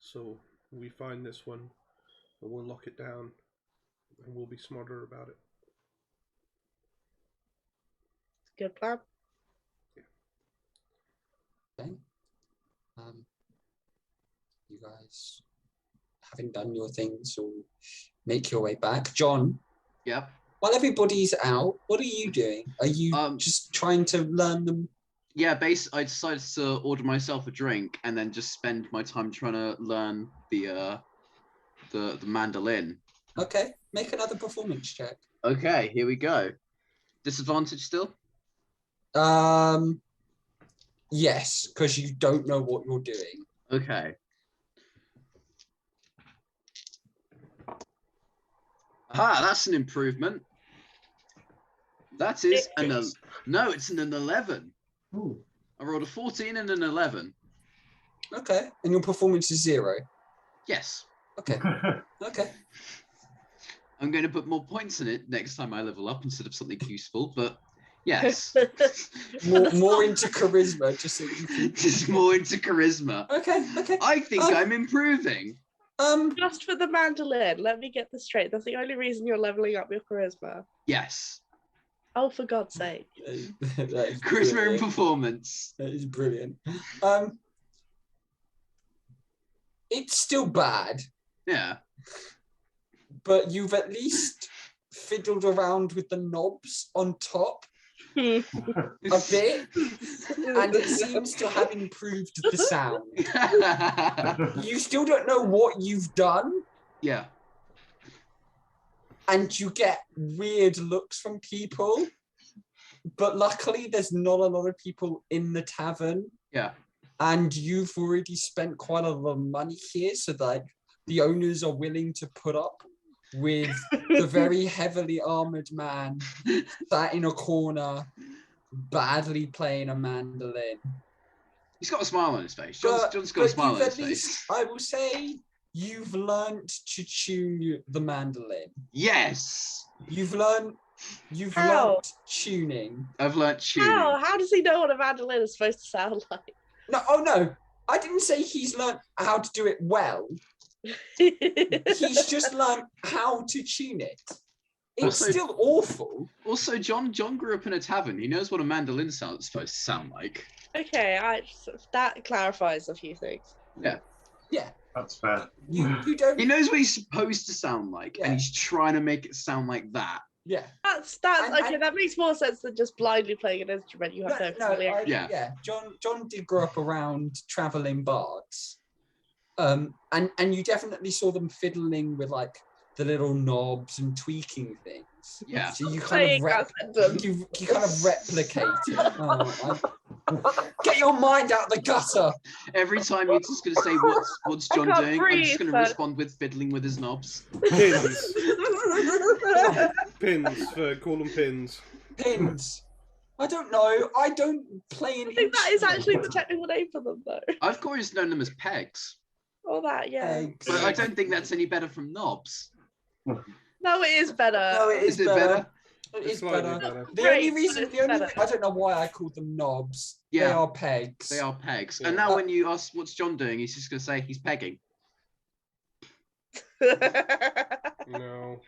So we find this one, and we'll lock it down, and we'll be smarter about it. Good plan. Okay. You guys having done your things, or make your way back. John, Yep. while everybody's out, what are you doing? Are you just trying to learn them? Yeah, I decided to order myself a drink and then just spend my time trying to learn the mandolin. Okay, make another performance check. Okay, here we go. Disadvantage still? Yes, because you don't know what you're doing. Okay. Aha, that's an improvement. That is it's an 11. Ooh. I rolled a 14 and an 11. Okay, and your performance is 0. Yes. Okay, okay. I'm going to put more points in it next time I level up instead of something useful, but yes. more into charisma, just so you can... Just more into charisma. Okay, okay. I think I'm improving. Just for the mandolin, let me get this straight. That's the only reason you're leveling up your charisma. Yes. Oh, for God's sake. That is Charisma and brilliant. performance. That is brilliant. It's still bad, Yeah. but you've at least fiddled around with the knobs on top a bit, and it seems to have improved the sound. You still don't know what you've done, Yeah. and you get weird looks from people, but luckily there's not a lot of people in the tavern. Yeah. And you've already spent quite a lot of money here, so like the owners are willing to put up with the very heavily armored man sat in a corner, badly playing a mandolin. He's got a smile on his face. But John's got a smile on you've his at least, face. I will say, you've learnt to tune the mandolin. Yes. You've learnt tuning. I've learnt tuning. How does he know what a mandolin is supposed to sound like? No, oh no, I didn't say he's learnt how to do it well. He's just learnt how to tune it. It's Also- still awful. Also, John grew up in a tavern. He knows what a mandolin is supposed to sound like. Okay, that clarifies a few things. Yeah, That's fair. you don't. He knows what he's supposed to sound like, Yeah. and he's trying to make it sound like that. Yeah. That's And- okay. That makes more sense than just blindly playing an instrument. You have no Yeah. Yeah. John did grow up around traveling bards, and you definitely saw them fiddling with like the little knobs and tweaking things. Yeah. So you kind of you kind of replicate it. Get your mind out the gutter. Every time you're just going to say, what's John can't doing? I'm breathe, just going to but- respond with fiddling with his knobs. Pins. Pins. Call them pins. Pins. I don't know. I don't play an I think that is actually the instrument. technical name for them, though. I've always known them as pegs, All that, yeah. Eggs. but I don't think that's any better from knobs. No, it is better. No, it Is it better? It It's is slightly better. better. The Great, only but reason, it's better. I don't know why I called them knobs. They Yeah. are pegs. They are pegs. Yeah. And now when you ask what's John doing, he's just going to say he's pegging. No.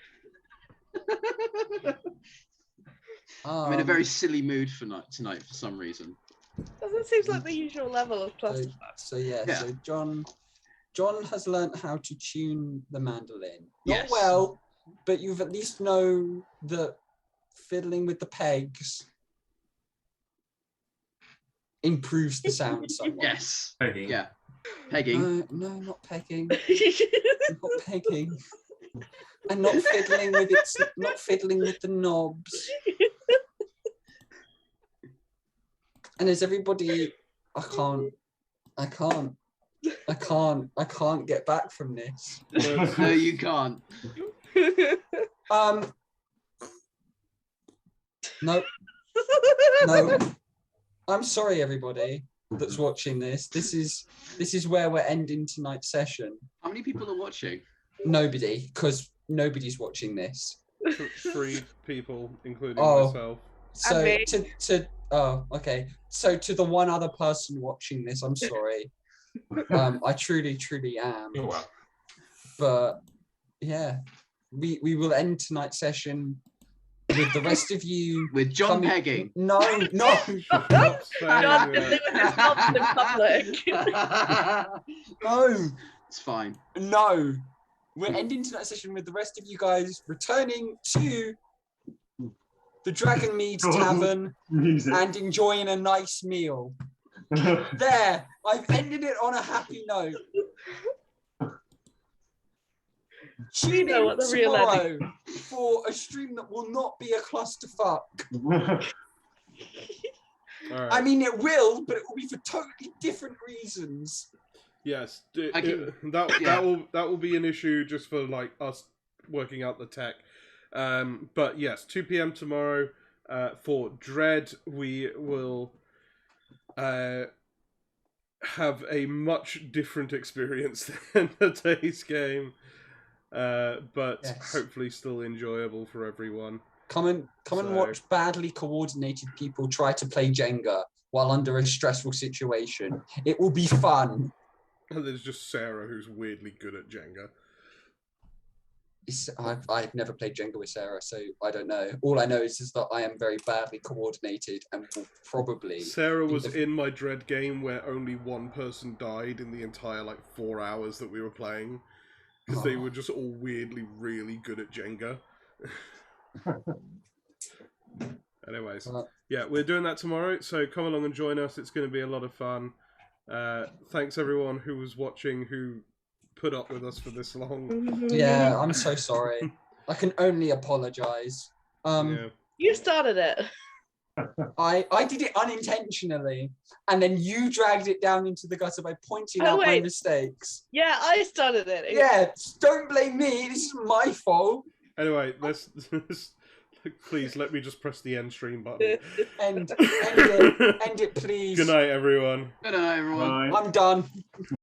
I'm in a very silly mood for tonight for some reason. That seems like the usual level of clusterfuck. So yeah. Yeah. So John has learnt how to tune the mandolin. Not Yes. well, but you've at least know that fiddling with the pegs improves the sound somewhat. Yes. Pegging. Yeah. Pegging. No, not pegging. Not pegging. And not fiddling with not fiddling with the knobs. And as everybody, I can't get back from this. No, you can't. No. I'm sorry, everybody that's watching this. This is where we're ending tonight's session. How many people are watching? Nobody, because nobody's watching this. 3 people, including Oh. myself. So me. okay. So to the one other person watching this, I'm sorry. I truly am. Oh, well. But yeah, we will end tonight's session with the rest of you With John coming- pegging. No. Stop saying John that. fiddling with his knobs in public. No. It's fine. No. we're ending tonight's session with the rest of you guys returning to the Dragon Mead Tavern Music. and enjoying a nice meal. There, I've ended it on a happy note. Tune know in what the real tomorrow for a stream that will not be a clusterfuck. All right. I mean, it will, but it will be for totally different reasons. Yes, I can- that will be an issue just for like us working out the tech. But yes, 2 p.m. tomorrow for Dread. We will have a much different experience than today's game, but Yes. hopefully still enjoyable for everyone. Come and watch badly coordinated people try to play Jenga while under a stressful situation. It will be fun. And there's just Sarah, who's weirdly good at Jenga. I've never played Jenga with Sarah, so I don't know. All I know is that I am very badly coordinated and will probably... Sarah was in my Dread game where only one person died in the entire 4 hours that we were playing. Because they were just all weirdly really good at Jenga. Anyways, yeah, we're doing that tomorrow, so come along and join us. It's going to be a lot of fun. Thanks everyone who was watching, who put up with us for this long. Yeah, I'm so sorry. I can only apologize. Yeah. You started it. I did it unintentionally, and then you dragged it down into the gutter by pointing out my mistakes. Yeah, I started it. Yeah, don't blame me. This is my fault. Anyway, let's please let me just press the end stream button. End it, please. Good night, everyone. Good night, everyone. Bye. I'm done.